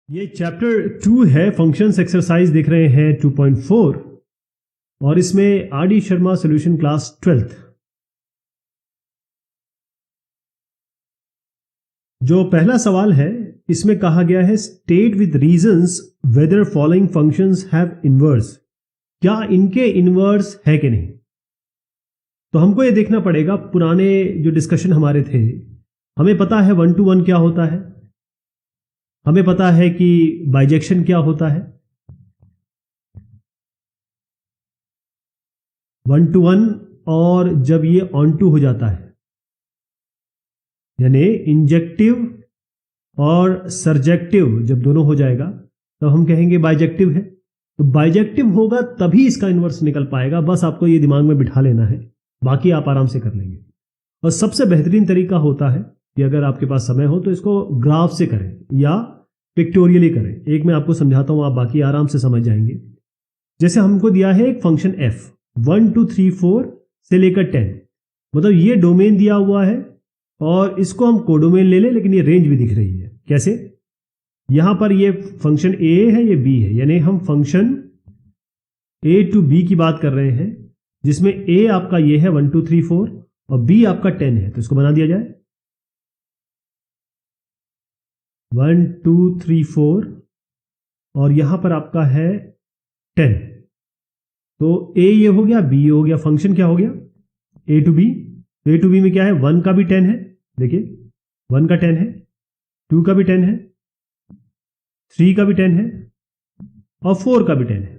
ये चैप्टर 2 है, functions exercise देख रहे हैं 2.4 और इसमें R D Sharma solution class 12th। जो पहला सवाल है इसमें कहा गया है state with reasons weather following functions have inverse. क्या इनके इनवर्स है कि नहीं। तो हमको ये देखना पड़ेगा, पुराने जो डिस्कशन हमारे थे हमें पता है 1 to 1 क्या होता है, हमें पता है कि बाइजेक्शन क्या होता है। 1 to 1 और जब ये ऑन टू हो जाता है यानी इंजेक्टिव और सर्जेक्टिव जब दोनों हो जाएगा तब हम कहेंगे बाइजेक्टिव है। तो बाइजेक्टिव होगा तभी इसका इन्वर्स निकल पाएगा, बस आपको ये दिमाग में बिठा लेना है, बाकी आप आराम से कर लेंगे। और सबसे बेहतरीन तरीका होता है कि अगर आपके पास समय हो तो इसको ग्राफ से करें या पिक्टोरियली करें। एक मैं आपको समझाता हूं, आप बाकी आराम से समझ जाएंगे। जैसे हमको दिया है एक फंक्शन f 1 2 3 4 से लेकर 10, मतलब ये डोमेन दिया हुआ है और इसको हम कोडोमेन ले लें, लेकिन ये रेंज भी दिख रही है। कैसे? यहां पर ये फंक्शन a है, ये b है, यानी हम फंक्शन a to b की बात कर रहे हैं, जिसमें a आपका ये है 1 2 3 4 और b आपका 10 है। तो इसको बना दिया जाए 1 2 3 4 और यहां पर आपका है 10। तो a ये हो गया, b ये हो गया, फंक्शन क्या हो गया a to b। तो a to b में क्या है, 1 का भी 10 है, देखिए 1 का 10 है, 2 का भी 10 है, 3 का भी 10 है और 4 का भी 10 है।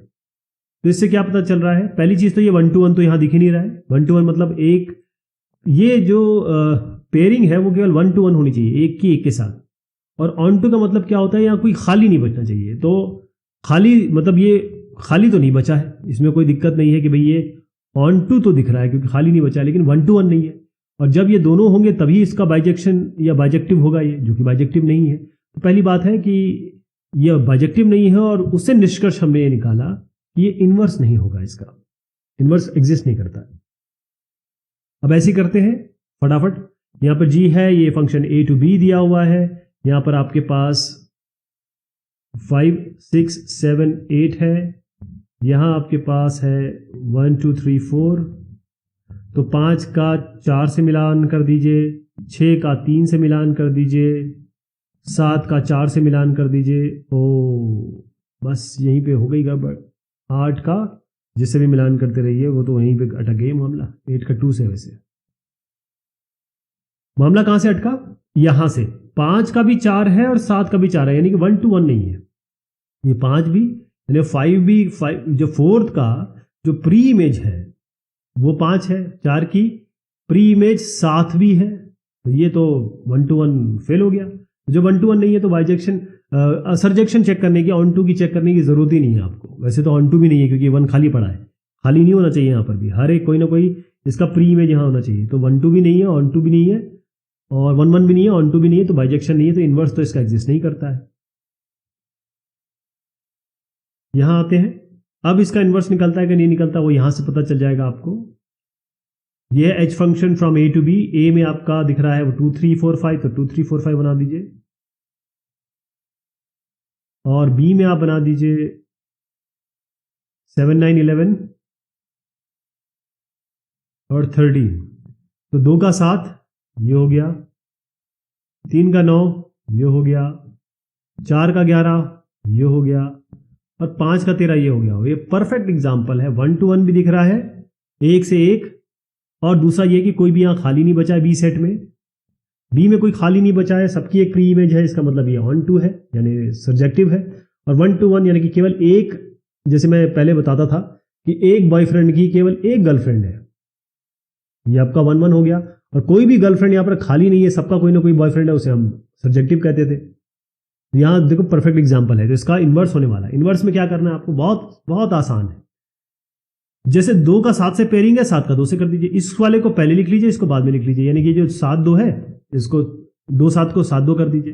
तो इससे क्या पता चल रहा है, पहली चीज तो ये 1 to 1 तो यहां दिख ही नहीं रहा है। 1 to 1 मतलब एक, ये जो पेयरिंग है वो केवल 1 to 1 होनी चाहिए, एक की एक के साथ। और ऑन टू का मतलब क्या होता है, यहां कोई खाली नहीं बचना चाहिए। तो खाली मतलब ये खाली तो नहीं बचा है, इसमें कोई दिक्कत नहीं है कि भाई ये ऑन टू तो दिख रहा है क्योंकि खाली नहीं बचा है, लेकिन 1 to 1 नहीं है। और जब ये दोनों होंगे तभी इसका बाइजेक्शन या बाइजेक्टिव होगा, ये जो कि बाइजेक्टिव नहीं है। तो पहली बात है कि यह बाइजेक्टिव नहीं है और उससे निष्कर्ष हमने ये निकाला कि ये इनवर्स नहीं होगा, इसका इनवर्स एग्जिस्ट नहीं करता। अब ऐसे करते हैं फटाफट। यहां पर g है, ये फंक्शन a to b दिया हुआ है, यहां पर आपके पास 5 6 7 8 है, यहां आपके पास है 1 2 3 4। तो 5 का 4 से मिलान कर दीजिए, 6 का 3 से मिलान कर दीजिए, 7 का 4 से मिलान कर दीजिए। ओ बस यहीं पे हो गई गड़बड़। 8 का जिससे भी मिलान करते रहिए वो तो वहीं पे अटक गई मामला। 8 का 2 से, वैसे मामला कहां से अटका, यहां से। 5 का भी 4 है और 7 का भी 4 है, यानी कि 1 to 1 नहीं है। ये 5 भी यानी 5 भी, 5 जो फोर्थ का जो प्री इमेज है वो 5 है, 4 की प्री इमेज 7 भी है। तो ये तो 1 to 1 फेल हो गया। जो 1 to 1 नहीं है तो बाइजेक्शन सर्जेक्शन चेक करने की, ऑन टू की चेक करने की जरूरत ही नहीं है आपको। वैसे तो ऑन टू भी नहीं है क्योंकि 1 खाली पड़ा है, खाली नहीं होना चाहिए। यहाँ पर भी हर एक कोई ना कोई इसका प्री इमेज यहाँ होना चाहिए। तो 1 2 भी नहीं है, ऑन टू भी नहीं है, और 1 1 भी नहीं है, ऑन टू भी नहीं है, तो बाइजेक्शन नहीं है, तो इनवर्स तो इसका एग्जिस्ट नहीं करता है। यहां आते हैं, अब इसका इनवर्स निकलता है कि नहीं निकलता वो यहां से पता चल जाएगा आपको। ये h function from a to b, a में आपका दिख रहा है वो 2 3 4 5, तो 2 3 4 5 बना दीजिए, और b में आप बना दीजिए 7 9 11 और 13। तो 2 का 7 ये हो गया, 3 का 9 ये हो गया, 4 का 11 ये हो गया, और 5 का 13 ये हो गया। ये परफेक्ट एग्जांपल है। 1 to 1 भी दिख रहा है, एक से एक, और दूसरा ये कि कोई भी यहां खाली नहीं बचा है बी सेट में। बी में कोई खाली नहीं बचा है, सबकी एक प्री इमेज है, इसका मतलब ये ऑन टू है यानी सब्जेक्टिव है। और 1 to 1 यानी कि केवल एक, जैसे मैं पहले बताता था कि एक बॉयफ्रेंड की केवल एक गर्लफ्रेंड है, ये आपका 1 1 हो गया। और कोई भी गर्लफ्रेंड यहां पर खाली नहीं है, सबका कोई ना कोई बॉयफ्रेंड है, उसे हम सब्जेक्टिव कहते थे। यहां देखो परफेक्ट एग्जांपल है, तो इसका इनवर्स होने वाला है। इनवर्स में क्या करना है आपको, बहुत बहुत आसान है। जैसे 2 का 7 से पेयरिंग है, 7 का 2 से कर दीजिए। इस वाले को पहले लिख लीजिए, इसको बाद में लिख लीजिए, यानी कि जो 7 2 है इसको 2 7 को 7 2 कर दीजिए,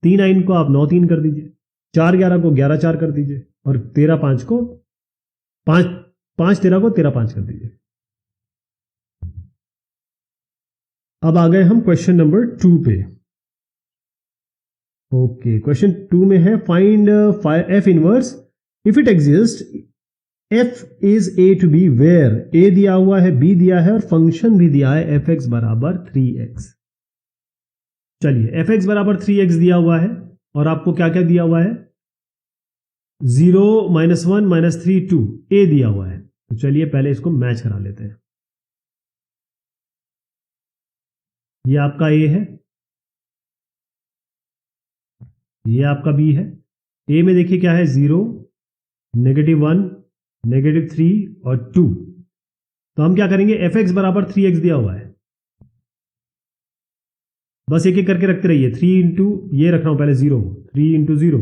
3 9 को आप 9 3 कर दीजिए, 4 11 को 11 4 कर दीजिए, और 13 5 को 5 13 को 13 5 कर दीजिए। अब आ गए हम क्वेश्चन नंबर 2 पे। ओके, क्वेश्चन 2 में है find F inverse if it exist F is A to B where A दिया हुआ है, बी दिया है और फंक्शन भी दिया है एफ एक्स बराबर 3x। चलिए, एफ एक्स बराबर 3x दिया हुआ है और आपको क्या क्या दिया हुआ है, 0 -1 -3 2 ए दिया हुआ है। तो चलिए पहले इसको मैच करा लेते हैं। ये आपका ए है, ये आपका बी है। ए में देखिए क्या है, 0 -1 -3 और 2। तो हम क्या करेंगे, एफ एक्स बराबर 3x दिया हुआ है, बस एक एक करके रखते रहिए। 3 इंटू ये रख रहा हूं पहले 0, 3 इंटू 0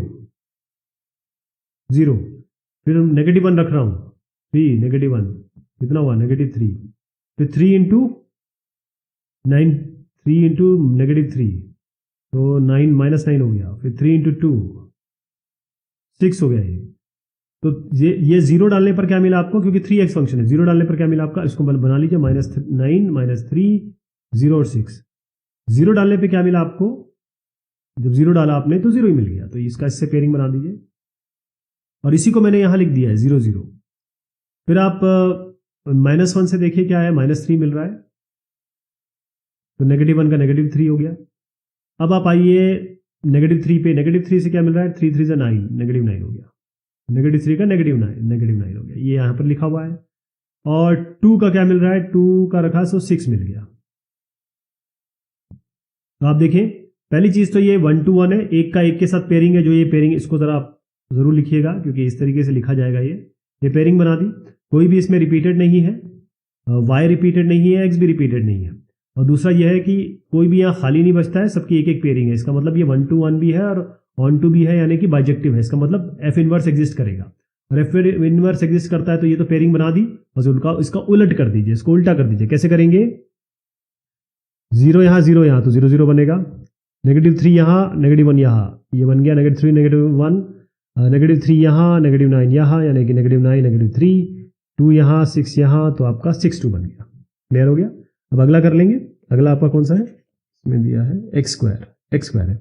0, फिर -1 रख रहा हूं 3 -1 कितना हुआ -3, फिर 3 इंटू 9 3 इंटू -3 तो 9 -9 हो गया, फिर 3 इंटू 2 6 हो गया ये। तो ये 0 डालने पर क्या मिला आपको, क्योंकि 3x फंक्शन है, 0 डालने पर क्या मिला आपका, इसको बना लीजिए -9 -3 0 और 6। 0 डालने पे क्या मिला आपको, जब 0 डाला आपने तो 0 ही मिल गया, तो इसका इससे पेयरिंग बना दीजिए और इसी को मैंने यहां लिख दिया है 0 0। फिर आप -1 से देखिए क्या है, -3 मिल रहा है, तो -1 का -3 हो गया। अब आप आइए -3 पे, -3 से क्या मिल रहा है, 3 3 से 9 -9 हो गया, -3 का -9 हो गया, ये यहां पर लिखा हुआ है। और 2 का क्या मिल रहा है, 2 का रखा तो 6 मिल गया। तो आप देखें, पहली चीज तो ये 1 to 1 है, एक का एक के साथ पेयरिंग है, जो ये पेयरिंग इसको जरा आप जरूर लिखिएगा क्योंकि इस तरीके से लिखा जाएगा। ये पेयरिंग बना दी, कोई भी इसमें रिपीटेड नहीं है, y रिपीटेड नहीं है, x भी रिपीटेड नहीं है। और दूसरा यह है कि कोई भी यहाँ खाली नहीं बचता है, सबकी एक एक पेयरिंग है। इसका मतलब ये 1 to 1 भी है और ऑन टू भी है, यानी कि बाइजेक्टिव है। इसका मतलब एफ इनवर्स एग्जिस्ट करेगा, और एफ इनवर्स एग्जिस्ट करता है तो ये तो पेयरिंग बना दी, बस उनका इसका उलट कर दीजिए, इसको उल्टा कर दीजिए। कैसे करेंगे, 0 यहाँ 0 यहाँ तो 0 0 बनेगा, -3 यहाँ -1 यहाँ, ये बन गया -3 -1, -3 यहाँ -9 यहाँ, यानी कि -9 -3, 2 यहाँ 6 यहाँ, तो आपका 6 2 बन गया। क्लियर हो गया। अब अगला कर लेंगे, अगला आपका कौन सा है, इसमें दिया है x स्क्वायर है,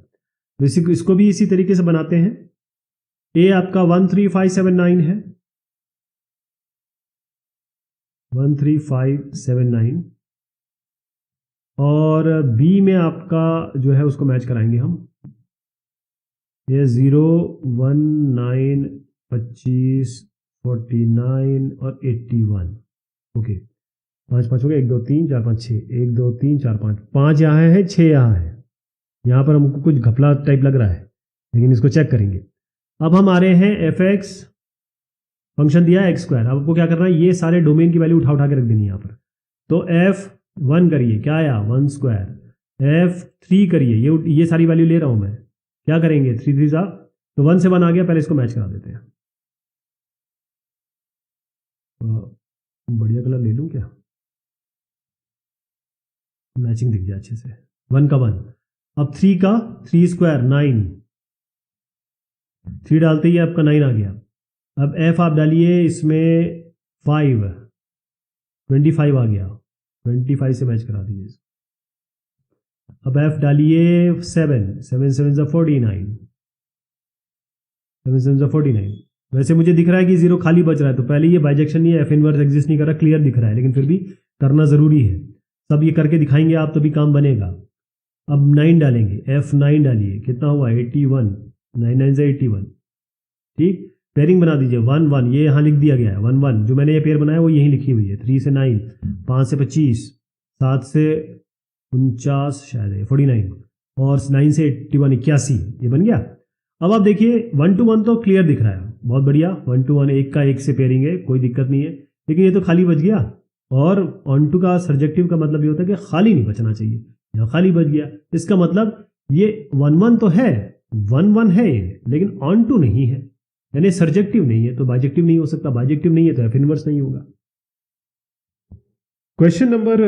तो इसको भी इसी तरीके से बनाते हैं। ए आपका 13579 है, 13579, और बी में आपका जो है उसको मैच कराएंगे हम, ये 0 1 9 25 49 और 81। ओके, 5 5 हो गया, 1 2 3 4 5 6, 1 2 3 4 5, 5 यहाँ है 6 यहाँ है। यहाँ पर हमको कुछ घपला टाइप लग रहा है, लेकिन इसको चेक करेंगे। अब हम आ रहे हैं एफ एक्स, फंक्शन दिया है x स्क्वायर। अब आपको क्या करना है, ये सारे डोमेन की वैल्यू उठा के रख देनी है यहाँ पर। तो f1 करिए, क्या आया 1 स्क्वायर, f3 करिए, ये सारी वैल्यू ले रहा हूं मैं, क्या करेंगे 3 3 तो 1 से 1 आ गया। पहले इसको मैच करा देते हैं, बढ़िया कलर ले लूं क्या, मैचिंग दिख जाए अच्छे से। 1 का 1, अब 3 का 3 स्क्वायर 9, 3 डालते ही आपका 9 आ गया। अब f आप डालिए इसमें 5, 25 आ गया, 25 से मैच करा दीजिए। अब f डालिए 7 7 7 49, 7 7 49। वैसे मुझे दिख रहा है कि 0 खाली बच रहा है, तो पहले ये बाइजेक्शन नहीं है, एफ इनवर्स एग्जिस्ट नहीं कर रहा, क्लियर दिख रहा है, लेकिन फिर भी करना जरूरी है। सब ये करके दिखाएंगे आप, तभी काम बनेगा। अब 9 डालेंगे, f9 डालिए, कितना हुआ 81, 9 9 से 81, ठीक। पेयरिंग बना दीजिए 1 1, ये यहाँ लिख दिया गया है 1 1, जो मैंने ये पेयर बनाया वो यही लिखी हुई है। 3 से 9, 5 से 25, 7 से 49 शायद है 49, और 9 से 81 81, ये बन गया। अब आप देखिए 1 to 1 तो क्लियर दिख रहा है, बहुत बढ़िया। 1 to 1 एक का एक से पेयरिंग है, कोई दिक्कत नहीं है, लेकिन ये तो खाली बच गया। और ऑन टू का सर्जेक्टिव का मतलब ये होता है कि खाली नहीं बचना चाहिए, यहाँ खाली बच गया। इसका मतलब ये 1 1 तो है, 1 1 है ये, लेकिन ऑन टू नहीं है, यानी सर्जेक्टिव नहीं है, तो बाइजेक्टिव नहीं हो सकता। बाइजेक्टिव नहीं है तो एफ इनवर्स नहीं होगा। क्वेश्चन नंबर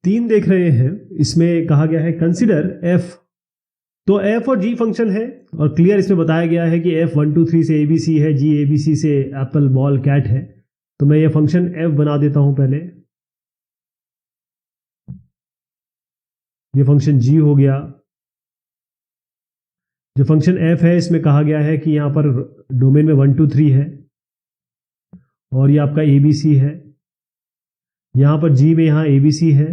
3 देख रहे हैं, इसमें कहा गया है कंसिडर एफ। तो एफ और जी फंक्शन है, और क्लियर इसमें बताया गया है कि एफ 1 2 3 से एबीसी है, जी एबीसी से एप्पल बॉल कैट है। तो मैं ये फंक्शन एफ बना देता हूं पहले, ये फंक्शन जी हो गया, जो फंक्शन f है इसमें कहा गया है कि यहाँ पर डोमेन में 1 2 3 है और ये आपका ABC है। यहाँ पर G में यहाँ ABC है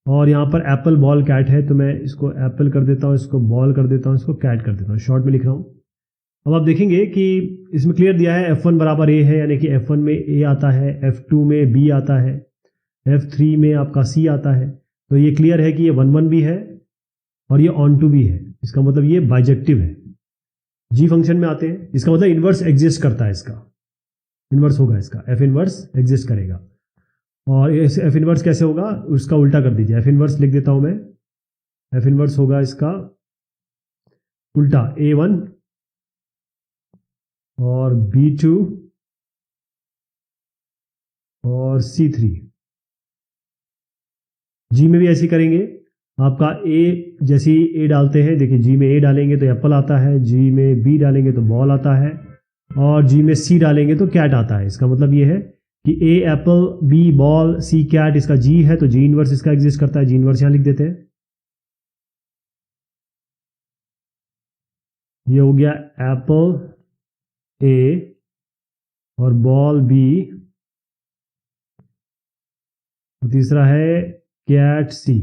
और यहाँ पर एप्पल बॉल कैट है, तो मैं इसको एप्पल कर देता हूँ, इसको बॉल कर देता हूँ, इसको कैट कर देता हूँ, शॉर्ट में लिख रहा हूँ। अब आप देखेंगे कि इसमें क्लियर दिया है F1 बराबर A है, यानी कि F1 में A आता है, F2 में B आता है, F3 में आपका C आता है। तो ये क्लियर है कि ये 1 1 भी है और ये ऑन टू भी है, इसका मतलब ये बाइजेक्टिव है। G फंक्शन में आते हैं, इसका मतलब इन्वर्स एग्जिस्ट करता है, इसका इन्वर्स होगा, इसका F इन्वर्स एग्जिस्ट करेगा। और F इन्वर्स कैसे होगा, उसका उल्टा कर दीजिए, F इन्वर्स लिख देता हूं मैं। F इन्वर्स होगा इसका उल्टा, A1 और B2 और C3। G में भी ऐसे करेंगे, आपका A जैसे ही A डालते हैं, देखिए G में A डालेंगे तो एप्पल आता है, G में B डालेंगे तो बॉल आता है और G में C डालेंगे तो कैट आता है। इसका मतलब ये है कि A apple, B ball, C cat, इसका G है तो G इनवर्स इसका एग्जिस्ट करता है। G इनवर्स यहां लिख देते हैं। ये हो गया एप्पल A और बॉल B और तीसरा है कैट C।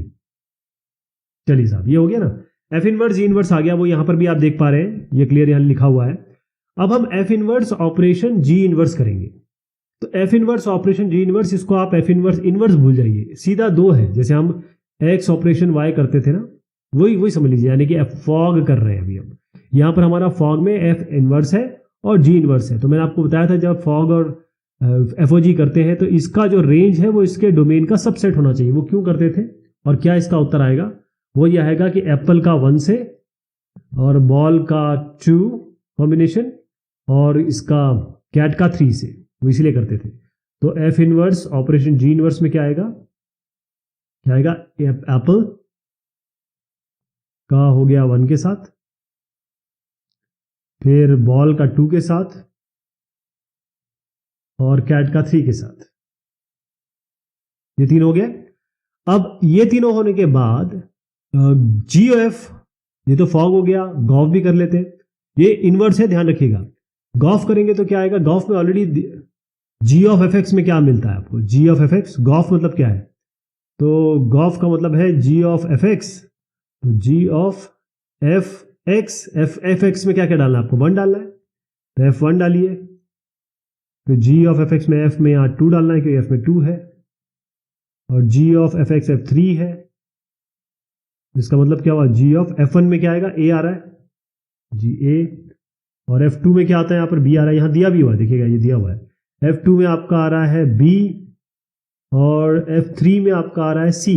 चलिए साहब, ये हो गया ना। F इनवर्स G इनवर्स आ गया, वो यहां पर भी आप देख पा रहे हैं, ये क्लियर यहां लिखा हुआ है। अब हम F inverse operation G inverse करेंगे। तो F inverse operation G inverse, इसको आप F इनवर्स इनवर्स भूल जाइए, सीधा 2 है। जैसे हम X ऑपरेशन Y करते थे ना, वही समझ लीजिए, यानी कि फॉग कर रहे हैं अभी हम। यहां पर हमारा फॉग में F इनवर्स है और G इनवर्स है। तो मैंने आपको बताया था जब फॉग और FOG करते हैं तो इसका जो रेंज है वो इसके डोमेन का सबसेट होना चाहिए। वो क्यों करते थे और क्या इसका उत्तर आएगा, वो ये आएगा कि एप्पल का 1 से और बॉल का 2 कॉम्बिनेशन और इसका कैट का 3 से, वो इसीलिए करते थे। तो F inverse operation G inverse में क्या आएगा, एप्पल का हो गया 1 के साथ, फिर बॉल का 2 के साथ और कैट का 3 के साथ। ये 3 हो गया। अब ये तीनों होने के बाद GOF, ये तो फॉग हो गया, गॉफ भी कर लेते हैं। ये इनवर्स है, ध्यान रखिएगा। गॉफ करेंगे तो क्या आएगा, गॉफ में ऑलरेडी G ऑफ FX में क्या मिलता है आपको, G ऑफ FX। गॉफ मतलब क्या है, तो गॉफ का मतलब है G ऑफ FX। तो G ऑफ FX, FX में क्या क्या डालना है आपको, 1 डालना है, तो F1 डालिए। फिर G ऑफ FX में F में यहाँ 2 डालना है क्योंकि F में 2 है, और G ऑफ FX F3 है। इसका मतलब क्या हुआ, G ऑफ F1 में क्या आएगा, A आ रहा है, GA, और F2 में क्या आता है, यहाँ पर B आ रहा है, यहाँ दिया भी हुआ है, देखिएगा ये दिया हुआ है। F2 में आपका आ रहा है B और F3 में आपका आ रहा है C।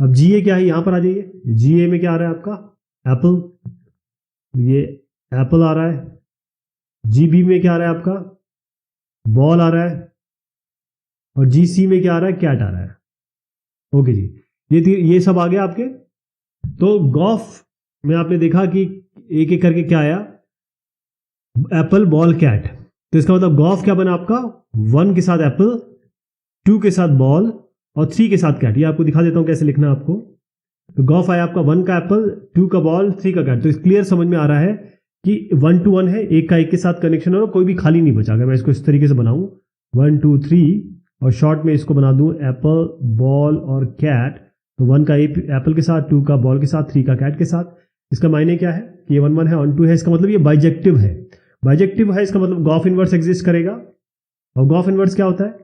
अब GA क्या है, यहां पर आ जाइए, GA में क्या आ रहा है आपका, एप्पल, ये एप्पल आ रहा है। GB में क्या आ रहा है आपका, बॉल आ रहा है, और GC में क्या आ रहा है, कैट आ रहा है। ओके जी, ये सब आ गया आपके। तो गॉफ में आपने देखा कि एक एक करके क्या आया, एप्पल बॉल कैट। तो इसका मतलब गॉफ क्या बना आपका, 1 के साथ एप्पल, 2 के साथ बॉल और 3 के साथ कैट। ये आपको दिखा देता हूं कैसे लिखना है आपको। तो गॉफ आया आपका 1 का एप्पल, 2 का बॉल, 3 का कैट। तो क्लियर समझ में आ रहा है कि 1 to 1 है, एक का एक के साथ कनेक्शन हो, कोई भी खाली नहीं बचा। अगर मैं इसको इस तरीके से बनाऊं 1 2 3 और शॉर्ट में इसको बना दूं एप्पल बॉल और कैट, तो 1 का एप्पल के साथ, 2 का बॉल के साथ, 3 का कैट के साथ। इसका मायने क्या है कि ये 1 1 है, ऑन 2 है, इसका मतलब ये बाइजेक्टिव है। बाइजेक्टिव है, इसका मतलब गॉफ इनवर्स एग्जिस्ट करेगा। और गॉफ इनवर्स क्या होता है,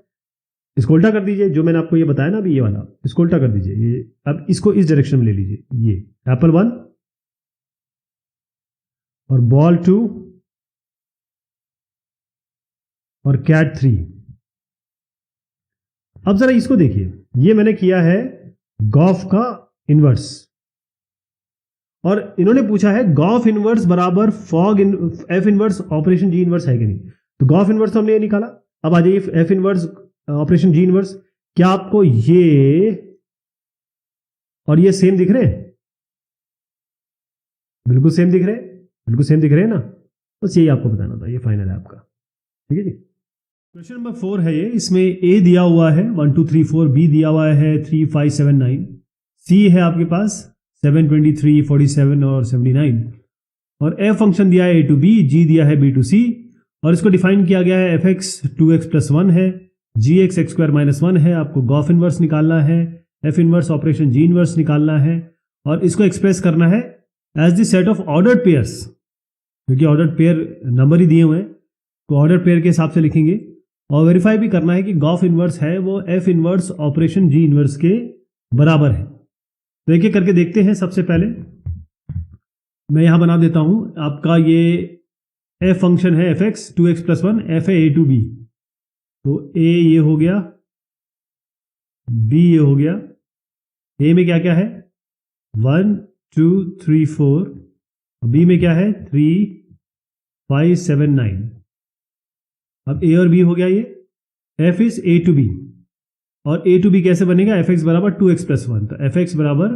इसको उल्टा कर दीजिए, जो मैंने आपको ये बताया ना अभी, ये वाला, इसको उल्टा कर दीजिए। ये अब इसको इस डायरेक्शन में ले लीजिए, ये एप्पल 1 और बॉल 2 और कैट 3। अब जरा इसको देखिए, ये मैंने किया है गॉफ का इनवर्स, और इन्होंने पूछा है गॉफ इनवर्स बराबर fog F inverse operation G inverse है कि नहीं। तो गॉफ इनवर्स तो हमने ये निकाला। अब आ जाइए F inverse operation G inverse. क्या आपको ये और ये सेम दिख रहे हैं, बिल्कुल सेम दिख रहे हैं, बिल्कुल सेम दिख रहे हैं ना। बस यही आपको बताना था, ये फाइनल है आपका, ठीक है जी। क्वेश्चन नंबर 4 है ये, इसमें A दिया हुआ है 1 2 3 4, B दिया हुआ है 3 5 7 9, C है आपके पास 723, 47 और 79, और f फंक्शन दिया है a टू b, g दिया है b टू c, और इसको डिफाइन किया गया है fx 2x प्लस 1 है, gx x स्क्वायर माइनस 1 है। आपको गॉफ इनवर्स निकालना है, f inverse operation g inverse निकालना है, और इसको एक्सप्रेस करना है as the set of ordered pairs, क्योंकि ऑर्डर्ड पेयर नंबर ही दिए हुए हैं तो ऑर्डर पेयर के हिसाब से लिखेंगे। और वेरीफाई भी करना है कि गॉफ इनवर्स है वो F inverse operation G inverse के बराबर है। तो एक एक करके देखते हैं। सबसे पहले मैं यहां बना देता हूं आपका ये एफ फंक्शन है F x 2x plus 1, F है ए टू बी, तो ए ये हो गया, बी ये हो गया। ए में क्या क्या है 1 2 3 4, बी में क्या है 3 5 7 9। अब ए और बी हो गया ये F is A to B, और ए टू बी कैसे बनेगा एफ एक्स बराबर 2x प्लस 1, तो एफ एक्स बराबर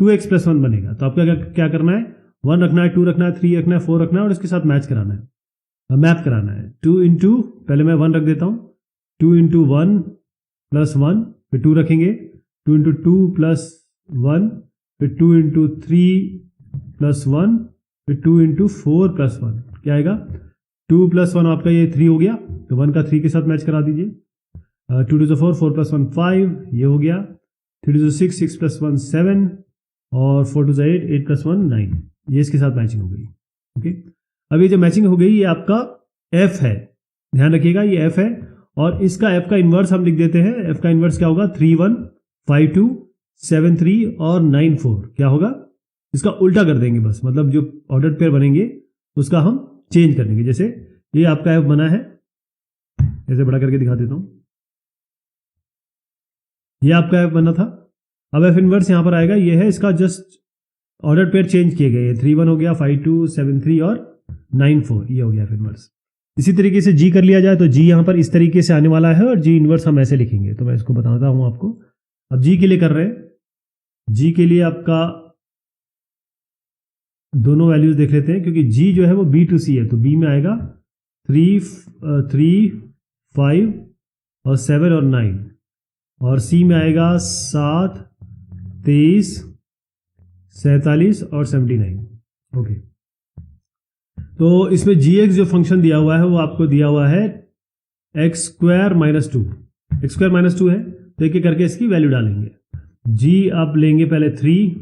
2x प्लस 1 बनेगा। तो आपका क्या करना है 1 रखना है, 2 रखना है, 3 रखना है, 4 रखना है, और इसके साथ मैच कराना है, मैप कराना है। 2 इंटू, पहले मैं 1 रख देता हूं, 2 इंटू 1 प्लस 1, फिर 2 रखेंगे, 2 इंटू 2 प्लस 1, फिर 2 इंटू 3 प्लस 1, फिर 2 इंटू 4 प्लस 1, क्या आएगा 2 प्लस 1 आपका ये 3 हो गया, तो 1 का 3 के साथ मैच करा दीजिए। 2 टू 4, 4 प्लस 1 5, ये हो गया। 3 टू 6, 6 प्लस 1 7, और 4 टू 8, 8 प्लस 1 9, ये इसके साथ मैचिंग हो गई। ओके, अब ये जो मैचिंग हो गई ये आपका f है, ध्यान रखिएगा ये f है, और इसका f का इन्वर्स हम लिख देते हैं। f का इन्वर्स क्या होगा 3 1 5 2 7 3 और 9 4, क्या होगा इसका उल्टा कर देंगे बस, मतलब जो ऑर्डर्ड पेयर बनेंगे उसका हम चेंज कर देंगे। जैसे ये आपका f बना है, ऐसे बड़ा करके दिखा देता हूं, ये आपका f बना था। अब f इनवर्स यहां पर आएगा, ये है इसका जस्ट ऑर्डर पेयर चेंज किए गए, 3 1 हो गया, 5 2 7 3 और 9 4, ये हो गया f इनवर्स। इसी तरीके से g कर लिया जाए तो g यहां पर इस तरीके से आने वाला है, और g इनवर्स हम ऐसे लिखेंगे। तो मैं इसको बताता हूं आपको। अब g के लिए कर रहे हैं, g के लिए आपका दोनों वैल्यूज देख लेते हैं, क्योंकि g जो है वो b टू c है, तो b में आएगा 3 5 और 7 और 9, और c में आएगा 7 23 47 और 79। ओके, तो इसमें gx जो फंक्शन दिया हुआ है वो आपको दिया हुआ है x square minus 2, x square minus 2 है, तो एक एक करके इसकी वैल्यू डालेंगे। g आप लेंगे पहले 3,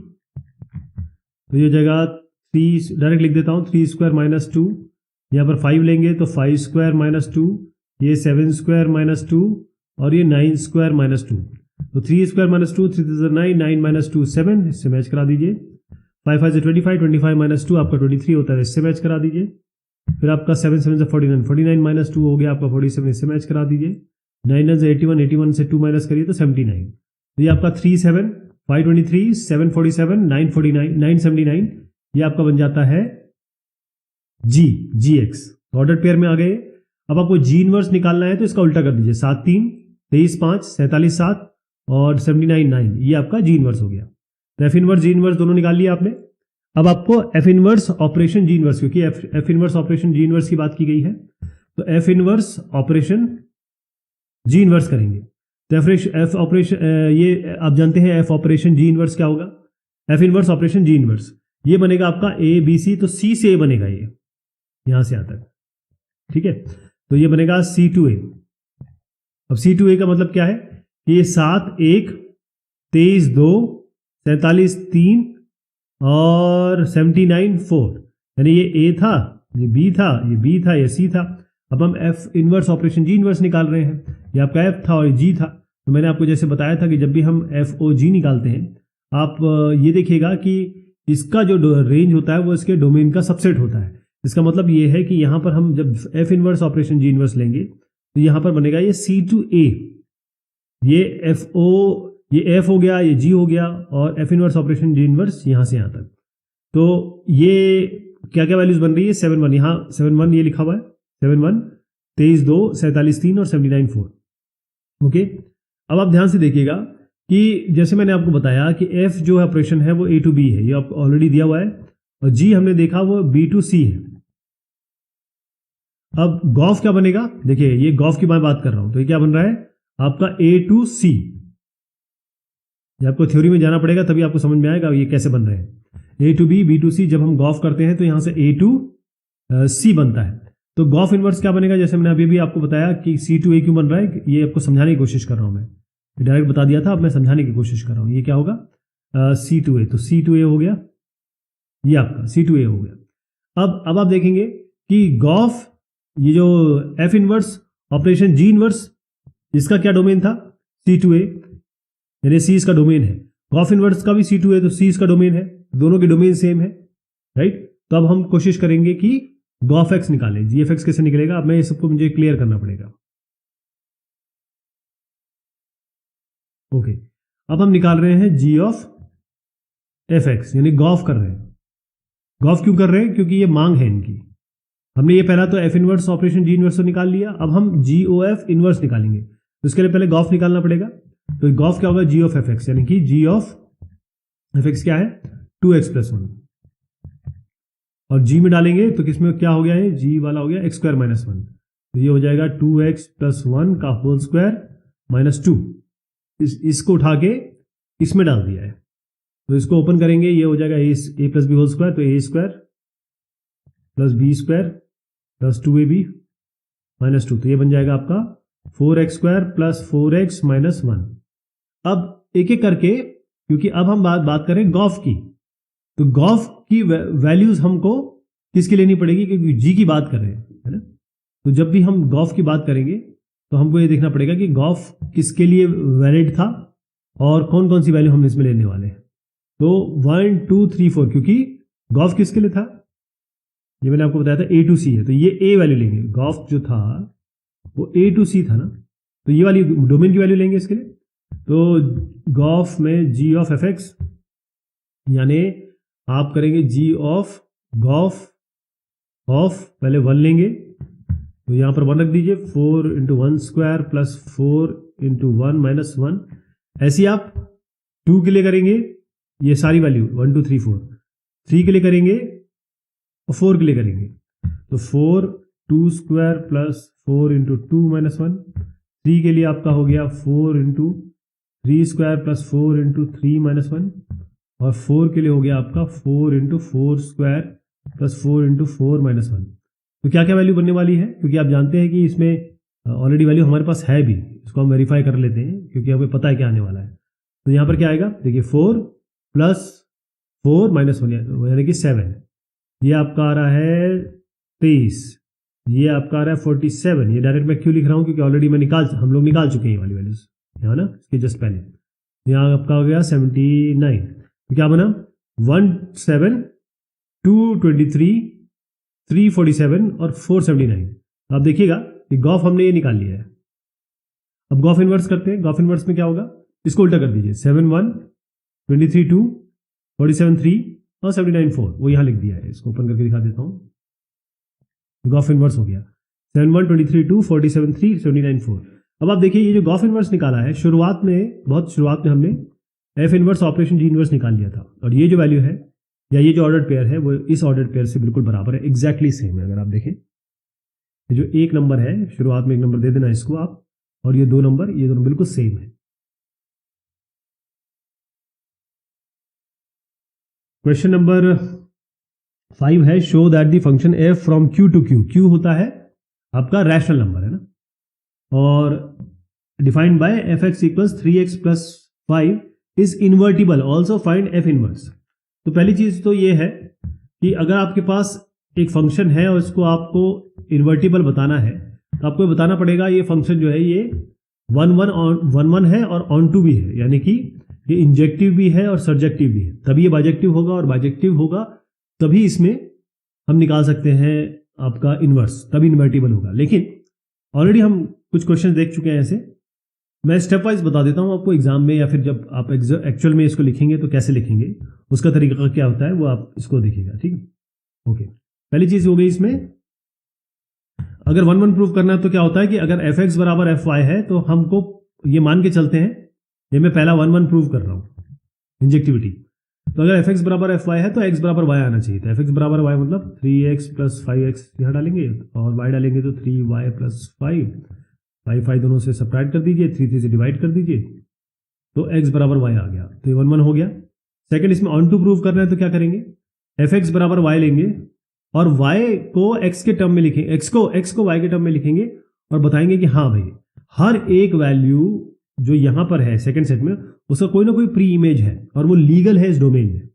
तो ये जगह 3 डायरेक्ट लिख देता हूँ, 3 स्क्वायर माइनस 2, यहाँ पर 5 लेंगे तो 5 स्क्वायर माइनस 2, ये 7 स्क्वायर माइनस 2, और ये 9 स्क्वायर माइनस 2, तो 3 स्क्वायर माइनस 2, 3 9, 9 माइनस 2 7, इससे मैच करा दीजिए। 5 5 से 25, 25 माइनस 2 आपका 23 होता है, इससे मैच करा दीजिए। फिर आपका 7 7 से 49, 49 माइनस 2 हो गया आपका 47, इससे मैच करा दीजिए। 9 9 से 81, 81 से 2 माइनस करिए तो 79, तो ये आपका 3 7 5 23 7 47 9 49 9 79, ये आपका बन जाता है जी एक्स। ऑर्डर पेयर में आ गए। अब आपको जी इनवर्स निकालना है तो इसका उल्टा कर दीजिए, 7 3 23 5 47 7 और 79 9, ये आपका जी इनवर्स हो गया। तो एफ इनवर्स जी इनवर्स दोनों निकाल लिया आपने। अब आपको F inverse operation G inverse, क्योंकि F inverse operation G inverse की बात की गई है, तो F inverse operation G inverse करेंगे। तो एफ ऑपरेशन ये आप जानते हैं एफ ऑपरेशन जी इनवर्स क्या होगा, F inverse operation G inverse ये बनेगा आपका ए बी सी, तो सी से ए बनेगा, ये यहां से यहां तक, ठीक है। तो ये बनेगा सी टू ए। अब सी टू ए का मतलब क्या है कि ये 7 1 23 2 47 3 और 79 4, यानी ये ए था, ये बी था, ये बी था, ये सी था। अब हम F inverse operation G inverse निकाल रहे हैं, ये आपका एफ था और जी था। तो मैंने आपको जैसे बताया था कि जब भी हम एफ ओ जी निकालते हैं, आप ये देखिएगा कि इसका जो रेंज होता है वो इसके डोमेन का सबसेट होता है। इसका मतलब ये है कि यहां पर हम जब F inverse operation G inverse लेंगे तो यहां पर बनेगा ये सी टू ए, ये एफ ओ, ये एफ हो गया, ये जी हो गया, और F inverse operation G inverse यहां से यहां तक। तो ये क्या क्या वैल्यूज बन रही है 7 1, यहाँ 7 1 ये लिखा हुआ है, 7 1 23 2 47 3 और 79 4। ओके, अब आप ध्यान से देखिएगा कि जैसे मैंने आपको बताया कि एफ जो ऑपरेशन है वो ए टू बी है, ये आपको ऑलरेडी दिया हुआ है, और जी हमने देखा वो बी टू सी है। अब गॉफ क्या बनेगा, देखिए ये गॉफ की मैं बात कर रहा हूं, तो ये क्या बन रहा है आपका ए टू सी, ये आपको थ्योरी में जाना पड़ेगा, तभी आपको समझ में आएगा ये कैसे बन रहे हैं। ए टू बी, बी टू सी, जब हम गॉफ करते हैं तो यहाँ से ए टू सी बनता है। तो गॉफ इनवर्स क्या बनेगा, जैसे मैंने अभी भी आपको बताया कि सी टू ए क्यों बन रहा है, ये आपको समझाने की कोशिश कर रहा हूँ मैं, डायरेक्ट बता दिया था, अब मैं समझाने की कोशिश कर रहा हूँ। ये क्या होगा, सी टू ए, तो सी टू ए हो गया, ये आपका सी टू ए हो गया। अब आप देखेंगे कि गॉफ, ये जो F inverse operation G inverse, इसका क्या डोमेन था, सी टू ए, यानी सी इसका डोमेन है। गॉफ इनवर्स का भी सी टू ए, तो सी इसका डोमेन है, दोनों के डोमेन सेम है, राइट। तो अब हम कोशिश करेंगे कि गॉफ एक्स निकालें। जी एफ एक्स कैसे निकलेगा, अब मैं ये सबको मुझे क्लियर करना पड़ेगा। ओके, अब हम निकाल रहे हैं जी ऑफ एफ एक्स, यानी गॉफ कर रहे हैं। गॉफ क्यों कर रहे हैं, क्योंकि ये मांग है इनकी। हमने ये पहला तो F inverse operation G inverse तो निकाल लिया, अब हम जी ओ एफ इनवर्स निकालेंगे, तो इसके लिए पहले गॉफ निकालना पड़ेगा। तो गॉफ क्या होगा, जी ऑफ एफ एक्स, यानी कि जी ऑफ एफ एक्स क्या है, 2x + 1, और जी में डालेंगे तो किसमें क्या हो गया है, जी वाला हो गया x² - 1, तो ये हो जाएगा 2x + 1 का होल स्क्वायर -2। इसको उठा के इसमें डाल दिया है, तो इसको ओपन करेंगे, ये हो जाएगा a + b होल स्क्वायर, तो a² + b² + 2ab -2, तो ये बन जाएगा आपका 4x² + 4x - 1। अब एक एक करके, क्योंकि अब हम बात करें गॉफ की, तो गॉफ की वैल्यूज हमको किसकी लेनी पड़ेगी, क्योंकि जी की बात कर रहे हैं, है ना। तो जब भी हम गॉफ की बात करेंगे तो हमको ये देखना पड़ेगा कि गॉफ किसके लिए वैलिड था और कौन कौन सी वैल्यू हम इसमें लेने वाले हैं। तो 1 2 3 4, क्योंकि गॉफ किसके लिए था, ये मैंने आपको बताया था A to C है, तो ये A वैल्यू लेंगे। गॉफ जो था वो A to C था ना, तो ये वाली डोमेन की वैल्यू लेंगे इसके लिए। तो गॉफ में जी ऑफ एफ एक्स, यानी आप करेंगे जी ऑफ गॉफ ऑफ, पहले 1 लेंगे, तो यहां पर 1 रख दीजिए, 4 × 1² + 4 × 1 - 1। ऐसे ही आप 2 के लिए करेंगे, ये सारी वैल्यू 1 2 3 4, 3 के लिए करेंगे और 4 के लिए करेंगे, तो 4 2² + 4 × 2 - 1। 3 के लिए आपका हो गया 4 × 3² + 4 × 3 - 1, और 4 के लिए हो गया आपका 4 × 4² + 4 × 4 - 1। तो क्या क्या वैल्यू बनने वाली है, क्योंकि आप जानते हैं कि इसमें ऑलरेडी वैल्यू हमारे पास है भी, इसको हम वेरीफाई कर लेते हैं क्योंकि हमें पता है क्या आने वाला है। तो यहाँ पर क्या आएगा, देखिए 4 + 4 - 1 यानी कि 7, ये आपका आ रहा है 23, ये आपका आ रहा है 47। ये डायरेक्ट मैं क्यों लिख रहा हूँ, क्योंकि ऑलरेडी हम लोग निकाल चुके हैं ये वाली वैल्यूज यहाँ ना, इसके जस्ट पहले। यहाँ आपका हो गया 79, तो क्या बना 17 223 347 और 479। आप देखिएगा कि गॉफ हमने ये निकाल लिया है। अब गॉफ इनवर्स करते हैं। गॉफ इनवर्स में क्या होगा, इसको उल्टा कर दीजिए, 7 1 23 2 47 3 और 79 4, वो यहाँ लिख दिया है, इसको ओपन करके दिखा देता हूँ। गॉफ इनवर्स हो गया 7 1 23 2 47 3 79 4। अब आप देखिए ये जो गॉफ इनवर्स निकाला है, बहुत शुरुआत में हमने F inverse operation G inverse निकाल लिया था, और ये जो वैल्यू है या ये जो ऑर्डर्ड पेयर है वो इस ऑर्डर्ड पेयर से बिल्कुल बराबर है, एग्जैक्टली सेम है। अगर आप देखें ये जो 1 नंबर है, शुरुआत में 1 नंबर दे देना इसको आप, और ये 2 नंबर, ये दोनों बिल्कुल सेम है। क्वेश्चन नंबर 5 है, show that the function F from Q to Q, Q होता है आपका रैशनल नंबर, है ना, और defined by F X = 3x + 5 is invertible, also find F inverse. तो पहली चीज तो ये है कि अगर आपके पास एक फंक्शन है और इसको आपको इन्वर्टिबल बताना है, तो आपको बताना पड़ेगा ये फंक्शन जो है ये 1 1 है और ऑन टू भी है, यानी कि ये इंजेक्टिव भी है और सर्जेक्टिव भी है, तभी ये बाइजेक्टिव होगा, और बाइजेक्टिव होगा तभी इसमें हम निकाल सकते हैं आपका इनवर्स, तभी इन्वर्टिबल होगा। लेकिन ऑलरेडी हम कुछ क्वेश्चन देख चुके हैं ऐसे, मैं स्टेप वाइज बता देता हूं आपको एग्जाम में, या फिर जब आप एक्चुअल में इसको लिखेंगे तो कैसे लिखेंगे, उसका तरीका क्या होता है वो आप इसको देखिएगा, ठीक है। ओके, पहली चीज हो गई इसमें, अगर 1 1 प्रूव करना है तो क्या होता है कि अगर एफ एक्स बराबर एफ वाई है तो हमको ये मान के चलते हैं, ये मैं पहला 1 1 प्रूव कर रहा हूं इंजेक्टिविटी। तो अगर एफ एक्स बराबर एफ वाई है तो एक्स बराबर वाई आना चाहिए, तो एफ एक्स बराबर वाई मतलब 3x + 5x यहाँ डालेंगे, और वाई डालेंगे तो 3y + 5 दोनों से सब्ट्रैक्ट कर दीजिए, 3 3 से डिवाइड कर दीजिए, तो x बराबर y आ गया, तो ये 1 1 हो गया। सेकंड, इसमें ऑन टू प्रूव करना है तो क्या करेंगे, fx बराबर y लेंगे और y को x के टर्म में लिखेंगे, x को y के टर्म में लिखेंगे और बताएंगे कि हाँ भाई हर एक वैल्यू जो यहां पर है सेकंड सेट में उसका कोई ना कोई प्री इमेज है और वो लीगल है इस डोमेन में,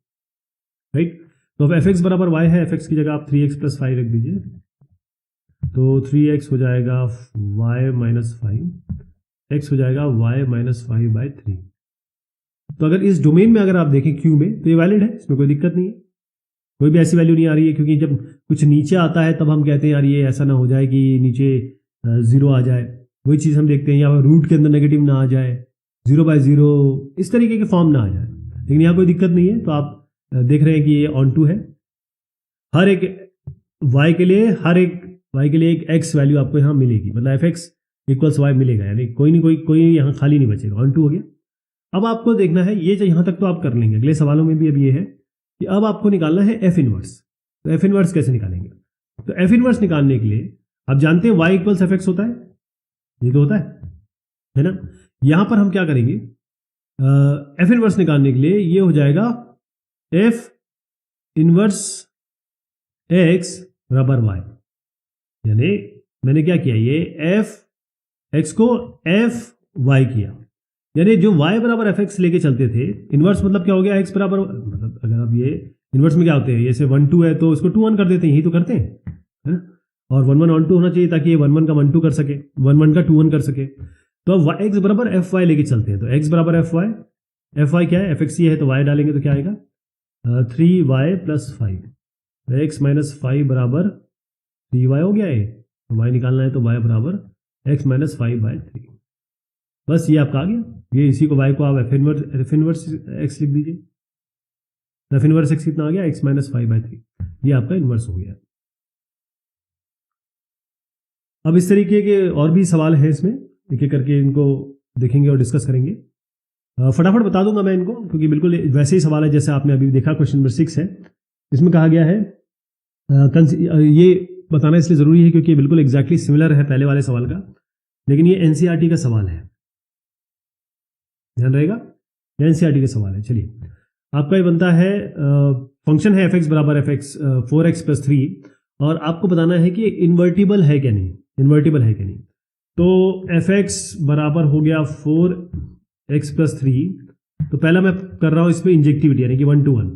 राइट। तो अब fx बराबर y है, fx की जगह आप 3x प्लस 5 रख दीजिए, तो 3x हो जाएगा y माइनस 5, x हो जाएगा y माइनस 5/3। तो अगर इस डोमेन में अगर आप देखें क्यू में तो ये वैलिड है, इसमें कोई दिक्कत नहीं है, कोई भी ऐसी वैल्यू नहीं आ रही है, क्योंकि जब कुछ नीचे आता है तब हम कहते हैं यार ये ऐसा ना हो जाए कि नीचे 0 आ जाए, वही चीज़ हम देखते हैं, या रूट के अंदर नेगेटिव ना आ जाए, 0/0 इस तरीके के फॉर्म ना आ जाए, लेकिन यहाँ कोई दिक्कत नहीं है। तो आप देख रहे हैं कि ये ऑन टू है, हर एक y के लिए एक x वैल्यू आपको यहाँ मिलेगी, मतलब fx इक्वल्स y मिलेगा, यानी कोई नहीं कोई यहाँ खाली नहीं बचेगा, ऑन टू हो गया। अब आपको देखना है, ये यहाँ तक तो आप कर लेंगे, अगले सवालों में भी अब ये है कि अब आपको निकालना है एफ इनवर्स। तो एफ इनवर्स कैसे निकालेंगे, तो एफ इनवर्स निकालने के लिए आप जानते हैं y इक्वल्स एफ एक्स होता है, ये तो होता है ना। यहां पर हम क्या करेंगे, एफ इनवर्स निकालने के लिए ये हो जाएगा एफ इनवर्स एक्स बराबर वाई, यानी मैंने क्या किया, ये एफ एक्स को एफ वाई किया, यानी जो y बराबर एफ एक्स लेके चलते थे, इनवर्स मतलब क्या हो गया, x बराबर, मतलब अगर आप ये इनवर्स में क्या होते हैं, जैसे 1 2 है तो इसको 2 1 कर देते हैं, यही तो करते हैं, है ना। और 1 1 ऑन 2 होना चाहिए ताकि ये 1 1 का 1 2 कर सके, 1 1 का 2 1 कर सके। तो अब x बराबर एफ वाई लेके चलते हैं, तो x बराबर एफ वाई क्या है, एफ एक्स ये है तो y डालेंगे तो क्या आएगा 3y प्लस 5, एक्स माइनस 5 बराबर 3y हो गया है, तो y निकालना है तो y बराबर x माइनस 5/3, बस ये आपका आ गया। ये इसी को y को आप एफ इनवर्स एक्स लिख दीजिए, एफ इनवर्स एक्स कितना आ गया, x माइनस 5/3, ये आपका इनवर्स हो गया। अब इस तरीके के और भी सवाल हैं इसमें, एक एक करके इनको देखेंगे और डिस्कस करेंगे। फटाफट बता दूंगा मैं इनको, क्योंकि बिल्कुल वैसे ही सवाल है जैसे आपने अभी देखा, क्वेश्चन नंबर 6 है। इसमें कहा गया है, ये बताना इसलिए ज़रूरी है क्योंकि बिल्कुल एग्जैक्टली सिमिलर है पहले वाले सवाल का, लेकिन ये एनसीईआरटी का सवाल है, ध्यान रहेगा, एनसीईआरटी का सवाल है। चलिए, आपका ये बनता है, फंक्शन है एफ एक्स बराबर एफ एक्स 4x प्लस 3, और आपको बताना है कि इन्वर्टिबल है क्या नहीं, इन्वर्टिबल है क्या नहीं। तो एफ एक्स बराबर हो गया 4x प्लस 3, तो पहला मैं कर रहा हूँ इसमें इंजेक्टिविटी, यानी कि 1 to 1।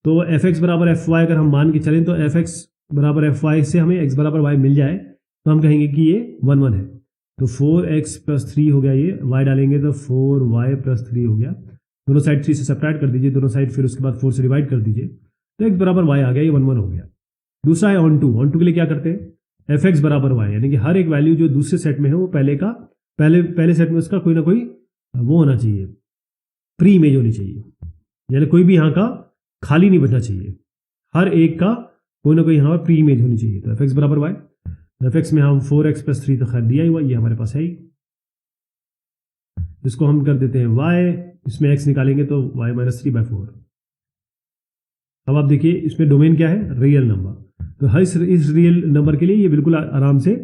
तो एफ एक्स बराबर एफ वाई अगर हम मान के चलें तो एफ एक्स बराबर एफ वाई से हमें एक्स बराबर वाई मिल जाए तो हम कहेंगे कि ये 1 1 है। तो 4x प्लस 3 हो गया, ये y डालेंगे तो 4y प्लस 3 हो गया, दोनों साइड 3 से सेपरेट कर दीजिए, दोनों साइड फिर उसके बाद 4 से डिवाइड कर दीजिए, तो x बराबर y आ गया, ये 1 1 हो गया। दूसरा है ऑन टू के लिए क्या करते हैं, एफ एक्स बराबर y, यानी कि हर एक वैल्यू जो दूसरे सेट में है वो पहले सेट में उसका कोई ना कोई वो होना चाहिए, प्री इमेज होनी चाहिए, यानी कोई भी यहाँ का खाली नहीं बचना चाहिए, हर एक का कोई ना कोई यहाँ पर प्री इमेज होनी चाहिए। तो एफ एक्स बराबर y, एफ एक्स में हम 4x प्लस 3 तो खैर दिया ही हुआ, ये हमारे पास है ही, इसको हम कर देते हैं y, इसमें x निकालेंगे तो y माइनस 3/4। अब आप देखिए इसमें डोमेन क्या है, रियल नंबर, तो इस रियल नंबर के लिए ये बिल्कुल आराम से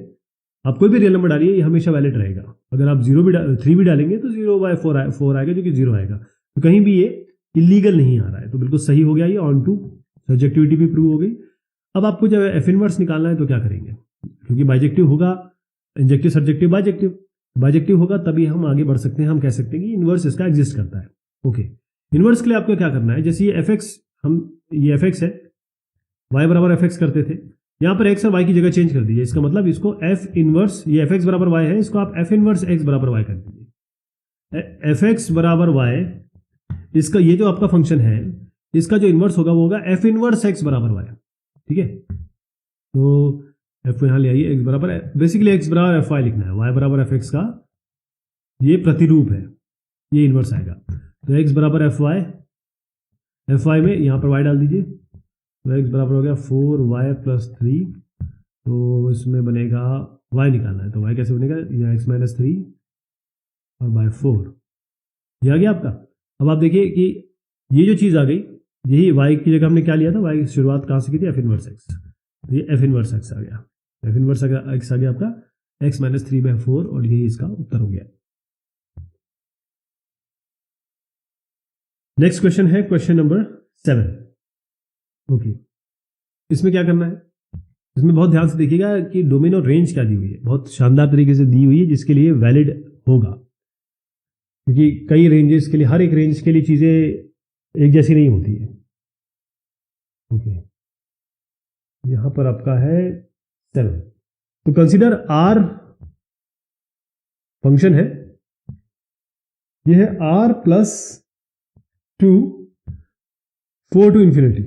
आप कोई भी रियल नंबर डालिए, ये हमेशा वैलिड रहेगा। अगर आप 3 भी डालेंगे तो 0/4 आएगा, जो कि 0 आएगा, तो कहीं भी ये इलीगल नहीं आ रहा है, तो बिल्कुल सही हो गया ये ऑन टू, सब्जेक्टिविटी भी प्रूव हो गई। अब आपको जब एफ इनवर्स निकालना है तो क्या करेंगे, क्योंकि बाइजेक्टिव होगा, इंजेक्टिव सब्जेक्टिव बाइजेक्टिव होगा, तभी हम आगे बढ़ सकते हैं, हम कह सकते हैं कि इनवर्स इसका एग्जिस्ट करता है। ओके, इनवर्स के लिए आपको क्या करना है, जैसे ये एफ एक्स, ये एफ एक्स है, y बराबर एफ एक्स करते थे, यहाँ पर x और y की जगह चेंज कर दीजिए, इसका मतलब इसको एफ इनवर्स, ये एफ एक्स बराबर y है, इसको आप एफ इनवर्स x बराबर y कर दीजिए। एफ एक्स बराबर y, इसका ये जो आपका फंक्शन है इसका जो इनवर्स होगा वो होगा एफ इनवर्स x बराबर y, ठीक है। तो एफ को यहाँ ले आइए, एक्स बराबर, बेसिकली एक्स बराबर एफ वाई लिखना है, वाई बराबर एफ एक्स का ये प्रतिरूप है, ये इनवर्स आएगा। तो एक्स बराबर एफ वाई में यहाँ पर वाई डाल दीजिए, तो एक्स बराबर हो गया 4y प्लस 3, तो इसमें बनेगा वाई निकालना है, तो वाई कैसे बनेगा, यह एक्स माइनस 3 और बाय 4, ये आ गया आपका। अब आप देखिए कि ये जो चीज़ आ गई, यही वाई की जगह हमने क्या लिया था, वाई की शुरुआत कहाँ से की थी, एफ इनवर्स एक्स, तो ये एफ इनवर्स एक्स आ गया, एफ इनवर्स एक्स आ गया आपका x माइनस 3/4, और यही इसका उत्तर हो गया। नेक्स्ट क्वेश्चन है क्वेश्चन नंबर 7। ओके, इसमें क्या करना है, इसमें बहुत ध्यान से देखिएगा कि डोमेन और रेंज क्या दी हुई है, बहुत शानदार तरीके से दी हुई है जिसके लिए वैलिड होगा, क्योंकि कई रेंजेस के लिए, हर एक रेंज के लिए चीजें एक जैसी नहीं होती है। ओके, यहां पर आपका है 7। तो कंसीडर आर फंक्शन है, यह है R plus 2 4 to infinity.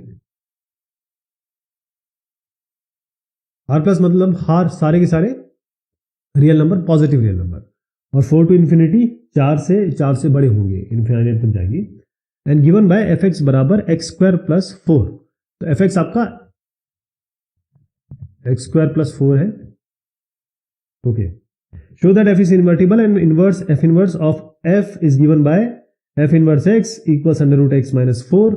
R plus मतलब हार सारे के सारे real number, positive real number, और 4 टू इंफिनिटी 4 से बड़े होंगे, इनफिनिटी तक जाएगी। And given by F X बराबर एक्स स्क्वायर प्लस 4। तो एफ एक्स आपका एक्स स्क्वायर प्लस 4 है। Okay, show that F is invertible and inverse F inverse of F is given by F inverse X equals under root X minus 4।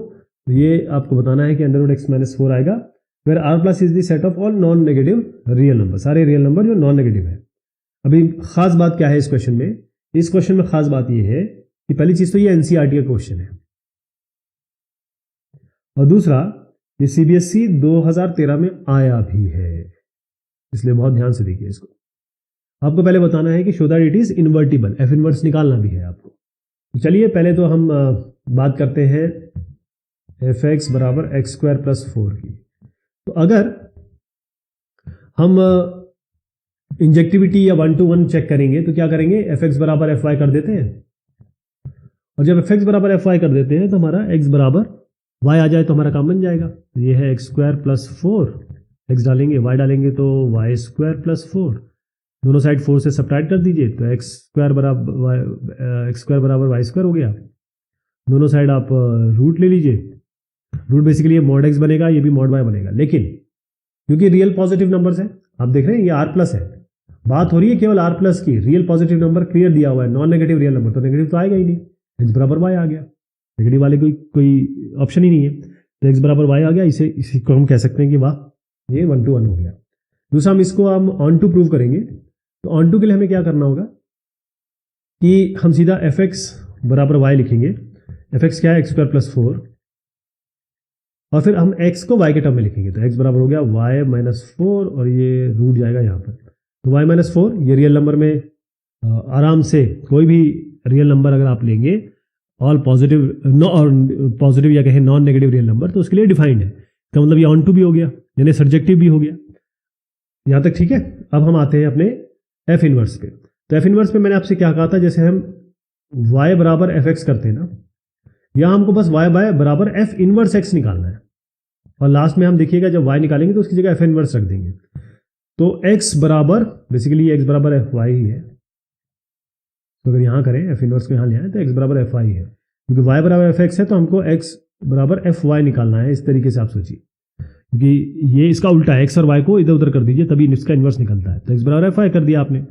तो ये आपको बताना है कि under root X minus 4 आएगा, where R plus is the set of all non negative real number, सारे real number जो non negative है। अभी खास बात क्या है इस क्वेश्चन में, इस क्वेश्चन में खास बात यह है कि पहली चीज तो ये एनसीईआरटी का क्वेश्चन है, और दूसरा ये सीबीएसई 2013 में आया भी है, इसलिए बहुत ध्यान से देखिए इसको। आपको पहले बताना है कि show that it is invertible, F inverse निकालना भी है आपको। तो चलिए पहले तो हम बात करते हैं एफ एक्स बराबर एक्स स्क्वायर प्लस 4 की। तो अगर हम इंजेक्टिविटी या 1 to 1 चेक करेंगे तो क्या करेंगे, एफ एक्स बराबर एफ वाई कर देते हैं, और जब एफ एक्स बराबर एफ वाई कर देते हैं तो हमारा एक्स बराबर वाई आ जाए तो हमारा काम बन जाएगा। तो ये है एक्स स्क्वायर प्लस 4, एक्स डालेंगे वाई डालेंगे तो वाई स्क्वायर प्लस 4, दोनों साइड 4 से सब्ट्रैक्ट कर दीजिए तो एक्स स्क्वायर बराबर वाई स्क्वायर हो गया। दोनों साइड आप रूट ले लीजिए, रूट बेसिकली ये मॉड एक्स बनेगा, ये भी मॉड वाई बनेगा, लेकिन क्योंकि रियल पॉजिटिव नंबर्स है, आप देख रहे हैं ये आर प्लस है, बात हो रही है केवल आर प्लस की, रियल पॉजिटिव नंबर क्लियर दिया हुआ है, नॉन नेगेटिव रियल नंबर तो नेगेटिव तो आएगा ही नहीं, एक्स बराबर वाई आ गया, नेगेटिव वाले कोई ऑप्शन ही नहीं है, तो एक्स बराबर वाई आ गया, इसी को हम कह सकते हैं कि वाह ये 1 to 1 हो गया। दूसरा हम इसको हम ऑन टू प्रूव करेंगे, तो ऑन टू के लिए हमें क्या करना होगा कि हम सीधा एफ एक्स बराबर वाई लिखेंगे, एफ एक्स क्या है एक्स स्क्वायर प्लस 4, और फिर हम x को y के टर्म में लिखेंगे, तो x बराबर हो गया y माइनस 4 और ये रूट जाएगा यहाँ पर, तो y माइनस 4 ये रियल नंबर में आराम से कोई भी रियल नंबर अगर आप लेंगे ऑल पॉजिटिव या कहें नॉन नेगेटिव रियल नंबर तो उसके लिए डिफाइंड है, तो मतलब ये ऑन टू भी हो गया यानी सब्जेक्टिव भी हो गया, यहाँ तक ठीक है। अब हम आते हैं अपने एफ इनवर्स पे। तो एफ इनवर्स पे मैंने आपसे क्या कहा था, जैसे हम y बराबर एफ एक्स करते हैं ना, यहाँ हमको बस y बाय बराबर एफ इनवर्स एक्स निकालना है, और लास्ट में हम देखिएगा जब y निकालेंगे तो उसकी जगह एफ इनवर्स रख देंगे, तो x बराबर बेसिकली x बराबर एफ वाई ही है, तो अगर यहाँ करें एफ इनवर्स को यहाँ ले आए तो x बराबर एफ वाई है, क्योंकि y बराबर एफ एक्स है तो हमको x बराबर एफ वाई निकालना है। इस तरीके से आप सोचिए, क्योंकि ये इसका उल्टा है, x और y को इधर उधर कर दीजिए तभी इसका इनवर्स निकलता है, तो x बराबर एफ वाई कर दिया आपने,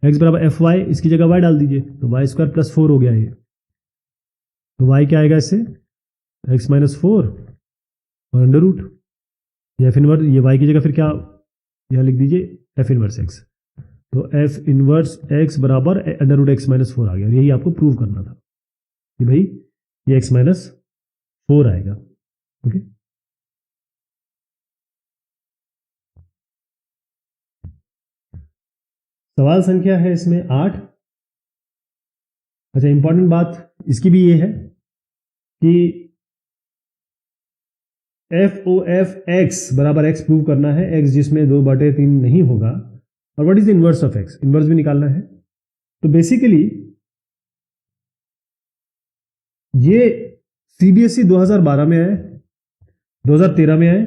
x बराबर एफ वाई इसकी जगह y डाल दीजिए तो वाई स्क्वायर प्लस 4 हो गया ये, तो y क्या आएगा इससे x माइनस 4 और अंडर रूट, ये एफ इनवर्स, ये y की जगह फिर क्या यहाँ लिख दीजिए एफ इनवर्स x, तो एफ इनवर्स x बराबर अंडर रूट एक्स माइनस 4 आ गया, और यही आपको प्रूव करना था कि भाई ये x माइनस 4 आएगा। ओके, सवाल संख्या है इसमें 8। अच्छा, इंपॉर्टेंट बात इसकी भी ये है कि एफ ओ एफ एक्स बराबर एक्स प्रूव करना है, एक्स जिसमें 2/3 नहीं होगा, और what is the inverse of x, inverse भी निकालना है। तो बेसिकली ये सीबीएसई 2012 में आए, 2013 में आए,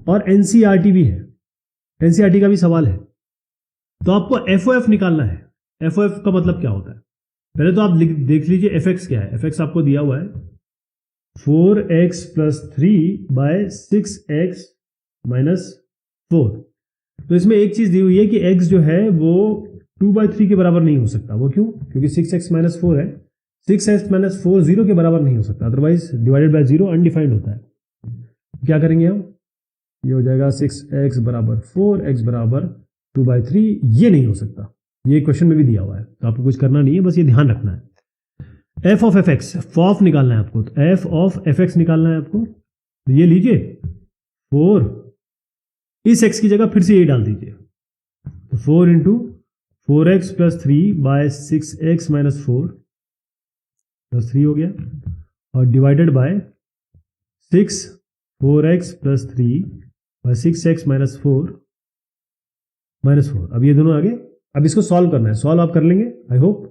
और एनसीईआरटी भी है, एनसीईआरटी का भी सवाल है। तो आपको एफओएफ निकालना है। एफओएफ का मतलब क्या होता है, पहले तो आप देख लीजिए एफ एक्स क्या है। एफ एक्स आपको दिया हुआ है 4x plus 3 by 6x minus 4। तो इसमें एक चीज दी हुई है कि x जो है वो 2/3 के बराबर नहीं हो सकता। वो क्यों? क्योंकि 6x माइनस 4 है, 6x माइनस 4 0 के बराबर नहीं हो सकता, अदरवाइज डिवाइडेड बाय 0 अनडिफाइंड होता है। क्या करेंगे हम, ये हो जाएगा 6x बराबर 4, x बराबर 2/3। ये नहीं हो सकता, ये क्वेश्चन में भी दिया हुआ है, तो आपको कुछ करना नहीं है, बस ये ध्यान रखना है। एफ ऑफ एफ एक्स, फॉफ निकालना है आपको, तो एफ ऑफ एफ एक्स निकालना है आपको। तो ये लीजिए 4, इस एक्स की जगह फिर से ये डाल दीजिए, तो 4 into 4x plus 3 by 6x minus 4 plus 3 हो गया, और divided by 6 4x plus 3 by 6x minus 4 minus 4। अब ये दोनों आगे, अब इसको सॉल्व करना है, सॉल्व आप कर लेंगे आई होप।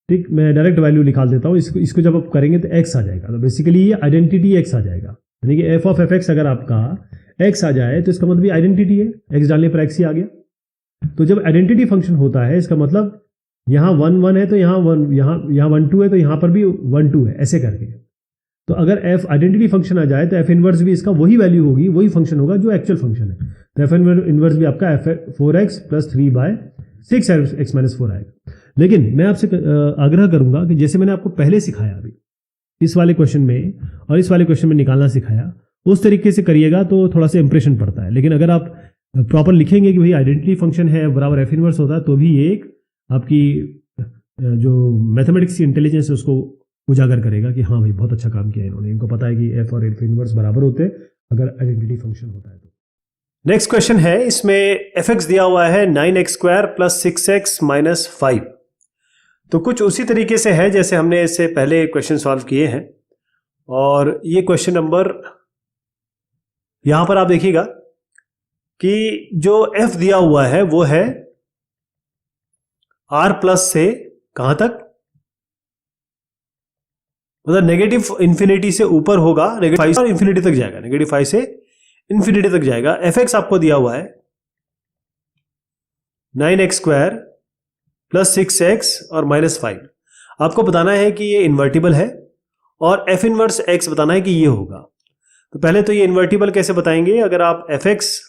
ठीक, मैं डायरेक्ट वैल्यू निकाल देता हूँ, इसको जब आप करेंगे तो x आ जाएगा, तो बेसिकली ये आइडेंटिटी x आ जाएगा, यानी कि एफ ऑफ एफ एक्स अगर आपका x आ जाए तो इसका मतलब ये आइडेंटिटी है, x डालने पर x ही आ गया। तो जब आइडेंटिटी फंक्शन होता है, इसका मतलब यहाँ 1 1 है तो यहाँ 1, यहाँ 1 2 है तो यहाँ पर भी 1 2 है, ऐसे करके। तो अगर f आइडेंटिटी फंक्शन आ जाए तो एफ इनवर्स भी इसका वही वैल्यू होगी, वही फंक्शन होगा जो एक्चुअल फंक्शन है। तो एफ इनवर्स भी आपका f4x plus 3 by 6x minus 4 आएगा। लेकिन मैं आपसे आग्रह करूंगा कि जैसे मैंने आपको पहले सिखाया अभी इस वाले क्वेश्चन में और इस वाले क्वेश्चन में निकालना सिखाया, उस तरीके से करिएगा तो थोड़ा सा इंप्रेशन पड़ता है। लेकिन अगर आप प्रॉपर लिखेंगे कि भाई आइडेंटिटी फंक्शन है बराबर एफ इनवर्स होता है, तो भी ये एक आपकी जो मैथमेटिक्स की इंटेलिजेंस है उसको उजागर करेगा कि हाँ भाई बहुत अच्छा काम किया इन्होंने, इनको पता है कि एफ और एफ इनवर्स बराबर होते हैं अगर आइडेंटिटी फंक्शन होता है तो। नेक्स्ट क्वेश्चन है, इसमें एफ एक्स दिया हुआ है 9x square plus 6x minus 5। तो कुछ उसी तरीके से है जैसे हमने इससे पहले क्वेश्चन सॉल्व किए हैं, और ये क्वेश्चन नंबर यहां पर आप देखिएगा कि जो f दिया हुआ है वो है r प्लस से कहां तक, मतलब नेगेटिव इंफिनिटी से ऊपर होगा, नेगेटिव 5 से इंफिनिटी तक जाएगा, नेगेटिव 5 से इंफिनिटी तक जाएगा। एफ एक्स आपको दिया हुआ है 9x स्क्वायर प्लस 6x और माइनस 5। आपको बताना है कि ये इन्वर्टिबल है और एफ इनवर्स x बताना है कि ये होगा। तो पहले तो ये इन्वर्टिबल कैसे बताएंगे, अगर आप एफ एक्स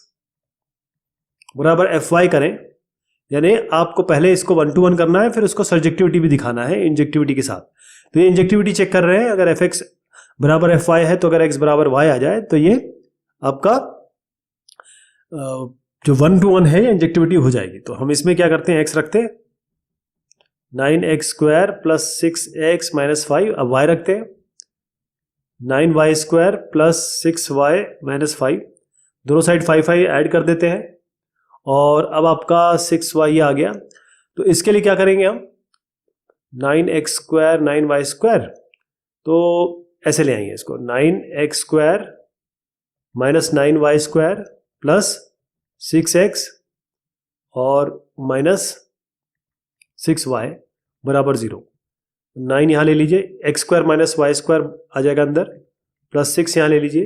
बराबर एफ वाई करें, यानी आपको पहले इसको 1 to 1 करना है, फिर उसको सर्जेक्टिविटी भी दिखाना है इंजेक्टिविटी के साथ। तो ये इंजेक्टिविटी चेक कर रहे हैं, अगर एफ एक्स बराबर एफ वाई है तो अगर x बराबर y आ जाए तो ये आपका जो 1 to 1 है ये इंजेक्टिविटी हो जाएगी। तो हम इसमें क्या करते हैं, x रखते हैं 9x square plus 6x minus 5, अब y रखते हैं 9y square plus 6y minus 5, दोनों साइड 5 5 ऐड कर देते हैं, और अब आपका 6y आ गया। तो इसके लिए क्या करेंगे हम, 9x स्क्वायर 9y स्क्वायर, तो ऐसे ले आएंगे इसको 9x square minus 9y square plus 6x और माइनस 6y बराबर 0। 9 यहाँ ले लीजिए, x square minus Y square आ जाएगा अंदर, प्लस 6 यहाँ ले लीजिए,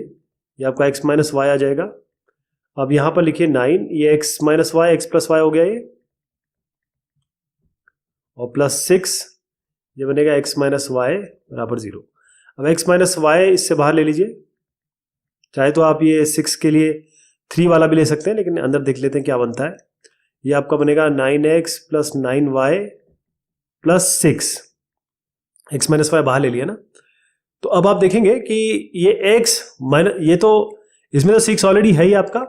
ये आपका x माइनस वाई आ जाएगा। अब यहाँ पर लिखिए 9, ये x minus Y x plus Y हो गया ये, और प्लस 6 ये बनेगा x माइनस वाई बराबर 0। अब x माइनस वाई इससे बाहर ले लीजिए, चाहे तो आप ये 6 के लिए 3 वाला भी ले सकते हैं, लेकिन अंदर देख लेते हैं क्या बनता है। ये आपका बनेगा 9x plus 9y plus 6, x minus Y बाहर ले लिया ना। तो अब आप देखेंगे कि ये x माइनस, ये तो इसमें तो 6 ऑलरेडी है ही आपका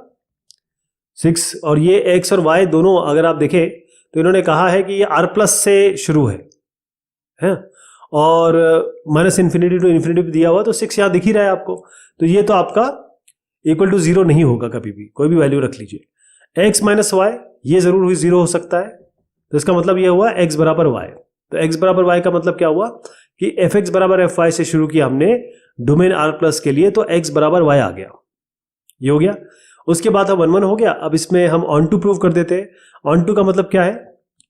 6, और ये x और y दोनों अगर आप देखें तो इन्होंने कहा है कि ये r प्लस से शुरू है, और माइनस इन्फिनिटी टू इन्फिनिटी दिया हुआ, तो 6 यहाँ दिख ही रहा है आपको। तो ये तो आपका इक्वल टू 0 नहीं होगा कभी भी, कोई भी वैल्यू रख लीजिए। x माइनस वाई ये जरूर हुई 0 हो सकता है, तो इसका मतलब ये हुआ x बराबर y। तो x बराबर y का मतलब क्या हुआ कि एफ एक्स बराबर एफ वाई से शुरू किया हमने डोमेन r प्लस के लिए, तो x बराबर y आ गया, ये हो गया। उसके बाद अब 1 1 हो गया। अब इसमें हम ऑन टू प्रूव कर देते हैं। ऑन टू का मतलब क्या है,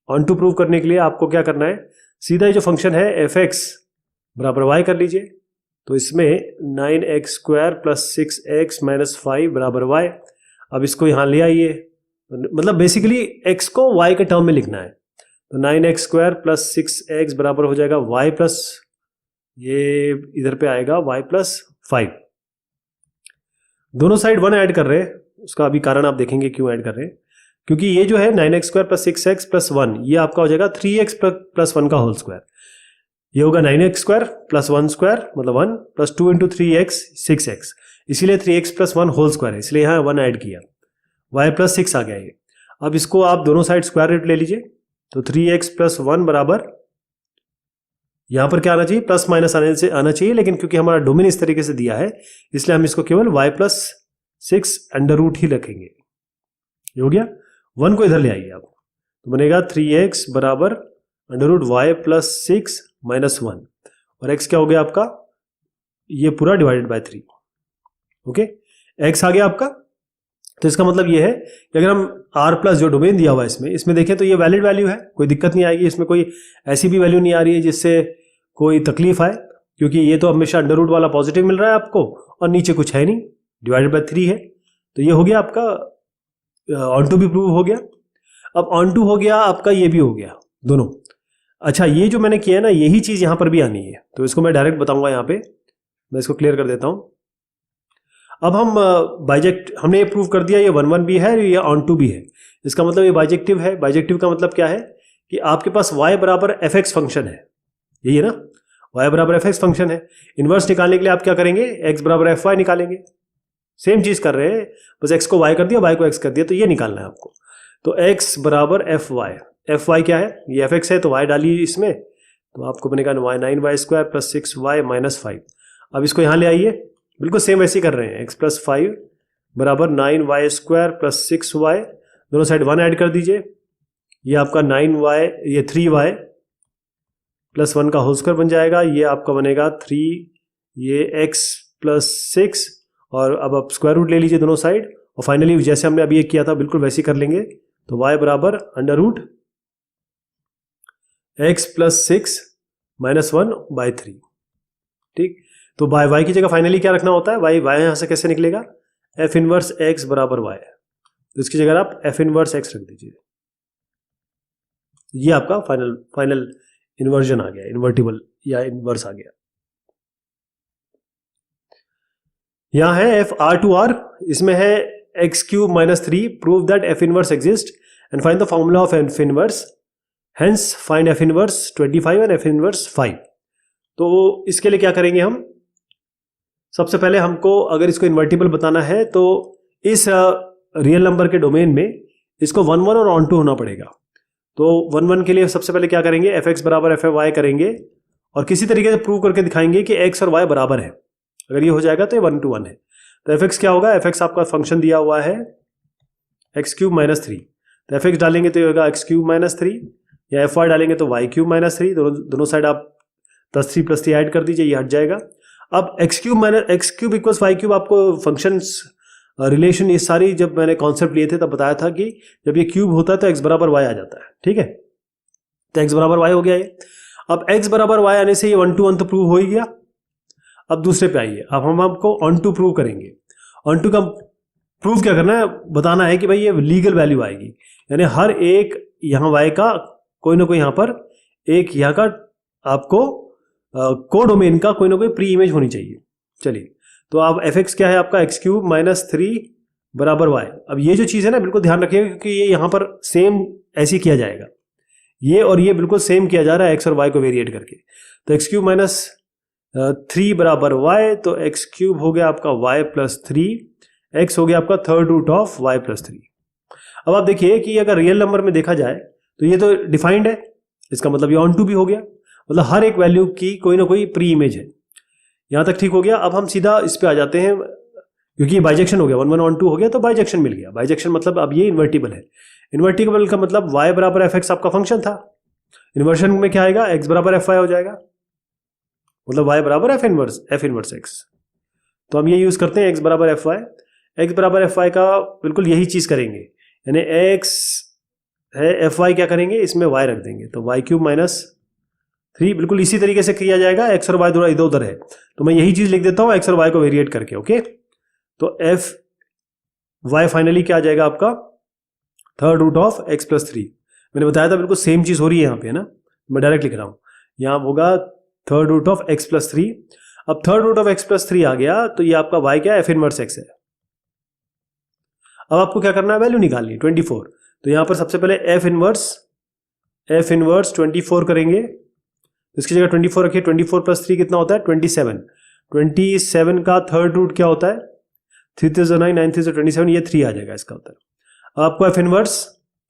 ऑन टू प्रूव करने के लिए आपको क्या करना है, सीधा ही जो फंक्शन है एफ एक्स बराबर वाई कर लीजिए। तो इसमें 9x square plus 6x minus 5 बराबर वाई। अब इसको यहाँ ले आइए, मतलब बेसिकली x को y के टर्म में लिखना है। तो 9x स्क्वायर प्लस 6x बराबर हो जाएगा y प्लस, ये इधर पे आएगा y प्लस 5। दोनों साइड 1 ऐड कर रहे हैं, उसका अभी कारण आप देखेंगे क्यों ऐड कर रहे हैं, क्योंकि ये जो है 9x square plus 6x plus 1, ये आपका हो जाएगा 3x प्लस 1 का होल स्क्वायर। ये होगा 9x स्क्वायर प्लस 1 स्क्वायर मतलब 1 प्लस 2 इंटू 3x 6x, इसीलिए 3x प्लस 1 होल स्क्वायर है, इसलिए यहाँ 1 ऐड किया, y प्लस 6 आ गया ये। अब इसको आप दोनों साइड स्क्वायर रूट ले लीजिए, तो 3x प्लस 1 बराबर यहां पर क्या आना चाहिए, प्लस माइनस आना चाहिए, लेकिन क्योंकि हमारा डोमेन इस तरीके से दिया है इसलिए हम इसको केवल y+6 अंडर रूट ही रखेंगे। ये हो गया। 1 को इधर ले आइए आप, तो बनेगा 3x बराबर अंडर रूट y+6 -1 और x क्या हो गया आपका, ये पूरा डिवाइडेड बाय 3। ओके, x आ गया आपका। तो इसका मतलब ये है कि अगर हम r प्लस जो डोमेन दिया हुआ है इसमें देखें तो ये वैलिड वैल्यू है, कोई दिक्कत नहीं आएगी, इसमें कोई ऐसी भी वैल्यू नहीं आ रही है जिससे कोई तकलीफ आए, क्योंकि ये तो हमेशा अंडर रूट वाला पॉजिटिव मिल रहा है आपको और नीचे कुछ है नहीं, डिवाइडेड बाय 3 है। तो ये हो गया आपका ऑन टू भी प्रूव हो गया। अब ऑन टू हो गया आपका, ये भी हो गया दोनों। अच्छा, ये जो मैंने किया है ना, यही चीज यहां पर भी आनी है, तो इसको मैं डायरेक्ट बताऊंगा। यहां पे मैं इसको क्लियर कर देता हूं। अब हम बाइजेक्ट हमने ये प्रूव कर दिया, ये 1 1 भी है, ये ऑन टू भी है। इसका मतलब ये बाइजेक्टिव है। बाइजेक्टिव का मतलब क्या है कि आपके पास y बराबर fx फंक्शन है, यही है ना, y बराबर fx फंक्शन है। इनवर्स निकालने के लिए आप क्या करेंगे, x बराबर fy निकालेंगे। सेम चीज कर रहे हैं, बस x को y कर दिया, y को x कर दिया, तो ये निकालना है आपको। तो x बराबर fy क्या है, ये fx है, तो y डालिए इसमें, तो आपको बनेगा 9y² + 6y - 5। अब इसको यहां ले आइए, बिल्कुल सेम वैसे ही कर रहे हैं। x + 5 बराबर 9y² + 6y, दोनों साइड 1 ऐड कर दीजिए, ये आपका 9y, ये 3y + 1 का होल स्क्वायर बन जाएगा। ये आपका बनेगा 3, ये x + 6, और अब आप स्क्वायर रूट ले लीजिए दोनों साइड, और फाइनली जैसे हमने अभी ये किया था बिल्कुल वैसे ही कर लेंगे। तो y बराबर अंडर रूट x + 6 - 1/3। ठीक, तो बाय y की जगह फाइनली क्या रखना होता है, y यहां से कैसे निकलेगा, f इनवर्स x बराबर y, तो इसकी जगह आप f इनवर्स x रख दीजिए। ये आपका फाइनल इन्वर्जन आ गया, इन्वर्टिबल या इनवर्स आ गया। यहां है f r/r, इसमें है x³ - 3, prove that f inverse exist and find the formula of f inverse, hence find f inverse 25 and f inverse 5। तो इसके लिए क्या करेंगे हम, सबसे पहले हमको अगर इसको इन्वर्टिबल बताना है तो इस रियल नंबर के डोमेन में इसको 1 1 और ऑन टू होना पड़ेगा। तो 1 1 के लिए सबसे पहले क्या करेंगे, fx बराबर fy करेंगे और किसी तरीके से प्रूव करके दिखाएंगे कि x और y बराबर है। अगर ये हो जाएगा तो ये 1 to 1 है। तो fx क्या होगा, fx आपका फंक्शन दिया हुआ है x³ - 3, तो fx डालेंगे तो ये होगा x³ - 3, या fy डालेंगे तो y³ - 3, दोनों साइड आप +3 + 3 ऐड कर दीजिए, ये हट जाएगा। अब x³ = y³ आपको फंक्शंस रिलेशन ये सारी जब मैंने कॉन्सेप्ट लिए थे तब बताया था कि जब ये क्यूब होता है तो x बराबर y आ जाता है। ठीक है, तो x बराबर y हो गया ये। अब x बराबर y आने से ये 1 to 1 तो प्रूव हो ही गया। अब दूसरे पे आइए, अब हम आपको ऑन टू प्रूव करेंगे। ऑन टू का प्रूव क्या करना है, बताना है कि भाई ये लीगल वैल्यू आएगी, यानी हर एक यहाँ y का कोई ना कोई यहाँ पर एक यहाँ का आपको कोडोमेन का कोई ना कोई प्री इमेज होनी चाहिए। चलिए, तो अब fx क्या है आपका, x³ - 3 बराबर y। अब ये जो चीज़ है ना बिल्कुल ध्यान रखिएगा, क्योंकि ये यहाँ पर सेम ऐसे किया जाएगा, ये और ये बिल्कुल सेम किया जा रहा है x और y को वेरिएट करके। तो x³ - 3 बराबर y, तो x³ हो गया आपका y + 3, x हो गया आपका थर्ड रूट ऑफ y + 3। अब आप देखिए कि अगर रियल नंबर में देखा जाए तो ये तो डिफाइंड है, इसका मतलब ये ऑन टू भी हो गया, मतलब हर एक वैल्यू की कोई ना कोई प्री इमेज है। यहां तक ठीक हो गया। अब हम सीधा इस पे आ जाते हैं, क्योंकि ये बाइजेक्शन हो गया, 1 1 ऑन टू हो गया तो बाइजेक्शन मिल गया। बाइजेक्शन मतलब अब ये इन्वर्टिबल है। इन्वर्टिबल का मतलब y बराबर fx आपका फंक्शन था, इन्वर्शन में क्या आएगा, x बराबर fy हो जाएगा, मतलब y बराबर f इनवर्स x। तो हम ये यूज करते हैं x बराबर fy। x बराबर fy का बिल्कुल यही चीज करेंगे, यानी x है fy, क्या करेंगे इसमें y रख देंगे, तो y³ - 3 बिल्कुल इसी तरीके से किया जाएगा। x और y थोड़ा इधर उधर है, तो मैं यही चीज लिख देता हूं x और y को वेरिएट करके। ओके, तो y फाइनली क्या आ जाएगा आपका, थर्ड रूट ऑफ x + 3। मैंने बताया था बिल्कुल सेम चीज हो रही है यहाँ पे, है ना, मैं डायरेक्ट लिख रहा हूं, यहाँ होगा थर्ड रूट ऑफ x + 3। अब थर्ड रूट ऑफ x + 3 आ गया तो ये आपका y क्या है, f इनवर्स x है। अब आपको क्या करना है, वैल्यू निकालनी है 24। तो यहां पर सबसे पहले f इनवर्स 24 करेंगे, इसकी जगह 24 रखिए। 24 + 3 कितना होता है, 27। 27 का थर्ड रूट क्या होता है, 3 3 9, 9 3 27, ये 3 आ जाएगा इसका उत्तर। अब आपको f इनवर्स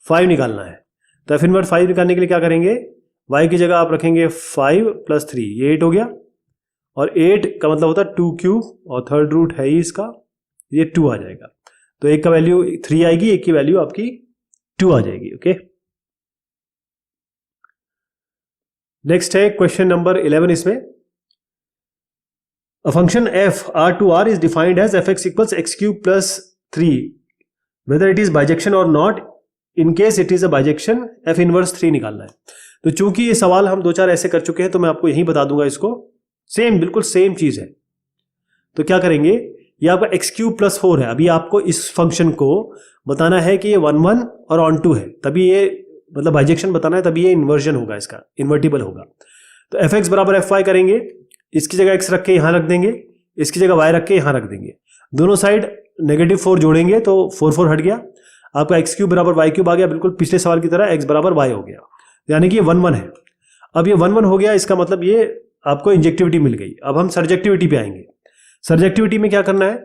5 निकालना है, तो f इनवर्स 5 निकालने के लिए क्या करेंगे, y की जगह आप रखेंगे 5 + 3, ये 8 हो गया, और 8 का मतलब होता है 2³ और थर्ड रूट है ही इसका, ये 2 आ जाएगा। तो एक का वैल्यू 3 आएगी, एक की वैल्यू आपकी 2 आ जाएगी। ओके, नेक्स्ट है क्वेश्चन नंबर 11। इसमें a function f R2R is defined as fx equals x³ + 3 whether it is bijection or not, in case it is a bijection f inverse 3 निकालना है। तो चूंकि ये सवाल हम 2-4 ऐसे कर चुके हैं तो मैं आपको यहीं बता दूंगा इसको, सेम बिल्कुल सेम चीज है। तो क्या करेंगे, ये आपका x³ + 4 है। अभी आपको इस फंक्शन को बताना है कि ये 1 1 और ऑन 2 है, तभी ये मतलब बाइजेक्शन बताना है, तभी ये इन्वर्जन होगा, इसका इन्वर्टिबल होगा। तो fx बराबर fy करेंगे, इसकी जगह x रख के यहां रख देंगे, इसकी जगह y रख के यहां रख देंगे, दोनों साइड -4 जोड़ेंगे तो 4 4 हट गया, आपका x³ बराबर y³ आ गया, बिल्कुल पिछले सवाल की तरह x बराबर y हो गया, यानी कि ये 1 1 है। अब ये 1 1 हो गया, इसका मतलब ये आपको इंजेक्टिविटी मिल गई। अब हम सर्जेक्टिविटी पे आएंगे। सर्जेक्टिविटी में क्या करना है,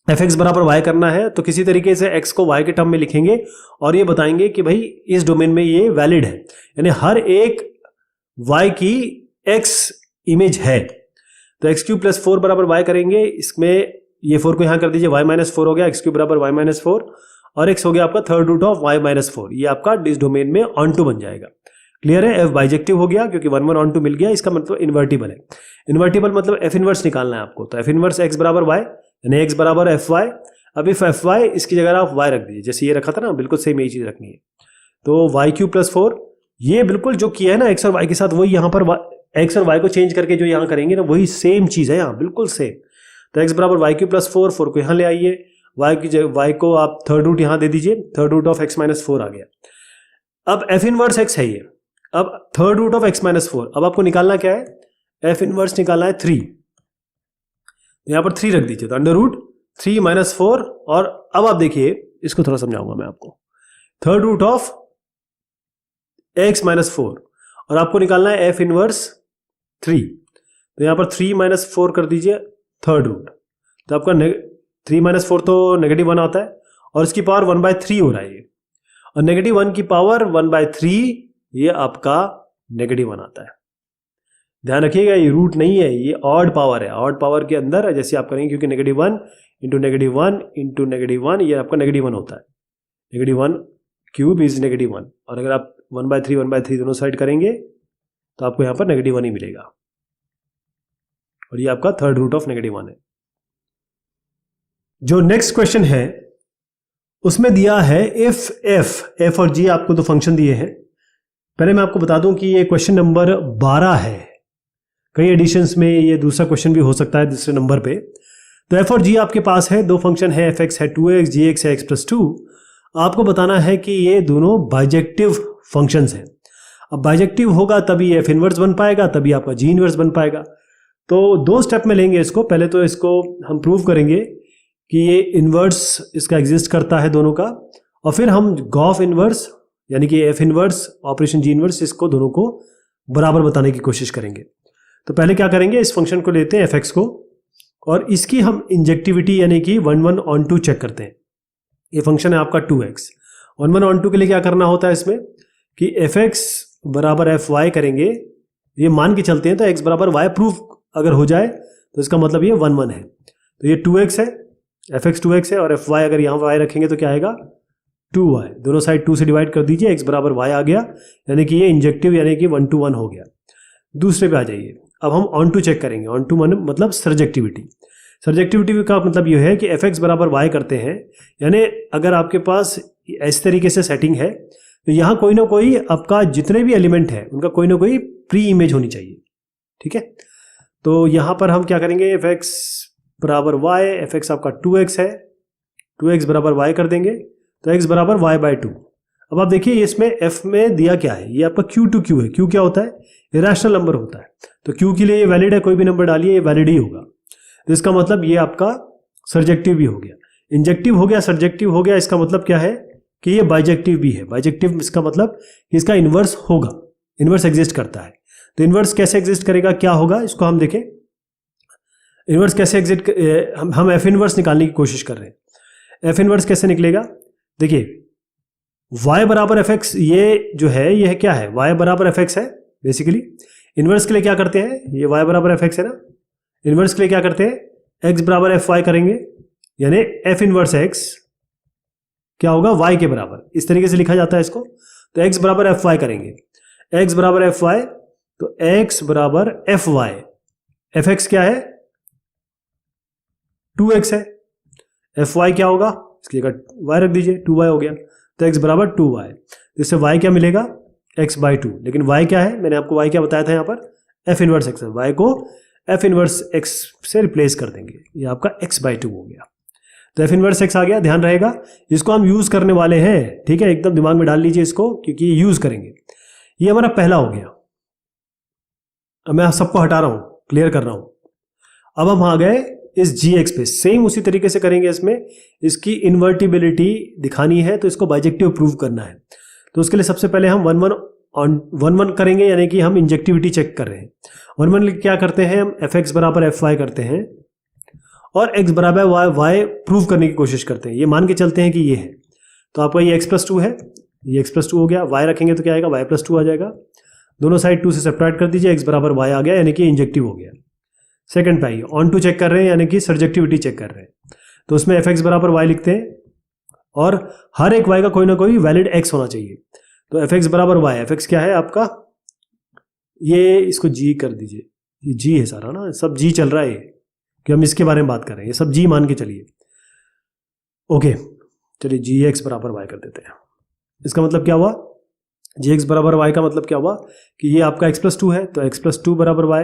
fx बराबर y करना है, तो किसी तरीके से x को y के टर्म में लिखेंगे और ये बताएंगे कि भाई इस डोमेन में ये वैलिड है, यानी हर एक y की x इमेज है। तो x³ + 4 बराबर y करेंगे, इसमें ये 4 को यहां कर दीजिए, y - 4 हो गया, x³ बराबर y - 4 और x हो गया आपका थर्ड रूट ऑफ y - 4, ये आपका इस डोमेन में ऑन टू बन जाएगा। क्लियर है, f बाइजेक्टिव हो गया क्योंकि 1 1 ऑन टू मिल गया, इसका मतलब इन्वर्टिबल है। इन्वर्टिबल मतलब f इनवर्स निकालना है आपको, तो f इनवर्स x बराबर y यानी x बराबर fy। अब इफ fy इसकी जगह आप y रख दीजिए, जैसे ये रखा था ना, बिल्कुल सेम यही चीज रखनी है। तो y³ + 4, ये बिल्कुल जो किया है ना x और y के साथ, वही यहाँ पर x और y को चेंज करके जो यहाँ करेंगे ना, वही सेम चीज है यहाँ, बिल्कुल सेम। तो x बराबर y³ + 4, 4 को यहाँ ले आइए, y को आप थर्ड रूट यहाँ दे दीजिए, थर्ड रूट ऑफ x - 4 आ गया। अब f इनवर्स x है ये, अब थर्ड रूट ऑफ x - 4, अब आपको निकालना क्या है, f इनवर्स निकालना है 3, यहां पर 3 रख दीजिए, तो √3 - 4, और अब आप देखिए इसको थोड़ा समझाऊंगा मैं आपको, थर्ड रूट ऑफ x - 4 और आपको निकालना है f इनवर्स 3, तो यहां पर 3 - 4 कर दीजिए थर्ड रूट, तो आपका 3 - 4 तो -1 आता है और इसकी पावर 1/3 हो रहा है ये, और -1 की पावर 1/3 ये आपका -1 आता है। ध्यान रखिएगा ये रूट नहीं है, ये ऑड पावर है। ऑड पावर के अंदर जैसे आप करेंगे, क्योंकि -1 × -1 × -1 ये आपका -1 होता है, -1³ इज -1, और अगर आप 1/3 दोनों साइड करेंगे तो आपको यहां पर -1 ही मिलेगा, और ये आपका थर्ड रूट ऑफ -1 है। जो नेक्स्ट क्वेश्चन है उसमें दिया है इफ f और g, आपको तो फंक्शन दिए हैं। पहले मैं आपको बता दूं कि ये क्वेश्चन नंबर 12 है, कई एडिशंस में ये दूसरा क्वेश्चन भी हो सकता है दूसरे नंबर पे। तो f और g आपके पास है, दो फंक्शन है, fx है 2x, gx है x + 2। आपको बताना है कि ये दोनों बाइजेक्टिव फंक्शंस हैं। अब बाइजेक्टिव होगा तभी f इनवर्स बन पाएगा, तभी आपका g इनवर्स बन पाएगा। तो दो स्टेप में लेंगे इसको, पहले तो इसको हम प्रूव करेंगे कि ये इनवर्स इसका एग्जिस्ट करता है दोनों का, और फिर हम गॉस इनवर्स यानी कि f inverse operation g inverse, इसको दोनों को बराबर बताने की कोशिश करेंगे। तो पहले क्या करेंगे, इस फंक्शन को लेते हैं fx को, और इसकी हम इंजेक्टिविटी यानी कि 1 1 ऑन 2 चेक करते हैं। ये फंक्शन है आपका 2x, 1 1 ऑन 2 के लिए क्या करना होता है इसमें कि fx बराबर fy करेंगे, ये मान के चलते हैं, तो x बराबर y प्रूफ अगर हो जाए तो इसका मतलब ये 1 1 है, तो ये 2x है, fx 2x है, और fy अगर यहाँ y रखेंगे तो क्या आएगा 2y, दोनों साइड 2 से डिवाइड कर दीजिए, x बराबर y आ गया, यानी कि ये इंजेक्टिव यानी कि 1 to 1 हो गया। दूसरे पे आ जाइए, अब हम ऑन टू चेक करेंगे। ऑन टू मतलब सर्जेक्टिविटी। सर्जेक्टिविटी का मतलब ये है कि fx बराबर y करते हैं, यानी अगर आपके पास इस तरीके से सेटिंग है तो यहाँ कोई ना कोई आपका जितने भी एलिमेंट है उनका कोई ना कोई प्री इमेज होनी चाहिए, ठीक है। तो यहाँ पर हम क्या करेंगे, fx बराबर y, fx आपका 2x है, 2x बराबर y कर देंगे, तो x बराबर y/2। अब आप देखिए इसमें f में दिया क्या है, ये आपका q to q है। q क्या होता है, इरेशनल नंबर होता है, तो q के लिए ये वैलिड है, कोई भी नंबर डालिए ये वैलिड ही होगा। तो इसका मतलब ये आपका सर्जेक्टिव भी हो गया, इंजेक्टिव हो गया, सर्जेक्टिव हो गया। इसका मतलब क्या है कि ये बाइजेक्टिव भी है। बाइजेक्टिव इसका मतलब इसका इन्वर्स होगा, इन्वर्स एग्जिस्ट करता है। तो इन्वर्स कैसे एग्जिस्ट करेगा, क्या होगा, इसको हम देखें। इन्वर्स कैसे एग्जिस्ट, हम एफ इन्वर्स निकालने की कोशिश कर रहे हैं। एफ इन्वर्स कैसे निकलेगा, देखिए y बराबर एफ एक्स, ये जो है ये क्या है, y बराबर एफ एक्स है, बेसिकली इनवर्स के लिए क्या करते हैं, ये y बराबर एफ एक्स है ना, इनवर्स के लिए क्या करते हैं, x बराबर एफ वाई करेंगे, यानी एफ इनवर्स x क्या होगा, y के बराबर, इस तरीके से लिखा जाता है इसको। तो x बराबर एफ वाई करेंगे, x बराबर एफ वाई, तो x बराबर एफ वाई, एफ एक्स क्या है 2x है, एफ वाई क्या होगा, इसकी जगह y रख दीजिए, 2y हो गया, तो x बराबर 2y, तो इससे y क्या मिलेगा, x बाई 2, लेकिन y क्या है, मैंने आपको y क्या बताया था यहाँ पर, f इनवर्स x है, y को f इनवर्स x से रिप्लेस कर देंगे, ये आपका x बाई 2 हो गया। तो f इनवर्स x आ गया, ध्यान रहेगा इसको हम यूज करने वाले हैं, ठीक है, एकदम दिमाग में डाल लीजिए इसको, क्योंकि ये यूज करेंगे। ये हमारा पहला हो गया, अब मैं सबको हटा रहा हूं, क्लियर कर रहा हूं। अब हम आ गए इस gx पे, सेम उसी तरीके से करेंगे, इसमें इसकी इन्वर्टिबिलिटी दिखानी है, तो इसको बाइजेक्टिव प्रूव करना है। तो उसके लिए सबसे पहले हम 1 1 करेंगे, यानी कि हम इंजेक्टिविटी चेक कर रहे हैं। 1 1 क्या करते हैं, हम एफ एक्स बराबर एफ वाई करते हैं और x बराबर वाई प्रूव करने की कोशिश करते हैं। ये मान के चलते हैं कि ये है, तो आपका ये x प्लस 2 है, ये x प्लस 2 हो गया, y रखेंगे तो क्या आएगा, y प्लस 2 आ जाएगा, दोनों साइड 2 से सेपरेट कर दीजिए, x बराबर y आ गया, यानी कि इंजेक्टिव हो गया। सेकंड पे आइए, ऑन टू चेक कर रहे हैं, यानी कि सर्जेक्टिविटी चेक कर रहे हैं, तो उसमें एफ एक्स बराबर वाई लिखते हैं और हर एक y का कोई ना कोई वैलिड x होना चाहिए। तो एफ एक्स बराबर वाई, एफ एक्स क्या है आपका, ये इसको g कर दीजिए, ये g है सारा ना, सब g चल रहा है, कि हम इसके बारे में बात कर रहे हैं, ये सब g मान के चलिए। ओके, चलिए जी एक्स बराबर वाई कर देते हैं। इसका मतलब क्या हुआ, जी एक्स बराबर वाई का मतलब क्या हुआ कि ये आपका x प्लस 2 है, तो x प्लस 2 बराबर वाई,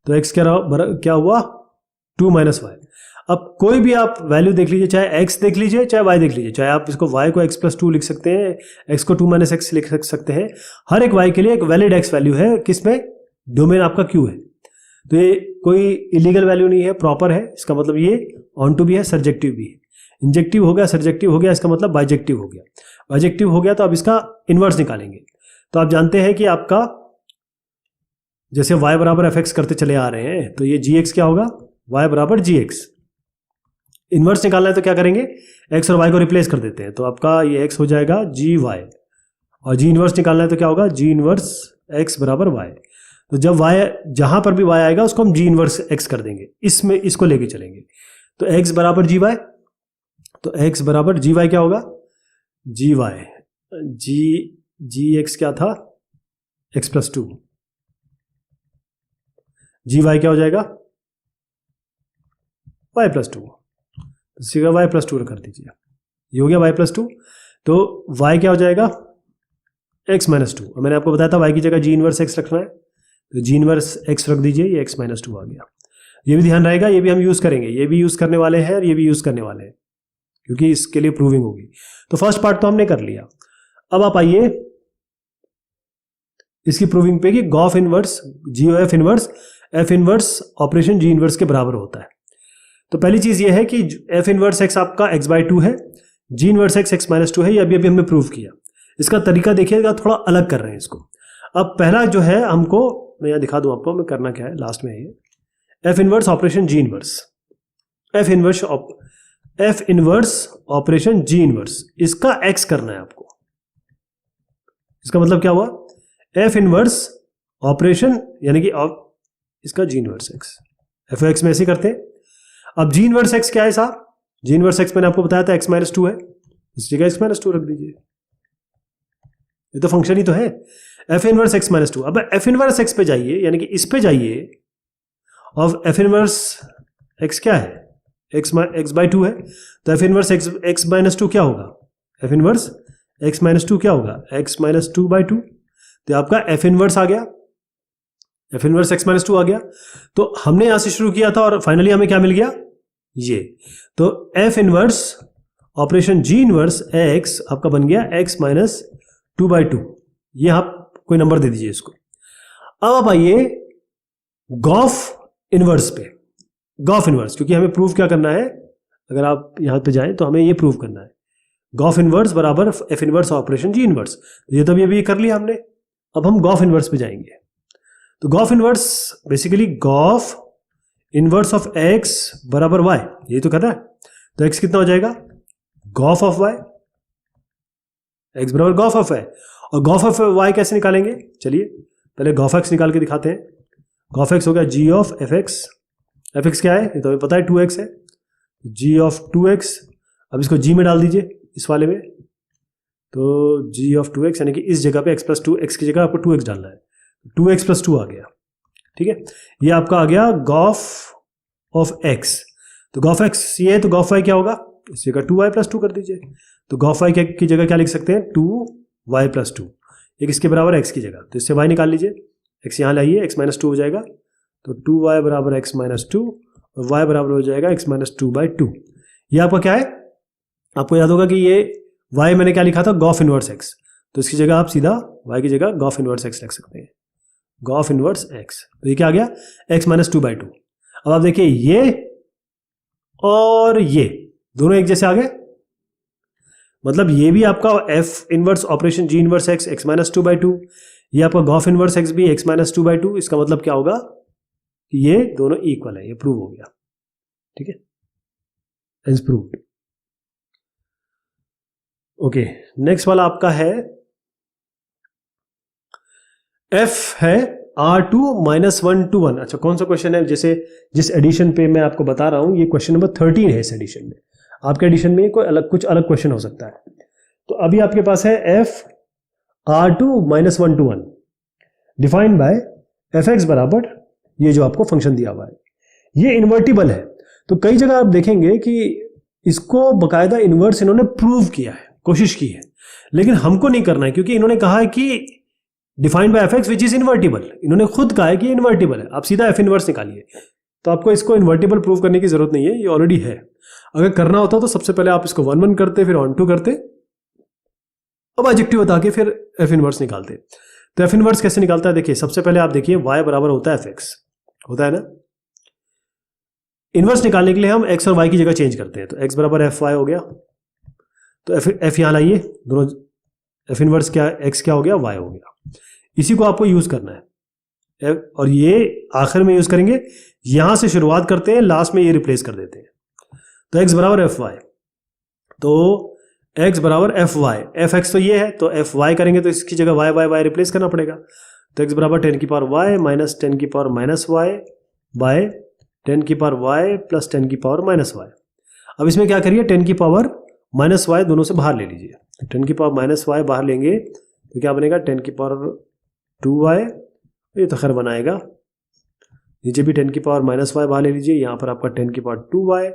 तो x क्या हुआ 2 माइनस वाई। अब कोई भी आप वैल्यू देख लीजिए, चाहे x देख लीजिए चाहे y देख लीजिए, चाहे आप इसको y को x प्लस 2 लिख सकते हैं, x को 2 माइनस x लिख सकते हैं, हर एक y के लिए एक वैलिड x वैल्यू है, किसमें, डोमेन आपका Q है। तो ये कोई इलीगल वैल्यू नहीं है, प्रॉपर है, इसका मतलब ये ऑन टू भी है, सर्जेक्टिव भी है। इंजेक्टिव हो गया, सर्जेक्टिव हो गया, इसका मतलब बाइजेक्टिव हो गया। बाइजेक्टिव हो गया तो अब इसका इनवर्स निकालेंगे। तो आप जानते हैं कि आपका जैसे y बराबर एफ एक्स करते चले आ रहे हैं, तो ये जी एक्स क्या होगा, y बराबर जी एक्स। इनवर्स निकालना है तो क्या करेंगे, x और y को रिप्लेस कर देते हैं, तो आपका ये x हो जाएगा जी वाई, और जी इनवर्स निकालना है तो क्या होगा, जी इनवर्स x बराबर y। तो जब y जहां पर भी y आएगा उसको हम जी इनवर्स x कर देंगे, इसमें इसको लेके चलेंगे। तो x बराबर जी वाई, तो x बराबर जी वाई क्या होगा, जी वाई, जी एक्स क्या था, x प्लस 2, जी वाई क्या हो जाएगा, y प्लस 2, सीधा y प्लस 2 कर दीजिए, ये हो गया y प्लस 2। तो y क्या हो जाएगा, x माइनस 2। मैंने आपको बताया था y की जगह जी इनवर्स x रखना है, तो जी इनवर्स x रख दीजिए, ये x माइनस 2 आ गया। ये भी ध्यान रहेगा, ये भी हम यूज करेंगे, ये भी यूज करने वाले हैं और ये भी यूज करने वाले हैं, क्योंकि इसके लिए प्रूविंग होगी। तो फर्स्ट पार्ट तो हमने कर लिया। अब आप आइए इसकी प्रूविंग पे कि G of inverse G F inverse F inverse operation G inverse के बराबर होता है। तो पहली चीज ये है कि एफ इनवर्स एक्स आपका x बाई 2 है, जी इनवर्स एक्स x माइनस 2 है, ये अभी हमने प्रूव किया। इसका तरीका देखिएगा, थोड़ा अलग कर रहे हैं इसको। अब पहला जो है हमको, मैं यहाँ दिखा दूं आपको मैं करना क्या है, लास्ट में है ये F inverse operation G inverse, F inverse operation G inverse, इसका x करना है आपको। इसका मतलब क्या हुआ, एफ इनवर्स ऑपरेशन यानी कि इसका जी इनवर्स एक्स, एफ एक्स में ऐसे करते हैं। अब जी इनवर्स एक्स क्या है साहब, जी इनवर्स एक्स मैंने आपको बताया था x माइनस 2 है, इस जगह x माइनस 2 रख दीजिए, ये तो फंक्शन ही तो है, एफ इनवर्स x माइनस 2। अब एफ इनवर्स x पे जाइए, यानी कि इस पे जाइए, और एफ इनवर्स x क्या है, x बाई 2 है, तो एफ इनवर्स x माइनस 2 क्या होगा, एफ इनवर्स x माइनस 2 क्या होगा, x माइनस 2 बाई 2। तो आपका एफ इनवर्स आ गया, एफ इनवर्स x माइनस 2 आ गया। तो हमने यहां से शुरू किया था और फाइनली हमें क्या मिल गया, ये। तो F inverse operation G inverse x आपका बन गया x माइनस 2 बाई 2। ये आप कोई नंबर दे दीजिए इसको। अब आप आइए गॉफ इनवर्स पे, गॉफ इनवर्स, क्योंकि हमें प्रूव क्या करना है, अगर आप यहां पे जाएं तो हमें ये प्रूव करना है, गॉफ इनवर्स बराबर F inverse operation G inverse. ये तो अभी कर लिया हमने। अब हम गॉफ इनवर्स पे जाएंगे। तो गॉफ इनवर्स बेसिकली गॉफ इनवर्स ऑफ x बराबर y, ये तो करना है। तो x कितना हो जाएगा, गॉफ ऑफ y, x बराबर गॉफ ऑफ y। और गॉफ ऑफ y कैसे निकालेंगे, चलिए पहले गॉफ एक्स निकाल के दिखाते हैं। गॉफ एक्स हो गया G of F X. F X क्या है ये तो हमें पता है 2x है, जी ऑफ 2x। अब इसको जी में डाल दीजिए इस वाले में, तो जी ऑफ 2x यानी कि इस जगह पे x प्लस 2x की जगह आपको 2x डालना है, 2x प्लस 2 आ गया। ठीक है, ये आपका आ गया गॉफ ऑफ x। तो गॉफ x ये है तो गॉफ y क्या होगा, इस जगह 2y प्लस 2 कर दीजिए। तो गॉफ y की जगह क्या लिख सकते हैं 2y प्लस 2, ये किसके बराबर x की जगह, तो इससे y निकाल लीजिए, x यहाँ लाइए x माइनस 2 हो जाएगा, तो 2y बराबर x माइनस 2 और y बराबर हो जाएगा x माइनस 2/2। ये आपका क्या है, आपको याद होगा कि ये y मैंने क्या लिखा था गॉफ इनवर्स x, तो इसकी जगह आप सीधा y की जगह गॉफ इनवर्स x लिख सकते हैं, गॉफ इनवर्स x। तो ये क्या आ गया x माइनस 2/2। अब आप देखिए ये और ये दोनों एक जैसे आ गए, मतलब ये भी आपका f inverse operation g inverse x x minus 2/2, ये आपका गॉफ इनवर्स x भी x माइनस 2/2। इसका मतलब क्या होगा कि ये दोनों इक्वल है, ये प्रूव हो गया। ठीक है, इज प्रूव्ड। ओके, नेक्स्ट वाला आपका है f है R2 -1 to 1। अच्छा, कौन सा क्वेश्चन है, जैसे जिस एडिशन पे मैं आपको बता रहा हूं ये क्वेश्चन नंबर 13 है इस एडिशन में, आपके एडिशन में कुछ अलग क्वेश्चन हो सकता है। तो अभी आपके पास है f R2 -1 to 1 defined by fx बराबर ये जो आपको फंक्शन दिया हुआ है, ये इन्वर्टिबल है। तो कई जगह आप देखेंगे कि इसको बकायदा इन्वर्स इन्होंने प्रूव किया है, कोशिश की है, लेकिन हमको नहीं करना है क्योंकि इन्होंने कहा है कि defined by F x which is invertible. इन्होंने खुद कहा है कि इन्वर्टिबल है, आप सीधा एफ इनवर्स निकालिए। तो आपको इसको इन्वर्टिबल प्रूव करने की जरूरत नहीं है, ये ऑलरेडी है। अगर करना होता तो सबसे पहले आप इसको 1 1 करते, फिर ऑन 2 करते, अब एडजेक्टिव बता के फिर एफ इनवर्स निकालते। तो एफ इनवर्स कैसे निकालता है, देखिए सबसे पहले आप देखिए y बराबर होता है एफ एक्स, होता है ना। इनवर्स निकालने के लिए हम x और y की जगह चेंज करते हैं, तो x बराबर एफ वाई हो गया, तो एफ यहां लाइए, दोनों एफ इनवर्स क्या x क्या हो गया y हो गया। इसी को आपको यूज करना है और ये आखिर में यूज करेंगे, यहां से शुरुआत करते हैं, लास्ट में ये रिप्लेस कर देते हैं। तो x बराबर एफ वाई, तो x बराबर एफ वाई, एफ एक्स तो ये है, तो एफ वाई करेंगे तो इसकी जगह y y y रिप्लेस करना पड़ेगा। तो x बराबर 10 की पावर y माइनस 10 की पावर माइनस y बाय 10 की पावर y प्लस 10 की पावर माइनस y। अब इसमें क्या करिए, 10 की पावर माइनस y दोनों से बाहर ले लीजिए। 10 की पावर माइनस y बाहर लेंगे तो क्या बनेगा, 10 की पावर 2y, ये तो खैर बनाएगा। नीचे भी 10 की पावर माइनस y बाहर ले लीजिए, यहाँ पर आपका 10 की पावर 2y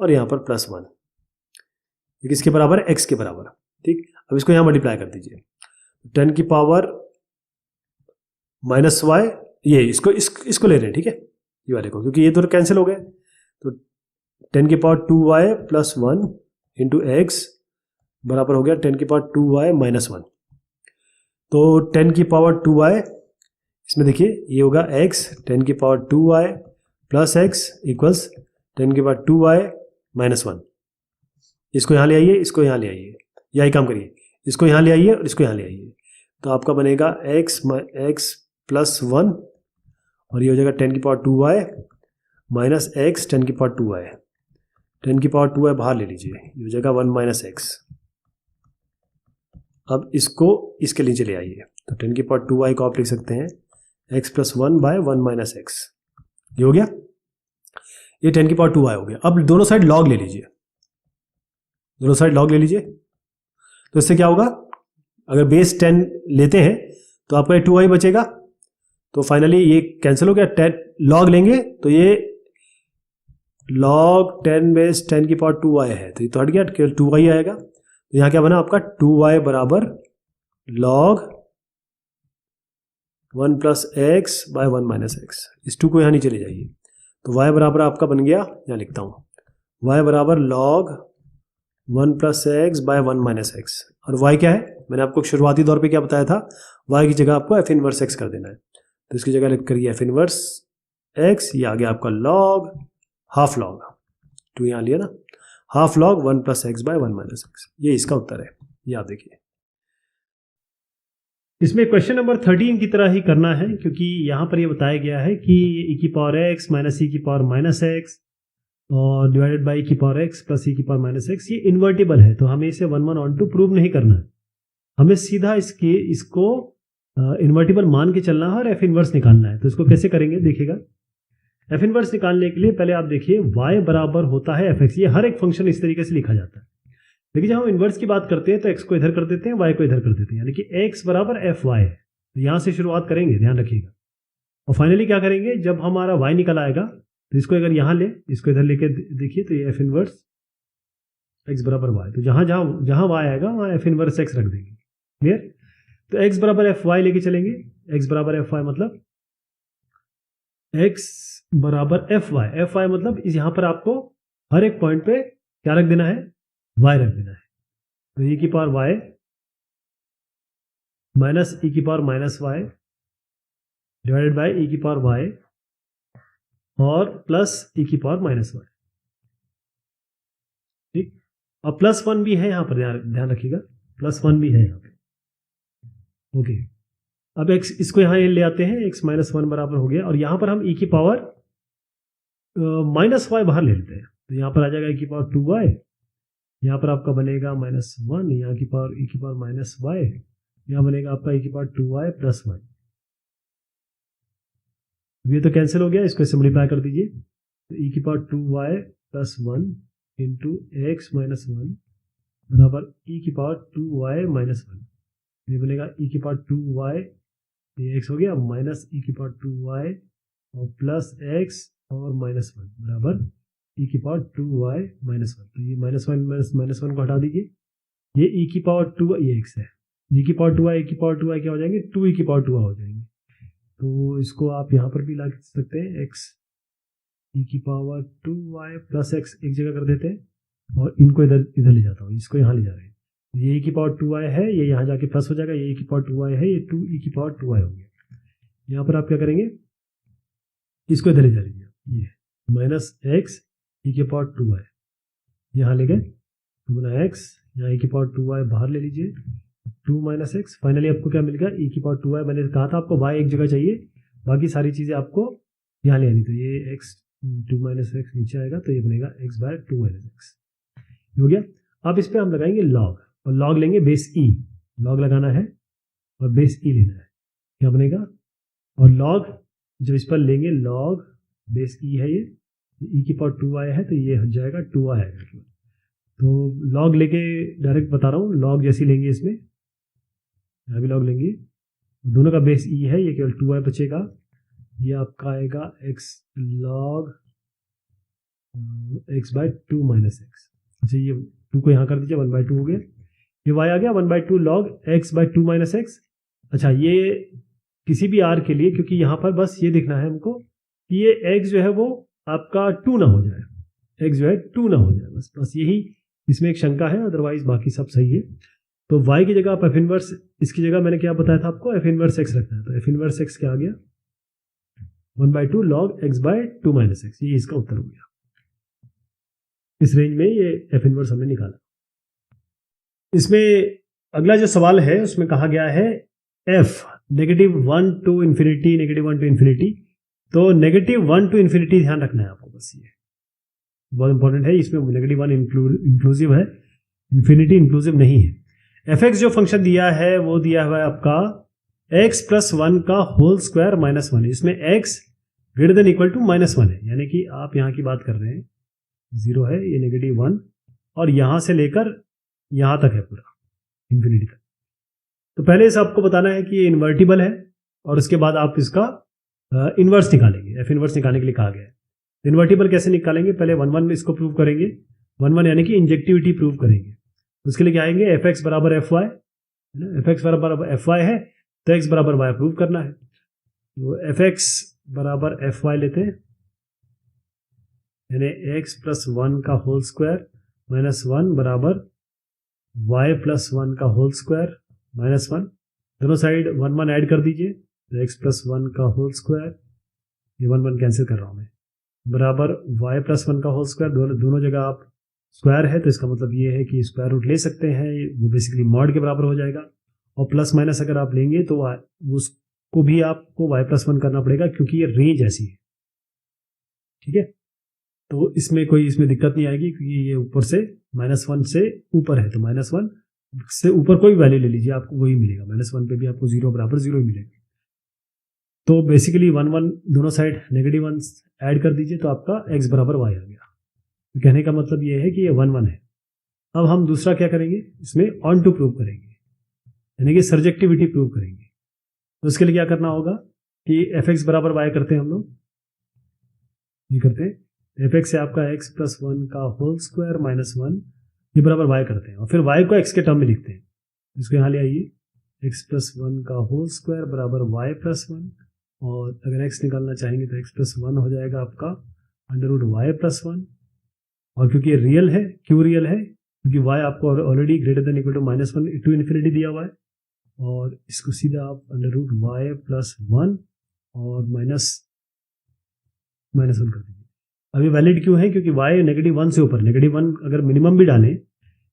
और यहाँ पर प्लस 1, ये किसके बराबर है, x के बराबर। ठीक, अब इसको यहाँ मल्टीप्लाई कर दीजिए, 10 की पावर माइनस y, ये इसको ले रहे हैं, ठीक है, ये वाले को, क्योंकि ये तो कैंसिल हो गए। तो 10 की power 2y plus 1 into x बराबर हो गया 10 की पावर 2y माइनस 1। तो 10 की पावर 2y, इसमें देखिए ये होगा x, 10 की power 2y plus x equals 10 की पावर 2y माइनस 1। इसको यहाँ ले आइए, इसको यहाँ ले आइए, यही काम करिए, इसको यहाँ ले आइए और इसको यहाँ ले आइए, तो आपका बनेगा x प्लस 1 और ये हो जाएगा 10 की पावर 2y माइनस x 10 की पावर 2y। 10 की पावर 2y बाहर ले लीजिए, ये हो जाएगा 1 माइनस x। अब इसको इसके नीचे ले आइए, तो 10 की पावर 2y को आप लिख सकते हैं x plus 1 by 1 minus x, ये हो गया, ये 10 की पावर 2y हो गया। अब दोनों साइड लॉग ले लीजिए, दोनों साइड लॉग ले लीजिए, तो इससे क्या होगा, अगर बेस 10 लेते हैं तो आपका ये 2y बचेगा, तो फाइनली ये कैंसिल हो गया, 10 लॉग लेंगे तो ये लॉग 10 बेस 10 की पावर 2y है, तो ये तो हट गया, केवल 2y आएगा। तो यहाँ क्या बना आपका 2y बराबर log 1 plus X by 1 minus X. इस 2 को यहाँ नीचे ले जाइए, तो y बराबर आपका बन गया, यहाँ लिखता हूँ, y बराबर log 1 plus X by 1 minus X. और y क्या है, मैंने आपको शुरुआती दौर पे क्या बताया था, y की जगह आपको एफ इनवर्स एक्स कर देना है, तो इसकी जगह लिख करिए एफ इनवर्स एक्स, ये आ गया आपका लॉग हाफ लॉग, 2 यहाँ लिया ना, half log 1 plus X by 1 minus X, ये इसका उत्तर है। ये आप देखिए, इसमें क्वेश्चन नंबर 13 की तरह ही करना है, क्योंकि यहाँ पर ये बताया गया है कि e की पावर x माइनस e की पावर माइनस एक्स और डिवाइडेड बाई e की पावर x प्लस e की पावर माइनस एक्स, ये इन्वर्टिबल है, तो हमें इसे 1 1 ऑन टू प्रूव नहीं करना है, हमें सीधा इसको इन्वर्टिबल मान के चलना है और एफ इनवर्स निकालना है। तो इसको कैसे करेंगे देखिएगा। एफ इनवर्स निकालने के लिए पहले आप देखिए y बराबर होता है एफ एक्स। ये हर एक फंक्शन इस तरीके से लिखा जाता है। लेकिन जब हम इन्वर्स की बात करते हैं तो x को इधर कर देते हैं, y को इधर कर देते हैं, यानी कि x बराबर एफ वाई है। तो यहाँ से शुरुआत करेंगे, ध्यान रखिएगा। और फाइनली क्या करेंगे, जब हमारा y निकल आएगा तो इसको अगर यहाँ ले, इसको इधर लेके देखिए तो ये एफ इनवर्स x बराबर y। तो जहाँ जहाँ जहाँ y आएगा वहाँ एफ इनवर्स x रख देंगे। क्लियर। तो x बराबर एफ वाई लेके चलेंगे। x बराबर एफ वाई मतलब x बराबर एफ वाई मतलब इस यहाँ पर आपको हर एक पॉइंट पे क्या रख देना है, y रख देना है। तो e की पावर y माइनस e की power minus y divided by e की पावर y और प्लस e की पावर माइनस y। ठीक। और प्लस 1 भी है यहाँ पर, ध्यान रखिएगा, प्लस 1 भी है यहाँ पे। ओके। अब x इसको यहाँ ले आते हैं, x माइनस 1 बराबर हो गया। और यहाँ पर हम e की पावर माइनस y बाहर ले लेते हैं। तो यहाँ पर आ जाएगा e की पावर 2y, यहाँ पर आपका बनेगा माइनस 1, यहाँ की पावर e की पावर माइनस y, यहाँ बनेगा आपका e की पावर 2y प्लस y। ये तो कैंसिल हो गया, इसको सिंपलीफाई कर दीजिए। तो e की power 2y plus 1 into x minus 1 बराबर e की पावर 2y माइनस 1। ये बनेगा e की पावर 2y, ये x हो गया, माइनस e की पावर 2y और प्लस x और माइनस 1 बराबर e की पावर 2y माइनस 1। तो ये माइनस 1 को हटा दीजिए। ये e की पावर 2 ये x है, e की पावर 2y, e की पावर 2y क्या हो जाएंगे, 2 e की पावर 2 हो जाएंगे। तो इसको आप यहाँ पर भी ला सकते हैं, x e की पावर 2y प्लस x एक जगह कर देते हैं और इनको इधर ले जाता हूँ, इसको यहाँ ले जा रहे हैं। ये e की पावर 2y है, ये यहाँ जाके प्लस हो जाएगा, ये e की पावर 2y है, ये 2e की पावर 2y हो गया। यहाँ पर आप क्या करेंगे, इसको इधर ले जा लीजिए, ये माइनस x e की पावर 2y यहाँ ले गए, तो बना x, यहाँ e की पावर 2y बाहर ले लीजिए, 2 माइनस एक्स। फाइनली आपको क्या मिल गया, e की पावर 2y। मैंने कहा था आपको y एक जगह चाहिए, बाकी सारी चीज़ें आपको यहाँ ले आनी। तो ये x 2 माइनस एक्स नीचे आएगा, तो ये बनेगा x बाय 2 माइनस एक्स हो गया। अब इस पर हम लगाएंगे log, और log लेंगे बेस e, log लगाना है और बेस e लेना है, क्या बनेगा। और log जब इस पर लेंगे, log बेस e है, ये e की पावर 2y है, तो ये हो जाएगा 2y आएगा। तो log लेके डायरेक्ट बता रहा हूँ, log जैसी लेंगे इसमें, यहाँ भी log लेंगे, दोनों का बेस e है, ये केवल 2y बचेगा। ये आपका आएगा x log x by 2 minus X. अच्छा, ये 2 को यहाँ कर दीजिए, 1 बाय 2 हो गया। ये y आ गया 1 by 2 log x by 2 minus X. अच्छा, ये किसी भी r के लिए, क्योंकि यहाँ पर बस ये देखना है हमको कि ये x जो है वो आपका 2 ना हो जाए, x जो है 2 ना हो जाए, बस यही इसमें एक शंका है, अदरवाइज बाकी सब सही है। तो y की जगह आप एफ इनवर्स, इसकी जगह मैंने क्या बताया था आपको, एफ इनवर्स x रखना है। तो एफ इनवर्स x क्या आ गया, 1 by 2 log x by 2 minus X. ये इसका उत्तर हो गया। इस रेंज में ये एफ इनवर्स हमने निकाला। इसमें अगला जो सवाल है उसमें कहा गया है f -1 to infinity, -1 to infinity. तो -1 टू इन्फिनिटी ध्यान रखना है आपको, बस ये बहुत इंपॉर्टेंट है। इसमें -1 इंक्लूसिव है, इन्फिनिटी इंक्लूसिव नहीं है। एफ एक्स जो फंक्शन दिया है वो दिया हुआ है आपका x प्लस 1 का होल स्क्वायर माइनस 1 है। इसमें x greater than equal to -1 है, यानी कि आप यहाँ की बात कर रहे हैं, 0 है, ये -1 और यहाँ से लेकर यहाँ तक है पूरा इन्फिनिटी तक। तो पहले इसे आपको बताना है कि ये इन्वर्टिबल है और उसके बाद आप इसका इन्वर्स निकालेंगे। एफ इन्वर्स निकालने के लिए कहा गया है। इन्वर्टिबल कैसे निकालेंगे, पहले 1 1 इसको प्रूव करेंगे, 1 1 यानी कि इंजेक्टिविटी प्रूव करेंगे। उसके लिए क्या आएंगे, एफ एक्स बराबर एफ वाई, एफ एक्स बराबर एफ वाई है तो एक्स बराबर वाई प्रूव करना है। तो एफ एक्स बराबर एफ वाई लेते हैं, यानी एक्स प्लस 1 का होल स्क्वायर माइनस 1 बराबर वाई प्लस 1 का होल स्क्वायर माइनस 1। दोनों साइड 1 1 ऐड कर दीजिए, तो एक्स प्लस 1 का होल स्क्वायर, ये 1 1 कैंसिल कर रहा हूँ मैं, बराबर वाई प्लस 1 का होल स्क्वायर। दोनों जगह आप स्क्वायर है तो इसका मतलब ये है कि स्क्वायर रूट ले सकते हैं, वो बेसिकली मॉड के बराबर हो जाएगा। और प्लस माइनस अगर आप लेंगे तो उसको भी आपको y प्लस 1 करना पड़ेगा, क्योंकि ये रेंज ऐसी है। ठीक है, तो इसमें कोई दिक्कत नहीं आएगी, क्योंकि ये ऊपर से -1 से ऊपर है, तो -1 से ऊपर कोई वैल्यू ले लीजिए, आपको वही मिलेगा। -1 पे भी आपको 0 बराबर 0 ही मिलेगा। तो बेसिकली 1 1 दोनों साइड नेगेटिव 1 ऐड कर दीजिए तो आपका x बराबर y आ गया। तो कहने का मतलब ये है कि ये 1 1 है। अब हम दूसरा क्या करेंगे, इसमें ऑन टू प्रूव करेंगे, यानी कि सर्जेक्टिविटी प्रूव करेंगे। तो उसके लिए क्या करना होगा कि fx बराबर y करते हैं हम लोग, ये करते हैं fx से आपका x प्लस 1 का होल स्क्वायर माइनस 1 ये बराबर y करते हैं, और फिर y को x के टर्म में लिखते हैं। इसको यहाँ ले आइए, x प्लस 1 का होल स्क्वायर बराबर y प्लस 1, और अगर x निकालना चाहेंगे तो x प्लस 1 हो जाएगा आपका अंडर रूट वाई प्लस 1। और क्योंकि ये रियल है, क्यों रियल है, क्योंकि y आपको already greater than equal to -1 to infinity दिया हुआ है, और इसको सीधा आप अंडर रूट वाई प्लस 1 और माइनस 1 कर दीजिए। अभी वैलिड क्यों है, क्योंकि y -1 से ऊपर, -1 अगर मिनिमम भी डालें,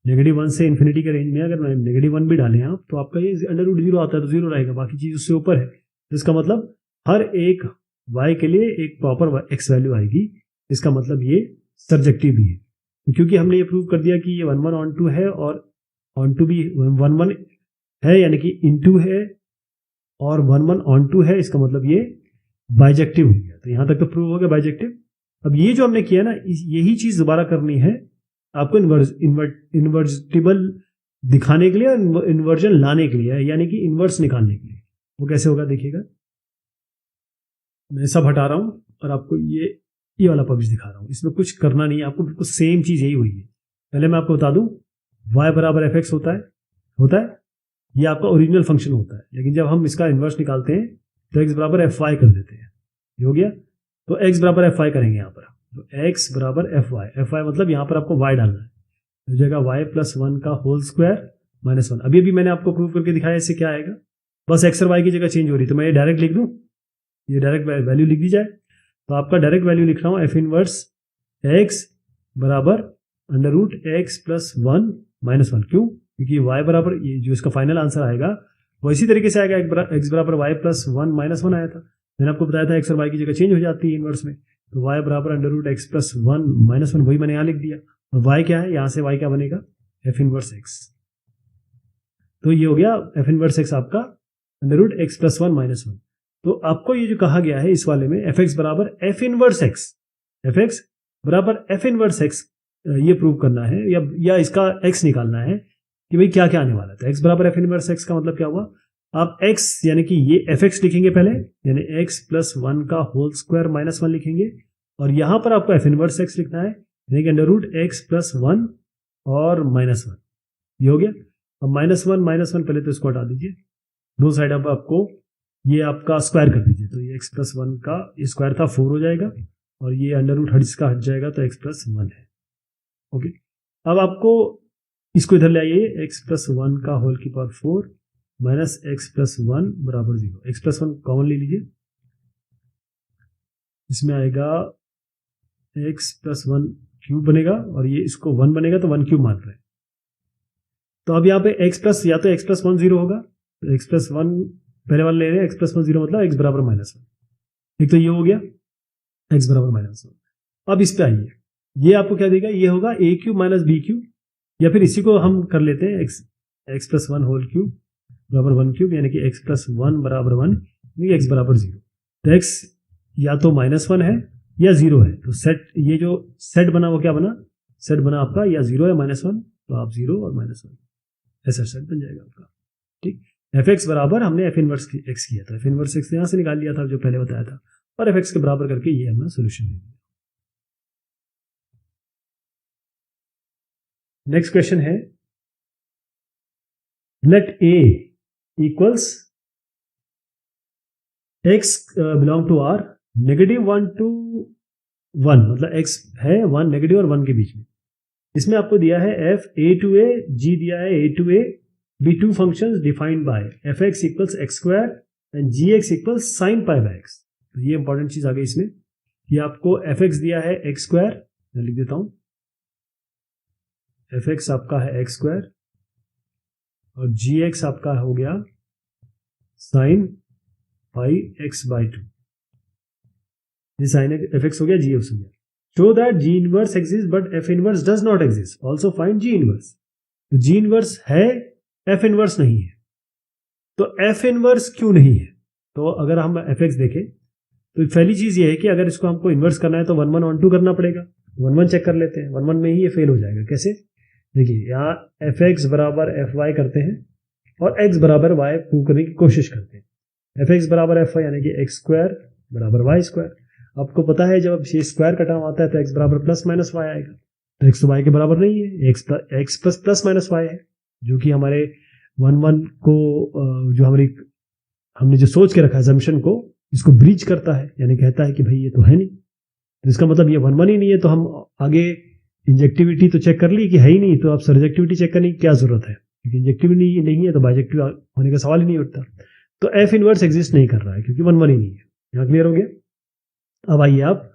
-1 से इन्फिनिटी के रेंज में अगर -1 भी डालें आप, तो आपका ये अंडर रूट 0 आता है तो 0 रहेगा, बाकी चीज उससे ऊपर है। तो इसका मतलब हर एक y के लिए एक प्रॉपर x वैल्यू आएगी, इसका मतलब ये सर्जेक्टिव भी है। तो क्योंकि हमने ये प्रूव कर दिया कि ये 1 1 ऑन टू है और ऑन टू भी 1 1 है, यानी कि इनटू है और 1 1 ऑन टू है, इसका मतलब ये बाइजेक्टिव हो गया। तो यहां तक तो प्रूव हो गया बाइजेक्टिव। अब ये जो हमने किया ना, यही चीज दोबारा करनी है आपको इन्वर्टिबल दिखाने के लिए, इन्वर्जन लाने के लिए, यानी कि इन्वर्स निकालने के लिए। वो कैसे होगा देखिएगा, मैं सब हटा रहा हूं और आपको ये वाला पक्ष दिखा रहा हूं। इसमें कुछ करना नहीं है आपको, बिल्कुल सेम चीज यही हुई है। पहले मैं आपको बता दूं, y बराबर fx होता है, ये आपका ओरिजिनल फंक्शन होता है, लेकिन जब हम इसका इन्वर्स निकालते हैं तो x बराबर fy कर देते हैं, ये हो गया। तो x बराबर fy करेंगे यहाँ पर, तो x बराबर fy मतलब यहाँ पर आपको y डालना है, हो जाएगा y प्लस 1 का होल स्क्वायर माइनस 1। अभी मैंने आपको प्रूव करके दिखाया, इससे क्या आएगा, बस x और y की जगह चेंज हो रही, तो मैं ये डायरेक्ट लिख दूं, ये डायरेक्ट वैल्यू लिख दी जाए, तो आपका डायरेक्ट वैल्यू लिख रहा हूँ f इनवर्स x बराबर under root x plus 1 minus 1। क्यों, क्योंकि y बराबर, ये जो इसका फाइनल आंसर आएगा वो इसी तरीके से आएगा, x बराबर y प्लस 1 माइनस 1 आया था, मैंने आपको बताया था x और y की जगह चेंज हो जाती है इनवर्स में, तो y बराबर under root x plus 1 minus 1, वही मैंने यहाँ लिख दिया। और y क्या है, यहाँ से y क्या बनेगा, f इनवर्स x। तो ये हो गया f इनवर्स x आपका under root x plus 1 minus 1। तो आपको ये जो कहा गया है इस वाले में fx बराबर f इनवर्स x, fx बराबर f इनवर्स x, ये प्रूव करना है या इसका x निकालना है कि भाई क्या क्या आने वाला है। तो x बराबर f इनवर्स x का मतलब क्या हुआ, आप x यानी कि ये fx लिखेंगे पहले, यानी x प्लस 1 का होल स्क्वायर माइनस 1 लिखेंगे, और यहां पर आपको f इनवर्स x लिखना है, यानी कि अंडर रूट x प्लस 1 और माइनस 1, ये हो गया। अब माइनस वन पहले तो इसको हटा दीजिए, दो साइड अब आपको ये आपका स्क्वायर कर दीजिए, तो ये x प्लस 1 का स्क्वायर था 4 हो जाएगा, और ये अंडर रूट इसका हट जाएगा तो x प्लस 1 है। ओके, अब आपको इसको इधर ले आइए, x प्लस 1 का होल की पावर 4 माइनस x प्लस 1 बराबर 0। x प्लस 1 कॉमन ले लीजिए, इसमें आएगा x प्लस 1 क्यूब बनेगा, और ये इसको 1 बनेगा तो 1 क्यूब मान रहे हैं। तो अब यहाँ पे x प्लस, या तो x प्लस 1 0 होगा, तो x प्लस 1 पहले वाले ले रहे हैं, x प्लस 1 0 मतलब x बराबर माइनस 1। एक तो ये हो गया x बराबर माइनस 1। अब इस पे आइए, ये आपको क्या देगा, ये होगा a cube minus B cube, या फिर इसी को हम कर लेते हैं x प्लस 1 होल क्यूब बराबर 1 क्यूब, यानी कि x प्लस 1 बराबर 1, यानी कि x बराबर 0। तो x या तो माइनस 1 है या 0 है, तो सेट, ये जो सेट बना वो क्या बना, सेट बना आपका या 0 है माइनस 1, तो आप 0 और माइनस 1 ऐसा सेट बन जाएगा आपका। ठीक, एफ एक्स बराबर हमने एफ इनवर्स एक्स किया था, एफ इनवर्स एक्स यहां से निकाल लिया था जो पहले बताया था, और एफ एक्स के बराबर करके ये हमने सोल्यूशन दे दिया। नेक्स्ट क्वेश्चन है, let A equals X belong to R -1 to 1, मतलब x है 1 नेगेटिव और 1 के बीच में। इसमें आपको दिया है f a to a, g दिया है a to a, be two functions defined by fx equals x square and gx equals sin pi by x। तो ये इंपॉर्टेंट चीज आ गई इसमें, ये आपको fx दिया है x स्क्वायर, मैं लिख देता हूं, fx आपका है x स्क्वायर और gx आपका हो गया sin pi x by 2। ये sin fx हो गया, gx हो गया। Show that g inverse exists but f inverse does not exist, also find g inverse। तो जी इनवर्स है, एफ इनवर्स नहीं है। तो एफ इनवर्स क्यों नहीं है? तो अगर हम एफ एक्स देखें तो पहली चीज ये है कि अगर इसको हमको इन्वर्स करना है तो 1 1 ऑन 2 करना पड़ेगा। 1 1 चेक कर लेते हैं, 1 1 में ही ये फेल हो जाएगा। कैसे? देखिए यहाँ एफ एक्स बराबर एफ वाई करते हैं और एक्स बराबर वाई प्रूव करने की कोशिश करते हैं। एफ एक्स बराबर एफ वाई यानी कि एक्स स्क्वायर बराबर वाई स्क्वायर। आपको पता है जब ये स्क्वायर का टर्म आता है तो एक्स बराबर प्लस माइनस वाई आएगा। तो एक्स तो वाई के बराबर नहीं है, X plus plus minus Y है, जो कि हमारे 1 1 को जो हमने जो सोच के रखा अजम्पशन को, इसको ब्रीच करता है, यानी कहता है कि भाई ये तो है नहीं। तो इसका मतलब ये 1 1 ही नहीं है। तो हम आगे इंजेक्टिविटी तो चेक कर ली कि है ही नहीं, तो अब सर्जेक्टिविटी चेक करने की क्या जरूरत है, क्योंकि इंजेक्टिविटी नहीं है तो बाइजेक्टिव होने का सवाल ही नहीं उठता। तो एफ इनवर्स एग्जिस्ट नहीं कर रहा है क्योंकि 1 1 ही नहीं है। यहाँ क्लियर हो गया। अब आइए आप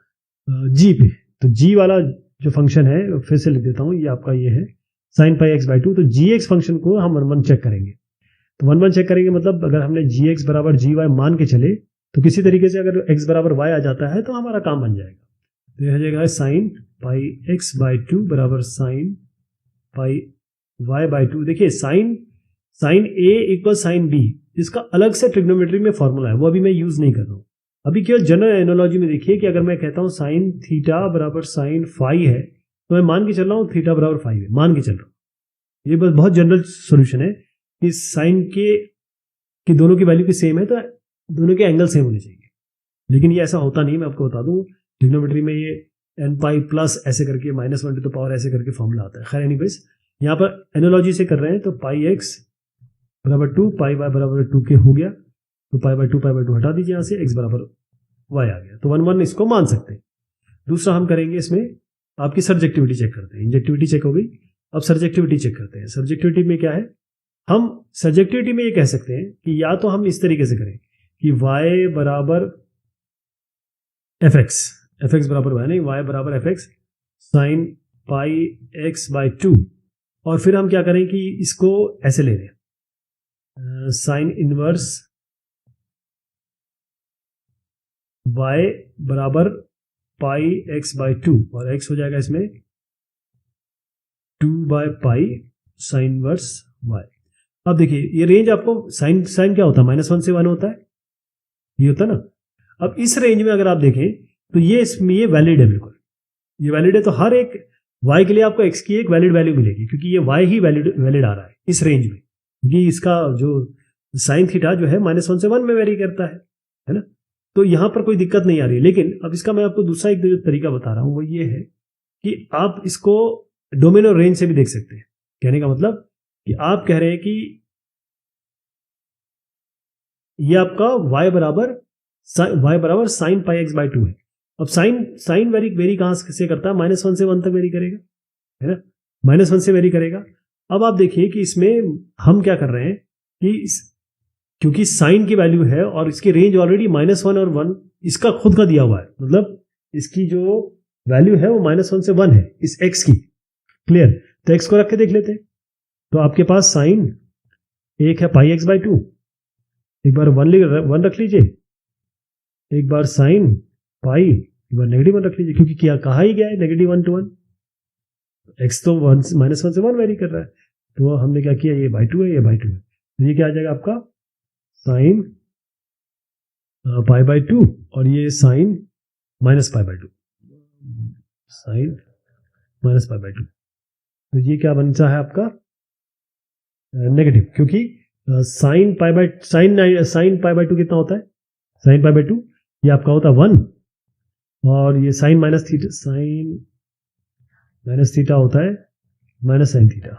जी पे। तो जी वाला जो फंक्शन है फिर से लिख देता हूँ, ये आपका ये है साइन पाई एक्स बाई 2। तो जी एक्स फंक्शन को हम 1 1 चेक करेंगे। तो 1 1 चेक करेंगे मतलब अगर हमने जी एक्स बराबर जी वाई मान के चले तो किसी तरीके से अगर एक्स बराबर वाई आ जाता है तो हमारा काम बन जाएगा। तो यह हो जाएगा साइन पाई एक्स बाई 2 बराबर साइन पाई वाई बाई 2। देखिए sine A equal sine B, इसका अलग से ट्रिग्नोमेट्री में फॉर्मूला है, वो अभी मैं यूज नहीं कर रहा हूँ। अभी केवल जनरल एनोलॉजी में देखिए कि अगर मैं कहता हूँ साइन थीटा बराबर साइन फाई है तो मैं मान के चल रहा हूँ थीटा बराबर फाई है, मान के चल रहा हूँ। ये बस बहुत जनरल सोल्यूशन है कि साइन के दोनों की वैल्यू की सेम है तो दोनों के एंगल सेम होने चाहिए, लेकिन ये ऐसा होता नहीं। मैं आपको बता दूं ट्रिग्नोमेट्री में ये एन पाई प्लस ऐसे करके माइनस 1 टू द पावर ऐसे करके फॉर्मूला आता है। खैर एनीवेज यहाँ पर एनोलॉजी से कर रहे हैं तो पाई एक्स बराबर 2 पाई वाई बराबर 2 के हो गया, तो पाई बाई 2 हटा दीजिए यहाँ से, एक्स बराबर वाई आ गया। तो 1 1 इसको मान सकते हैं। दूसरा हम करेंगे इसमें आपकी सर्जेक्टिविटी चेक करते हैं। इंजेक्टिविटी चेक हो गई, अब सर्जेक्टिविटी चेक करते हैं। सर्जेक्टिविटी में क्या है, हम सर्जेक्टिविटी में ये कह सकते हैं कि या तो हम इस तरीके से करें कि y बराबर एफ एक्स बराबर वाई नहीं, y बराबर F x sine pi x by 2, और फिर हम क्या करें कि इसको ऐसे ले लें साइन इनवर्स y बराबर पाई एक्स बाई 2 और x हो जाएगा इसमें 2 by pi sine inverse y। अब देखिए ये रेंज आपको साइन क्या होता है, -1 से 1 होता है, ये होता है ना। अब इस रेंज में अगर आप देखें तो ये वैलिड है, बिल्कुल ये वैलिड है। तो हर एक y के लिए आपको x की एक वैलिड वैल्यू मिलेगी, क्योंकि ये y ही वैलिड आ रहा है इस रेंज में, क्योंकि इसका जो साइन थीटा जो है -1 से 1 में वेरी करता है ना। तो यहां पर कोई दिक्कत नहीं आ रही है। लेकिन अब इसका मैं आपको दूसरा एक तरीका बता रहा हूं, वो ये है कि आप इसको डोमेन और रेंज से भी देख सकते हैं। कहने का मतलब कि आप कह रहे हैं कि ये आपका y बराबर साइन पाई एक्स बाई 2 है। अब साइन वेरी कहां से करता है, -1 से 1 तक वेरी करेगा, है ना, -1 से वेरी करेगा। अब आप देखिए कि इसमें हम क्या कर रहे हैं कि क्योंकि साइन की वैल्यू है और इसकी रेंज ऑलरेडी -1 और 1 इसका खुद का दिया हुआ है, मतलब इसकी जो वैल्यू है वो -1 से 1 है इस x की। क्लियर? तो x को रख के देख लेते हैं। तो आपके पास साइन एक है पाई एक्स बाई 2, एक बार 1 रख लीजिए, एक बार साइन पाई, एक बार -1 रख लीजिए, क्योंकि क्या कहा ही गया है -1 to 1, x तो -1 से 1 वेरी कर रहा है। तो हमने क्या किया, ये बाई 2 है, ये बाई 2 है, तो ये क्या आ जाएगा आपका साइन पाई बाई 2 और ये sine minus pi by 2, sine minus pi by 2। तो ये क्या बनता है आपका नेगेटिव, क्योंकि साइन पाई बाई 2 कितना होता है, साइन पाई बाई 2 ये आपका होता है 1, और ये साइन माइनस थीटा होता है माइनस साइन थीटा।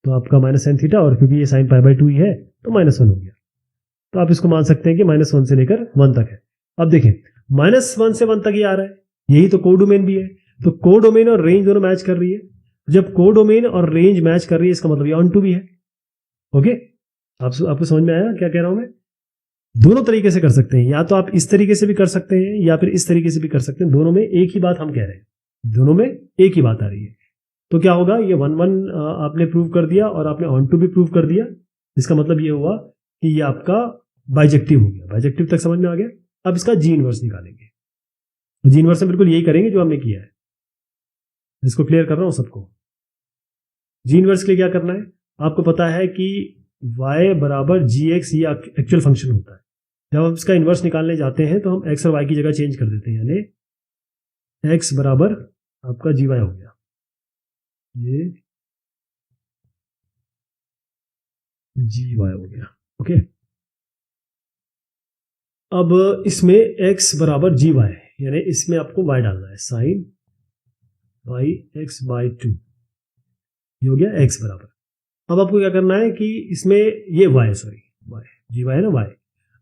तो आपका माइनस साइन थीटा, और क्योंकि ये साइन पाई बाई 2 ही है तो -1 हो गया। तो आप इसको मान सकते हैं कि -1 से लेकर 1 तक है। अब देखें -1 से 1 तक ही आ रहा है, यही तो कोडोमेन भी है। तो कोडोमेन और रेंज दोनों मैच कर रही है। जब कोडोमेन और रेंज मैच कर रही है इसका मतलब ये ऑन टू भी है। ओके, आपको समझ में आया क्या कह रहा हूं मैं? दोनों तरीके से कर सकते हैं, या तो आप इस तरीके से भी कर सकते हैं या फिर इस तरीके से भी कर सकते हैं। दोनों में एक ही बात हम कह रहे हैं, दोनों में एक ही बात आ रही है। तो क्या होगा, ये 1 1 आपने प्रूव कर दिया और आपने ऑन टू भी प्रूव कर दिया। इसका मतलब ये हुआ कि ये आपका बाइजेक्टिव हो गया। बाइजेक्टिव तक समझ में आ गया। अब इसका जी इनवर्स निकालेंगे। जी इनवर्स में बिल्कुल यही करेंगे जो हमने किया है। इसको क्लियर कर रहा हूं सबको। जी इनवर्स के लिए क्या करना है, आपको पता है कि y बराबर जी एक्स ये एक्चुअल फंक्शन होता है। जब हम इसका इनवर्स निकालने जाते हैं तो हम x और y की जगह चेंज कर देते हैं, यानी x बराबर आपका जी वाई हो गया, ये जी वाई हो गया। ओके, अब इसमें x बराबर जी वाई, यानी इसमें आपको y डालना है, साइन वाई एक्स बाई 2, ये हो गया x बराबर। अब आपको क्या करना है कि इसमें ये y, सॉरी y, जी वाई है ना y,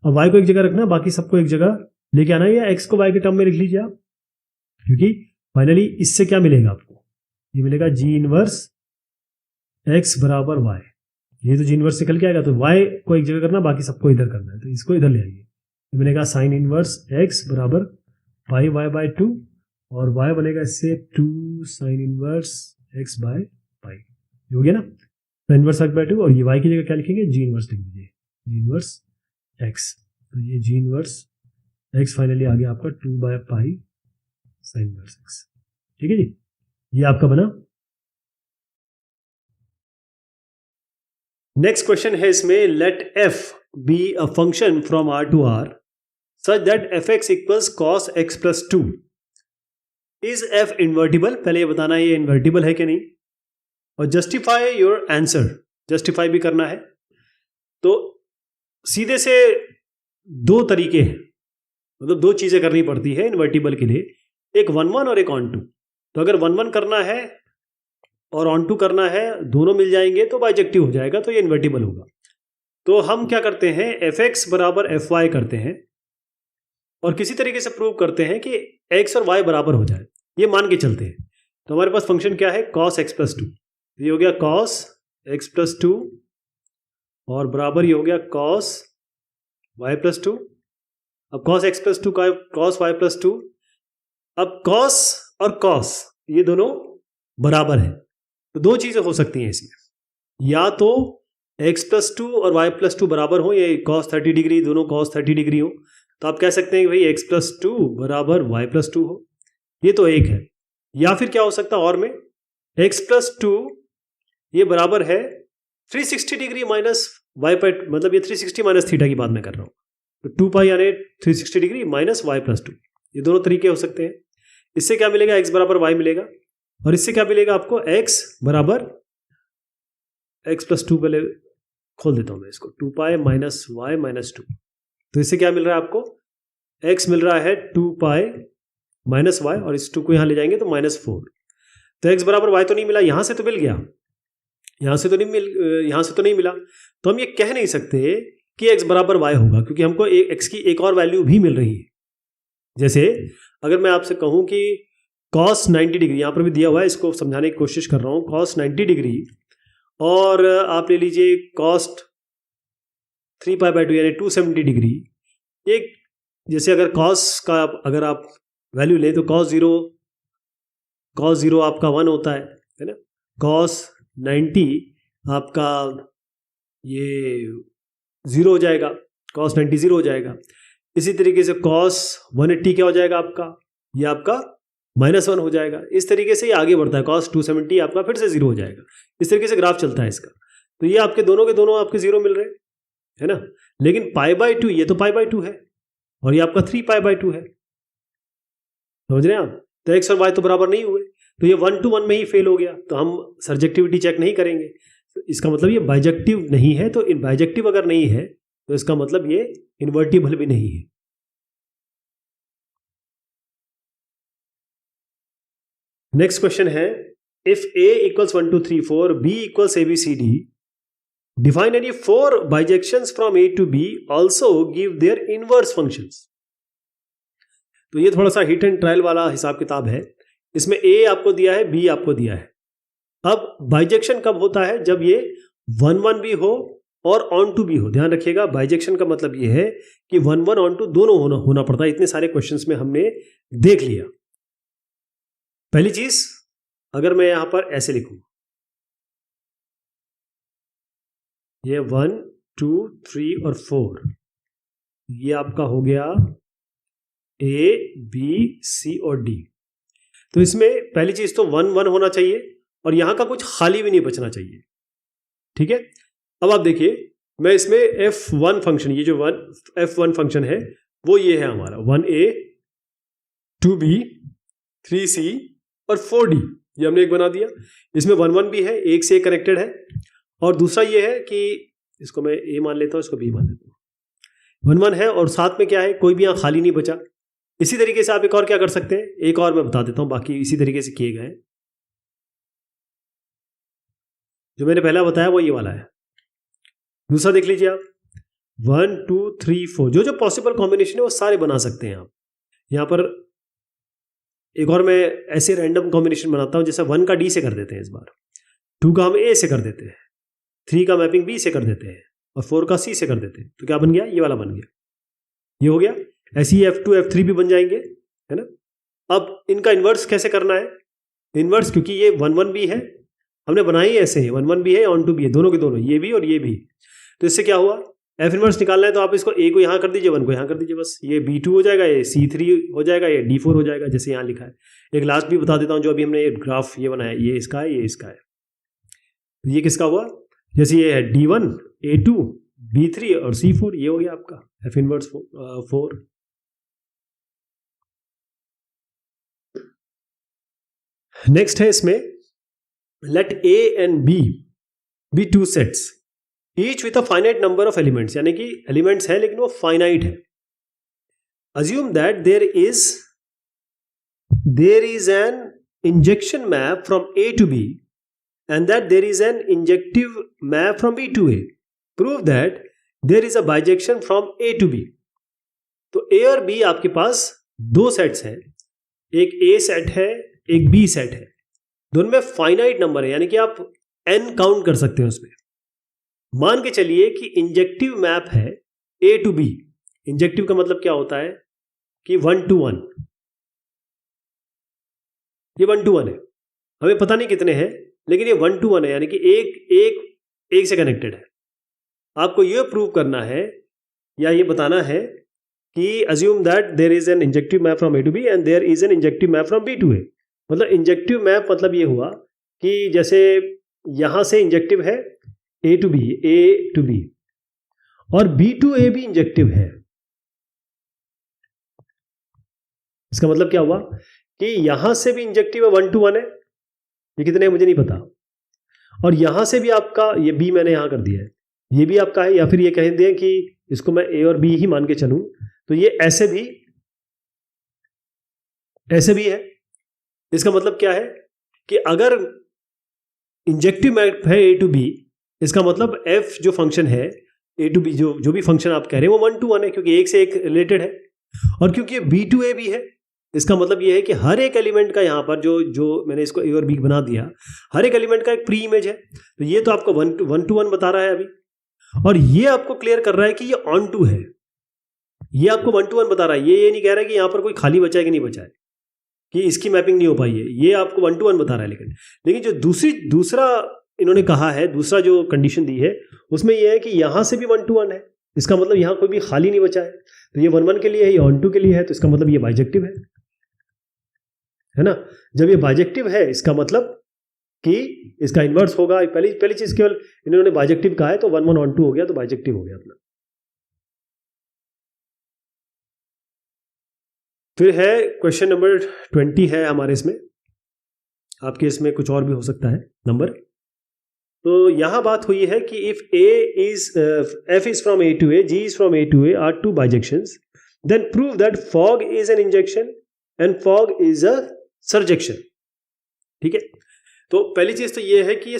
अब y को एक जगह रखना, बाकी सबको एक जगह लेके आना है, या x को y के टर्म में लिख लीजिए आप, क्योंकि फाइनली इससे क्या मिलेगा आपको, ये मिलेगा जी इनवर्स x बराबर y, ये तो जी इनवर्स निकल के आएगा, तो y को एक जगह करना, बाकी सबको इधर करना है, तो इसको इधर ले आइए, ये मिलेगा साइन इनवर्स x बराबर पाई y बाई 2, और y बनेगा इससे 2 sine inverse x by pi, हो गया ना, साइन इनवर्स x बाय 2, और ये y की जगह क्या लिखेंगे, जी इनवर्स लिख दीजिए, जी इनवर्स x, तो ये जी इनवर्स x फाइनली आ गया आपका 2 by pi sine inverse x। ठीक है जी, ये आपका बना। नेक्स्ट क्वेश्चन है इसमें, let f be a function from r to r such that fx equals cos x plus 2, is f invertible, पहले ये बताना है ये इन्वर्टिबल है कि नहीं, और जस्टिफाई योर आंसर, जस्टिफाई भी करना है। तो सीधे से दो तरीके हैं, मतलब दो चीजें करनी पड़ती है इन्वर्टिबल के लिए, एक 1-1 और एक ऑन टू। तो अगर 1-1 करना है और ऑन टू करना है, दोनों मिल जाएंगे तो बाइजेक्टिव हो जाएगा, तो ये इन्वर्टिबल होगा। तो हम क्या करते हैं, एफ एक्स बराबर एफ वाई करते हैं, और किसी तरीके से प्रूव करते हैं कि x और y बराबर हो जाए, ये मान के चलते हैं। तो हमारे पास फंक्शन क्या है, cos x प्लस 2, ये हो गया cos x प्लस 2, और बराबर ये हो गया cos y प्लस 2। अब cos x प्लस 2 का cos y प्लस 2, अब cos और cos ये दोनों बराबर है, तो दो चीजें हो सकती हैं इसमें, या तो x प्लस 2 और y प्लस 2 बराबर हो, ये cos 30 डिग्री दोनों cos 30 डिग्री हो, तो आप कह सकते हैं कि भाई x प्लस 2 बराबर y प्लस 2 हो, ये तो एक है। या फिर क्या हो सकता है और में, x प्लस 2 ये बराबर है 360 डिग्री माइनस y पर, मतलब ये 360 माइनस थीटा की बात मैं कर रहा हूँ, तो 2 पाई यानी 360 डिग्री माइनस y प्लस 2, ये दोनों तरीके हो सकते हैं। इससे क्या मिलेगा, x बराबर y मिलेगा, और इससे क्या मिलेगा आपको, x बराबर x प्लस 2, पहले खोल देता हूं मैं इसको, 2 पाई माइनस y माइनस 2, तो इससे क्या मिल रहा है आपको, x मिल रहा है 2 पाई माइनस y, और इस 2 को यहां ले जाएंगे तो -4, तो x बराबर y तो नहीं मिला, यहां से तो मिल गया, यहां से तो नहीं मिला, तो हम ये कह नहीं सकते कि x बराबर y होगा, क्योंकि हमको x की एक और वैल्यू भी मिल रही है। जैसे अगर मैं आपसे कहूं कि cos 90 डिग्री, यहां पर भी दिया हुआ है, इसको समझाने की कोशिश कर रहा हूं, cos 90 डिग्री, और आप ले लीजिए cos 3 पाई बाई 2 यानी 270 डिग्री, एक जैसे अगर cos का अगर आप वैल्यू लें तो cos 0 आपका 1 होता है ना, cos 90 आपका ये 0 हो जाएगा, cos 90 0 हो जाएगा। इसी तरीके से cos 180 क्या हो जाएगा आपका, ये आपका -1 हो जाएगा। इस तरीके से ये आगे बढ़ता है, cos 270 आपका फिर से 0 हो जाएगा। इस तरीके से ग्राफ चलता है इसका, तो ये आपके दोनों के दोनों आपके 0 मिल रहे हैं, है ना। लेकिन पाई बाई 2, ये तो पाई बाई 2 है, और ये आपका 3 पाई बाई 2 है, समझ रहे हैं आप। तो x और y तो बराबर नहीं हुए, तो ये 1 to 1 में ही फेल हो गया, तो हम सर्जेक्टिविटी चेक नहीं करेंगे, तो इसका मतलब ये बाइजेक्टिव नहीं है। तो बाइजेक्टिव अगर नहीं है तो इसका मतलब ये इन्वर्टिबल भी नहीं है। नेक्स्ट क्वेश्चन है, if a equals 1 2 3 4, b equals ABCD, define any 4 bijections from A to B, also give their inverse functions। तो ये थोड़ा सा हिट एंड ट्रायल वाला हिसाब किताब है, इसमें A आपको दिया है, B आपको दिया है। अब बाइजेक्शन कब होता है, जब ये 1-1 भी हो और ऑन टू भी हो। ध्यान रखिएगा, बाइजेक्शन का मतलब ये है कि 1-1 ऑन टू दोनों होना पड़ता है। इतने सारे क्वेश्चंस में हमने देख लिया। पहली चीज, अगर मैं यहां पर ऐसे लिखूं, ये 1 2 3 और 4, ये आपका हो गया A B C और D। तो इसमें पहली चीज तो 1-1 होना चाहिए, और यहां का कुछ खाली भी नहीं बचना चाहिए। ठीक है, अब आप देखिए मैं इसमें F1 फंक्शन, ये जो F1 फंक्शन है वो ये है हमारा 1A 2B 3C और 4D, ये हमने एक बना दिया। इसमें 1 भी है, एक से एक कनेक्टेड है, और दूसरा ये है कि इसको मैं A मान लेता हूं, इसको B मान लेता हूं। 1 है और साथ में क्या है, कोई भी यहां खाली नहीं बचा। इसी तरीके से आप एक और क्या कर सकते हैं, एक और मैं बता देता हूं, बाकी इसी तरीके से किए गए हैं। जो मैंने पहला बताया वो ये वाला है। दूसरा देख लीजिए आप, 1 2 3 4, जो जो पॉसिबल कॉम्बिनेशन है वो सारे बना सकते हैं आप। यहां पर एक और मैं ऐसे रैंडम कॉम्बिनेशन बनाता हूं, जैसे 1 का D से कर देते हैं इस बार, 2 का हम A से कर देते हैं, 3 का मैपिंग B से कर देते हैं, और 4 का C से कर देते हैं। तो क्या बन गया, ये वाला बन गया, ये हो गया। ऐसे ही F2 F3 भी बन जाएंगे, है ना। अब इनका इन्वर्स कैसे करना है, इन्वर्स, क्योंकि ये 1 भी है, हमने बनाई ऐसे है, 1 भी है, ऑन टू भी है, दोनों के दोनों, ये भी और ये भी। तो इससे क्या हुआ, F इन्वर्स निकालना है तो आप इसको A को यहाँ कर दीजिए, 1 को यहाँ कर दीजिए, बस ये B2 हो जाएगा, ये C3 हो जाएगा, ये D4 हो जाएगा, जैसे यहाँ लिखा है। एक लास्ट भी बता देता हूँ, जो अभी हमने ग्राफ ये बनाया, ये इसका है, ये इसका है। तो ये किसका हुआ, जैसे ये है D1 A2 B3 और C4, ये हो गया आपका F इन्वर्स 4। नेक्स्ट है इसमें, let A and B be 2 sets each with a finite number of elements, यानी कि एलिमेंट्स है लेकिन वो फाइनाइट है। Assume that there is an injection map from A to B and that there is an injective map from B to A. Prove that there is a bijection from A to B. तो A और B आपके पास दो sets हैं, एक A set है, एक B set है, दोनों में फाइनाइट नंबर है, यानी कि आप n काउंट कर सकते हैं उसमें। मान के चलिए कि इंजेक्टिव मैप है A to B। इंजेक्टिव का मतलब क्या होता है कि 1 to 1, ये 1 to 1 है, हमें पता नहीं कितने हैं, लेकिन ये 1 to 1 है, यानी कि एक से कनेक्टेड है। आपको ये प्रूव करना है या ये बताना है कि assume that there is an injective map from A to B and there is an injective map from B to A। मतलब इंजेक्टिव मैप मतलब ये हुआ कि जैसे यहां से इंजेक्टिव है A to B और B to A भी इंजेक्टिव है। इसका मतलब क्या हुआ कि यहां से भी इंजेक्टिव है, 1 to 1 है, ये कितने हैं मुझे नहीं पता, और यहां से भी आपका, ये B मैंने यहां कर दिया है, ये भी आपका है, या फिर ये कह दें कि इसको मैं A और B ही मान के चलूं, तो ये ऐसे भी है। इसका मतलब क्या है कि अगर इंजेक्टिव मैप है A to B, इसका मतलब F जो फंक्शन है A to B, जो भी फंक्शन आप कह रहे हैं वो 1 to 1 है, क्योंकि एक से एक रिलेटेड है, और क्योंकि ये B to A भी है, इसका मतलब ये है कि हर एक एलिमेंट का यहाँ पर जो मैंने इसको A और B बना दिया, हर एक एलिमेंट का एक प्री इमेज है। तो ये तो आपको 1 to 1 बता रहा है अभी, और ये आपको क्लियर कर रहा है कि ये ऑन टू है, ये आपको 1 to 1 बता रहा है। ये नहीं कह रहा है कि यहाँ पर कोई खाली बचा है कि नहीं बचा है, कि इसकी मैपिंग नहीं हो पाई है, ये आपको 1 to 1 बता रहा है। लेकिन जो दूसरा इन्होंने कहा है, दूसरा जो कंडीशन दी है उसमें यह है कि यहां से भी 1 to 1 है, इसका मतलब यहां कोई भी खाली नहीं बचा है। तो ये 1 1 के लिए है, ये ऑन टू के लिए है, तो इसका मतलब ये बाइजेक्टिव है ना। जब ये बाइजेक्टिव है इसका मतलब कि इसका इन्वर्स होगा। पहली चीज केवल इन्होंने बाइजेक्टिव कहा है, तो 1 1 ऑन टू हो गया, तो बाइजेक्टिव हो गया अपना। फिर है क्वेश्चन नंबर 20 है हमारे इसमें, आपके इसमें कुछ और भी हो सकता है नंबर। तो यहां बात हुई है कि if F is from A to A, G is from A to A are two bijections, then prove that fog is an injection and fog is a surjection। ठीक है, तो पहली चीज तो ये है कि ये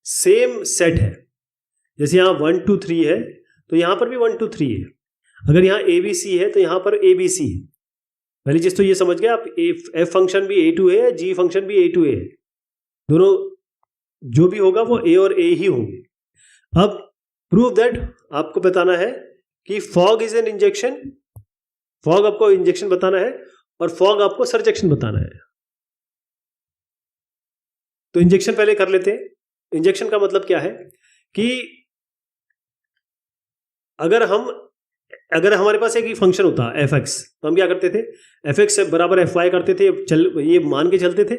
सेम सेट है। जैसे यहां 1 2 3 है, तो यहां पर भी 1 2 3 है। अगर यहां ABC है तो यहां पर ABC है। पहली चीज तो ये समझ गए आप, F फंक्शन भी A to A है, G फंक्शन भी A to A है, दोनों जो भी होगा वो A और A ही होंगे। अब प्रूव दैट आपको बताना है कि fog is an injection, fog आपको इंजेक्शन बताना है, और फॉग आपको सरजेक्शन बताना है। तो इंजेक्शन पहले कर लेते हैं। इंजेक्शन का मतलब क्या है कि अगर हमारे पास एक ही फंक्शन होता fx, तो हम क्या करते थे, fx बराबर fy करते थे, ये मान के चलते थे,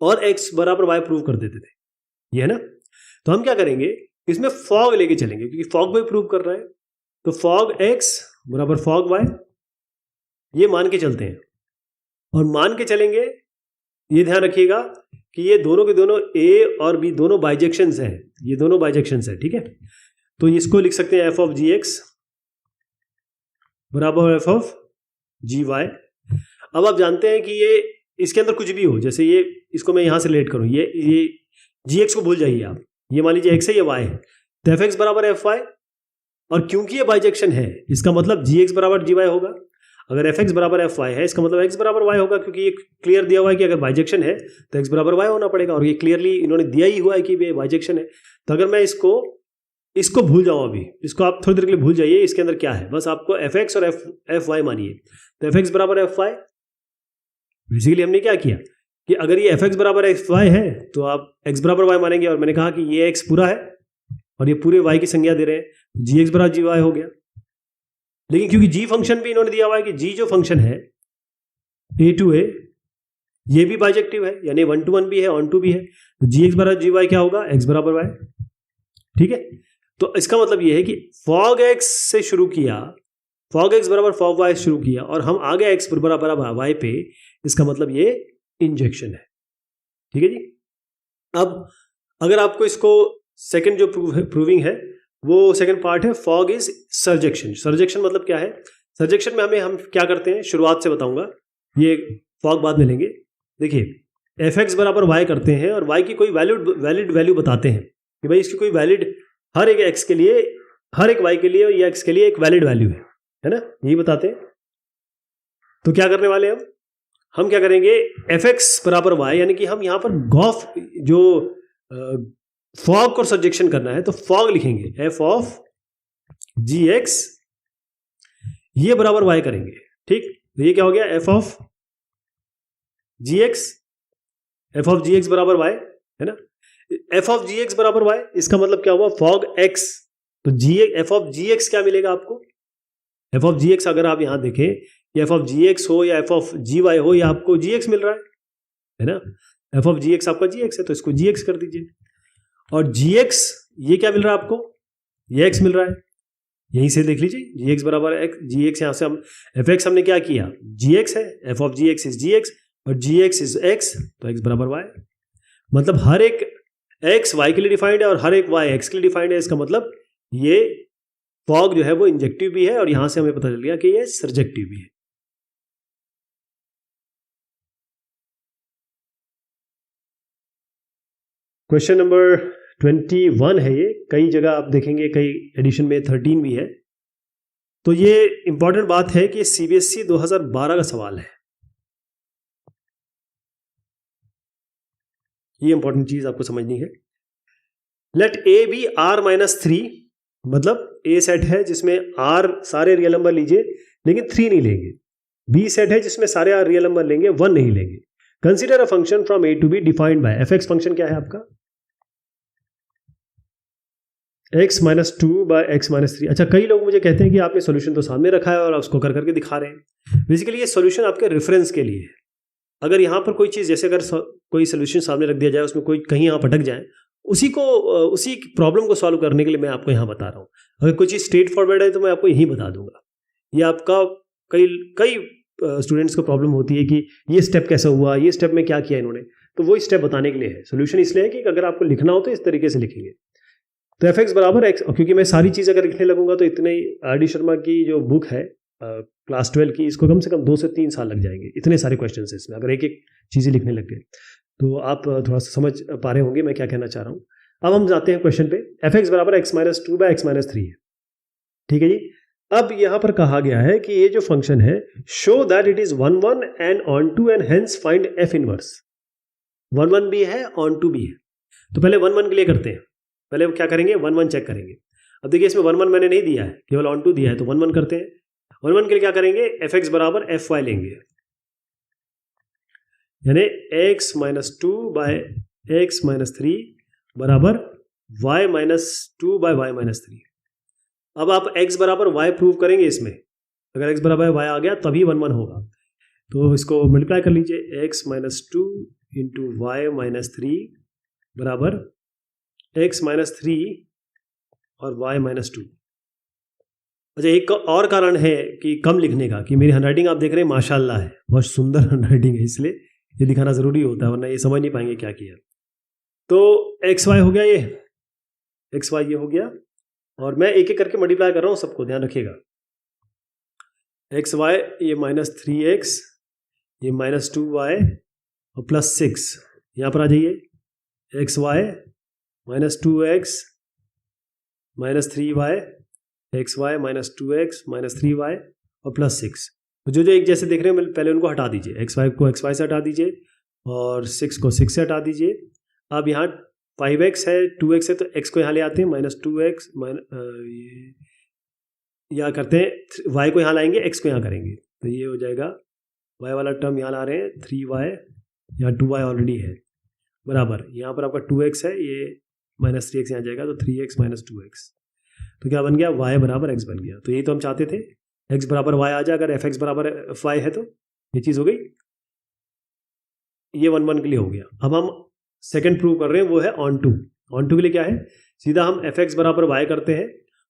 और x बराबर y प्रूव कर देते थे, ये है ना। तो हम क्या करेंगे, इसमें फॉग लेके चलेंगे क्योंकि फॉग भी प्रूव कर रहा है। तो फॉग x बराबर फॉग y, ये मान के चलते हैं और मान के चलेंगे। ये ध्यान रखिएगा कि ये दोनों के दोनों a और b दोनों बाइजेक्शंस हैं, ये दोनों बाइजेक्शंस हैं, ठीक है। तो इसको लिख सकते हैं f ऑफ gx बराबर f ऑफ gy। अब आप जानते हैं कि ये इसके अंदर कुछ भी हो, जैसे ये इसको मैं यहां से रिलेट करूं, ये gx को भूल जाइए आप, ये मान लीजिए x है, ये y है, तो fx बराबर fy, और क्योंकि ये बाइजेक्शन है इसका मतलब gx बराबर gy होगा। अगर fx बराबर fy है इसका मतलब x बराबर y होगा, क्योंकि ये क्लियर दिया हुआ है कि अगर बाइजेक्शन है तो x बराबर y होना पड़ेगा, और ये क्लियरली इन्होंने दिया ही हुआ है कि ये बाइजेक्शन है। तो अगर मैं इसको भूल जाऊं, अभी इसको आप थोड़ी देर के लिए भूल जाइए, इसके अंदर क्या है, बस आपको fx और fy मानिए। तो fx बराबर fy, बेसिकली हमने क्या किया कि अगर ये fx बराबर fy है तो आप x बराबर y मानेंगे, और मैंने कहा कि ये x पूरा है और ये पूरे y की संज्ञा दे रहे हैं, gx बराबर gy हो गया। लेकिन क्योंकि g फंक्शन भी इन्होंने दिया हुआ है कि g जो फंक्शन है a टू a, ये भी बाइजेक्टिव है, यानी 1 to 1 भी है, on to भी है, तो gx बराबर gy क्या होगा, x बराबर y, ठीक है। तो इसका मतलब ये है कि fog x से शुरू किया, fog x बराबर fog y शुरू किया और हम आ गए x बराबर y पे, इसका मतलब ये इंजेक्शन है, ठीक है जी। अब अगर आपको इसको सेकंड जो प्रूविंग है वो सेकंड पार्ट है, फॉग इज सर्जेक्शन। सर्जेक्शन मतलब क्या है, सर्जेक्शन में हम क्या करते हैं, शुरुआत से बताऊंगा, ये फॉग बाद में लेंगे। देखिए fx बराबर y करते हैं और y की कोई वैलिड वैल्यू बताते हैं कि भाई इसकी कोई वैलिड, हर एक x के लिए, हर एक y के लिए या x के लिए एक वैलिड वैल्यू है ना, यही बताते हैं। तो क्या करने वाले हम क्या करेंगे, fx बराबर y, यानी कि हम यहां पर गॉफ जो फॉग को सर्जेक्शन करना है तो फॉग लिखेंगे, f ऑफ gx, ये बराबर y करेंगे, ठीक। तो ये क्या हो गया, f ऑफ gx बराबर y, है ना। f ऑफ gx बराबर y, इसका मतलब क्या हुआ, फॉग x, तो f ऑफ gx क्या मिलेगा आपको, f ऑफ gx अगर आप यहां देखें कि f ऑफ gx हो या f ऑफ gy हो, या आपको gx मिल रहा है ना, f ऑफ gx आपका gx है तो इसको gx कर दीजिए, और gx ये क्या मिल रहा है आपको, ये x मिल रहा है, यहीं से देख लीजिए gx बराबर x, gx यहां से हम fx हमने क्या किया, gx है, f of gx is gx और gx इज x, तो x बराबर y, मतलब हर एक x y के लिए डिफाइंड है और हर एक y x के लिए डिफाइंड है। इसका मतलब ये फॉग जो है वो इंजेक्टिव भी है और यहां से हमें पता चल गया कि ये सर्जेक्टिव भी है। क्वेश्चन नंबर 21 है ये, कई जगह आप देखेंगे, कई एडिशन में 13 भी है। तो ये इंपॉर्टेंट बात है कि सीबीएसई 2012 का सवाल है, ये इंपॉर्टेंट चीज आपको समझनी है। लेट ए बी r-3, मतलब ए सेट है जिसमें r सारे रियल नंबर लीजिए लेकिन 3 नहीं लेंगे, बी सेट है जिसमें सारे रियल नंबर लेंगे, 1 नहीं लेंगे। Consider a function from A to B defined by fx, function क्या है आपका, x माइनस 2 बाय x माइनस 3। अच्छा, कई लोग मुझे कहते हैं कि आपने सोल्यूशन तो सामने रखा है और उसको कर करके दिखा रहे हैं। बेसिकली ये सोल्यूशन आपके रेफरेंस के लिए है। अगर यहाँ पर कोई चीज़, जैसे अगर कोई सोल्यूशन सामने रख दिया जाए, उसमें कोई कहीं यहाँ भटक जाए, उसी प्रॉब्लम को सॉल्व करने के लिए मैं आपको यहाँ बता रहा हूँ। अगर कोई चीज़ स्ट्रेट फॉरवर्ड है तो मैं आपको यही बता दूंगा। ये आपका कई स्टूडेंट्स को प्रॉब्लम होती है कि ये स्टेप कैसा हुआ, ये स्टेप में क्या किया इन्होंने, तो वो स्टेप बताने के लिए है। सोल्यूशन इसलिए है कि अगर आपको लिखना हो तो इस तरीके से लिखेंगे। तो एफ एक्स बराबर एक्स, क्योंकि मैं सारी चीज़ अगर लिखने लगूंगा तो इतने ही आर.डी. शर्मा की जो बुक है क्लास 12 की, इसको कम से कम 2 से 3 साल लग जाएंगे, इतने सारे क्वेश्चन है इसमें, अगर एक एक चीज़ें लिखने लग गए। तो आप थोड़ा सा समझ पा रहे होंगे मैं क्या कहना चाह रहा हूँ। अब हम जाते हैं क्वेश्चन पे। एफ एक्स बराबर X minus 2 by X minus 3 है, ठीक है जी। अब यहाँ पर कहा गया है कि ये जो फंक्शन है, show that it is 1 1 and onto and hence find F inverse. 1 1 भी है, ऑन टू भी है। तो पहले 1 1 के लिए करते हैं। पहले क्या करेंगे, 1 1 चेक करेंगे। अब देखिए इसमें 1 1 मैंने नहीं दिया है, केवल ऑन टू दिया है, तो 1 1 करते हैं। 1 1 के लिए क्या करेंगे, एफ एक्स बराबर एफ वाई लेंगे, यानी X minus 2 by X minus 3 बराबर Y minus 2 by Y minus 3। अब आप x बराबर y प्रूव करेंगे इसमें, अगर x बराबर y आ गया तभी 1 1 होगा। तो इसको मल्टीप्लाई कर लीजिए, x minus 2 into Y minus 3 बराबर x माइनस 3 और y माइनस 2। अच्छा, एक और कारण है कि कम लिखने का कि मेरी हैंडराइटिंग आप देख रहे हैं माशाल्लाह है, बहुत सुंदर हैंडराइटिंग है, इसलिए ये दिखाना ज़रूरी होता है, वरना ये समझ नहीं पाएंगे क्या किया। तो एक्स वाई हो गया, ये एक्स वाई ये हो गया, और मैं एक एक करके मल्टीप्लाई कर रहा हूँ सबको, ध्यान रखिएगा। एक्स वाई ये माइनस 3x, ये माइनस 2y और प्लस 6, यहाँ पर आ जाइए। X Y minus 2x minus 3y, X Y minus 2x minus 3y और प्लस 6। तो जो जो एक जैसे देख रहे हैं पहले उनको हटा दीजिए, एक्स वाई को एक्स वाई से हटा दीजिए और 6 को 6 से हटा दीजिए। अब यहाँ 5x है, 2x है, तो x को यहाँ ले आते हैं, माइनस 2x या करते हैं y को यहाँ लाएंगे, x को यहाँ करेंगे, तो ये हो जाएगा y वाला टर्म यहाँ ला रहे हैं 3y, यहाँ 2y ऑलरेडी है, बराबर यहाँ पर आपका 2x है, ये माइनस 3x यहाँ जाएगा, तो 3x माइनस 2x, तो क्या बन गया, y बराबर x बन गया। तो यही तो हम चाहते थे, x बराबर y आ जाए, अगर fx बराबर y है तो ये चीज़ हो गई, ये 1 1 के लिए हो गया। अब हम सेकंड प्रूव कर रहे हैं, वो है ऑन टू के लिए क्या है, सीधा हम fx बराबर y करते हैं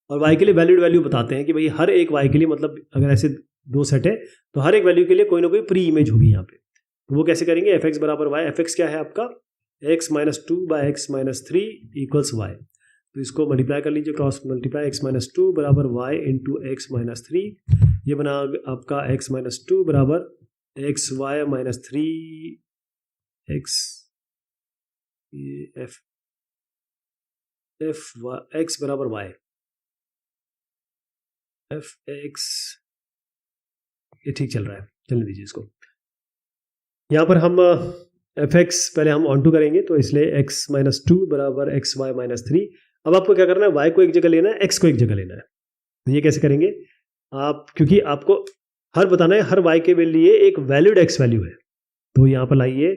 और y के लिए वैल्यू बताते हैं कि भाई हर एक y के लिए, मतलब अगर ऐसे दो सेट है तो हर एक वैल्यू के लिए कोई ना कोई प्री इमेज होगी यहाँ पे। तो वो कैसे करेंगे, fx बराबर y, fx क्या है आपका x minus 2 by X minus 3 equals Y, तो इसको मल्टीप्लाई कर लीजिए, क्रॉस मल्टीप्लाई, x माइनस 2 बराबर y इंटू एक्स माइनस 3, ये बना आपका x माइनस 2 बराबर X Y minus 3 X, F X बराबर वाई, एफ एक्स, ये ठीक चल रहा है, चलने दीजिए इसको। यहाँ पर हम एफ एक्स पहले हम ऑन टू करेंगे, तो इसलिए एक्स माइनस 2 बराबर एक्स वाई माइनस 3। अब आपको क्या करना है, y को एक जगह लेना है, x को एक जगह लेना है। तो ये कैसे करेंगे आप, क्योंकि आपको हर बताना है हर y के लिए एक वैलिड x वैल्यू है, तो यहाँ पर लाइए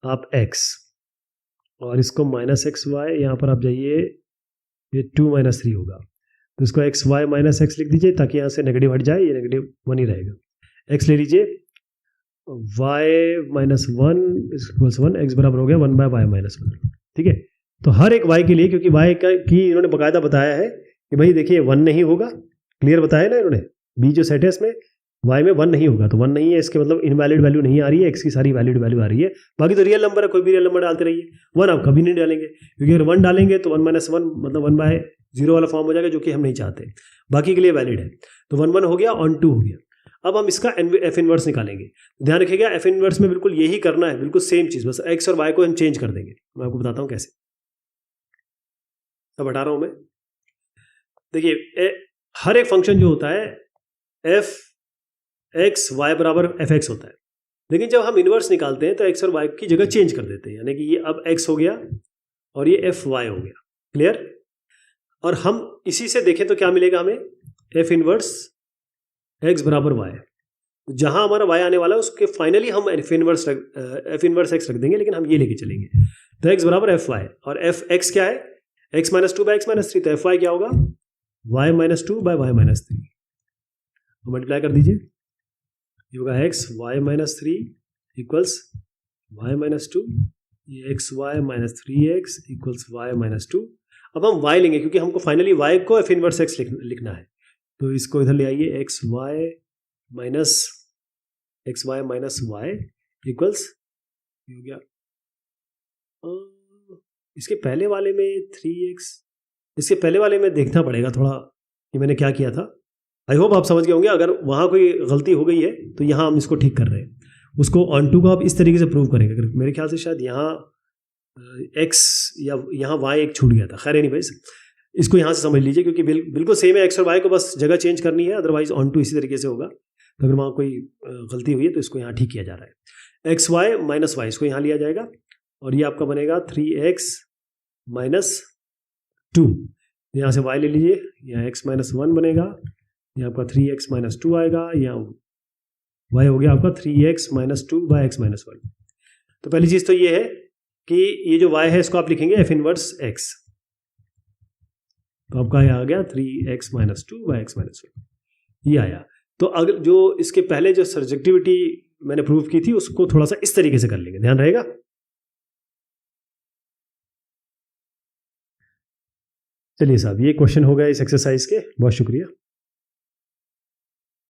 आप x और इसको माइनस एक्स वाई, यहाँ पर आप जाइए, ये 2 माइनस 3 होगा, तो इसको एक्स वाई माइनस एक्स लिख दीजिए ताकि यहाँ से नेगेटिव हट जाए, ये नेगेटिव 1 ही रहेगा। x ले लीजिए, y माइनस 1 इक्वल्स 1, एक्स बराबर हो गया 1 बाय वाई माइनस 1, ठीक है। तो हर एक y के लिए, क्योंकि y की इन्होंने बाकायदा बताया है कि भाई देखिए 1 नहीं होगा, क्लियर बताया ना इन्होंने, b जो सेट है इसमें y में 1 नहीं होगा, तो 1 नहीं है, इसके मतलब इनवैलिड वैल्यू नहीं आ रही है, x की सारी वैलिड वैल्यू आ रही है। बाकी तो रियल नंबर है, कोई भी रियल नंबर डालते रहिए, 1 आप कभी नहीं डालेंगे, क्योंकि अगर 1 डालेंगे तो 1 माइनस 1 मतलब 1 बाय 0 वाला फॉर्म हो जाएगा, जो कि हम नहीं चाहते, बाकी के लिए वैलिड है। तो 1 1 हो गया, ऑन 2 हो गया। अब हम इसका एफ इनवर्स निकालेंगे, ध्यान रखिएगा एफ इनवर्स में बिल्कुल यही करना है, बिल्कुल सेम चीज़, बस x और y को हम चेंज कर देंगे। मैं आपको बताता हूँ कैसे, अब हटा रहा हूँ मैं। देखिए हर एक फंक्शन जो होता है एफ एक्स वाई बराबर एफ एक्स होता है, लेकिन जब हम इनवर्स निकालते हैं तो एक्स और वाई की जगह चेंज कर देते हैं, यानी कि ये अब एक्स हो गया और ये एफ वाई हो गया, क्लियर। और हम इसी से देखें तो क्या मिलेगा हमें, एफ इनवर्स एक्स बराबर वाई, जहां हमारा वाई आने वाला है उसके फाइनली हम एफ इनवर्स एक्स रख देंगे, लेकिन हम ये लेके चलेंगे। तो एक्स बराबर एफ वाई, और एफ एक्स क्या है, X minus 2 by X minus 3, तो एफ वाई क्या होगा, Y minus 2 by Y minus 3, multiply कर दीजिए, ये होगा X Y minus 3 equals Y minus 2, ये X Y minus 3x equals Y minus 2। अब हम y लेंगे क्योंकि हमको फाइनली y को एफ इनवर्स एक्स लिखना है, तो इसको इधर ले आइए, X Y minus Y equals, ये हो गया, इसके पहले वाले में 3x, इसके पहले वाले में देखना पड़ेगा थोड़ा कि मैंने क्या किया था, आई होप आप समझ गए होंगे। अगर वहाँ कोई गलती हो गई है तो यहाँ हम इसको ठीक कर रहे हैं, उसको ऑन टू को आप इस तरीके से प्रूव करेंगे। अगर मेरे ख्याल से शायद यहाँ x या यहाँ y एक छूट गया था, खैर नहीं भाई, इसको यहाँ से समझ लीजिए क्योंकि बिल्कुल सेम है, x और y को बस जगह चेंज करनी है, अदरवाइज ऑन टू इसी तरीके से होगा। तो अगर वहाँ कोई गलती हुई है तो इसको यहाँ ठीक किया जा रहा है, एक्स वाई माइनस वाई इसको यहाँ लिया जाएगा और ये आपका बनेगा 3x माइनस 2, यहाँ से y ले लीजिए, यहाँ x माइनस 1 बनेगा, ये आपका 3x माइनस 2 आएगा, यहाँ y हो गया आपका 3x minus 2 by X minus 1। तो पहली चीज़ तो ये है कि ये जो y है इसको आप लिखेंगे एफ इनवर्स x, तो आपका ये आ गया 3x minus 2 by X minus 1, ये आया। तो अगर जो इसके पहले जो सब्जेक्टिविटी मैंने प्रूव की थी उसको थोड़ा सा इस तरीके से कर लेंगे, ध्यान रहेगा। चलिए साहब, ये क्वेश्चन हो गया इस एक्सरसाइज के। बहुत शुक्रिया।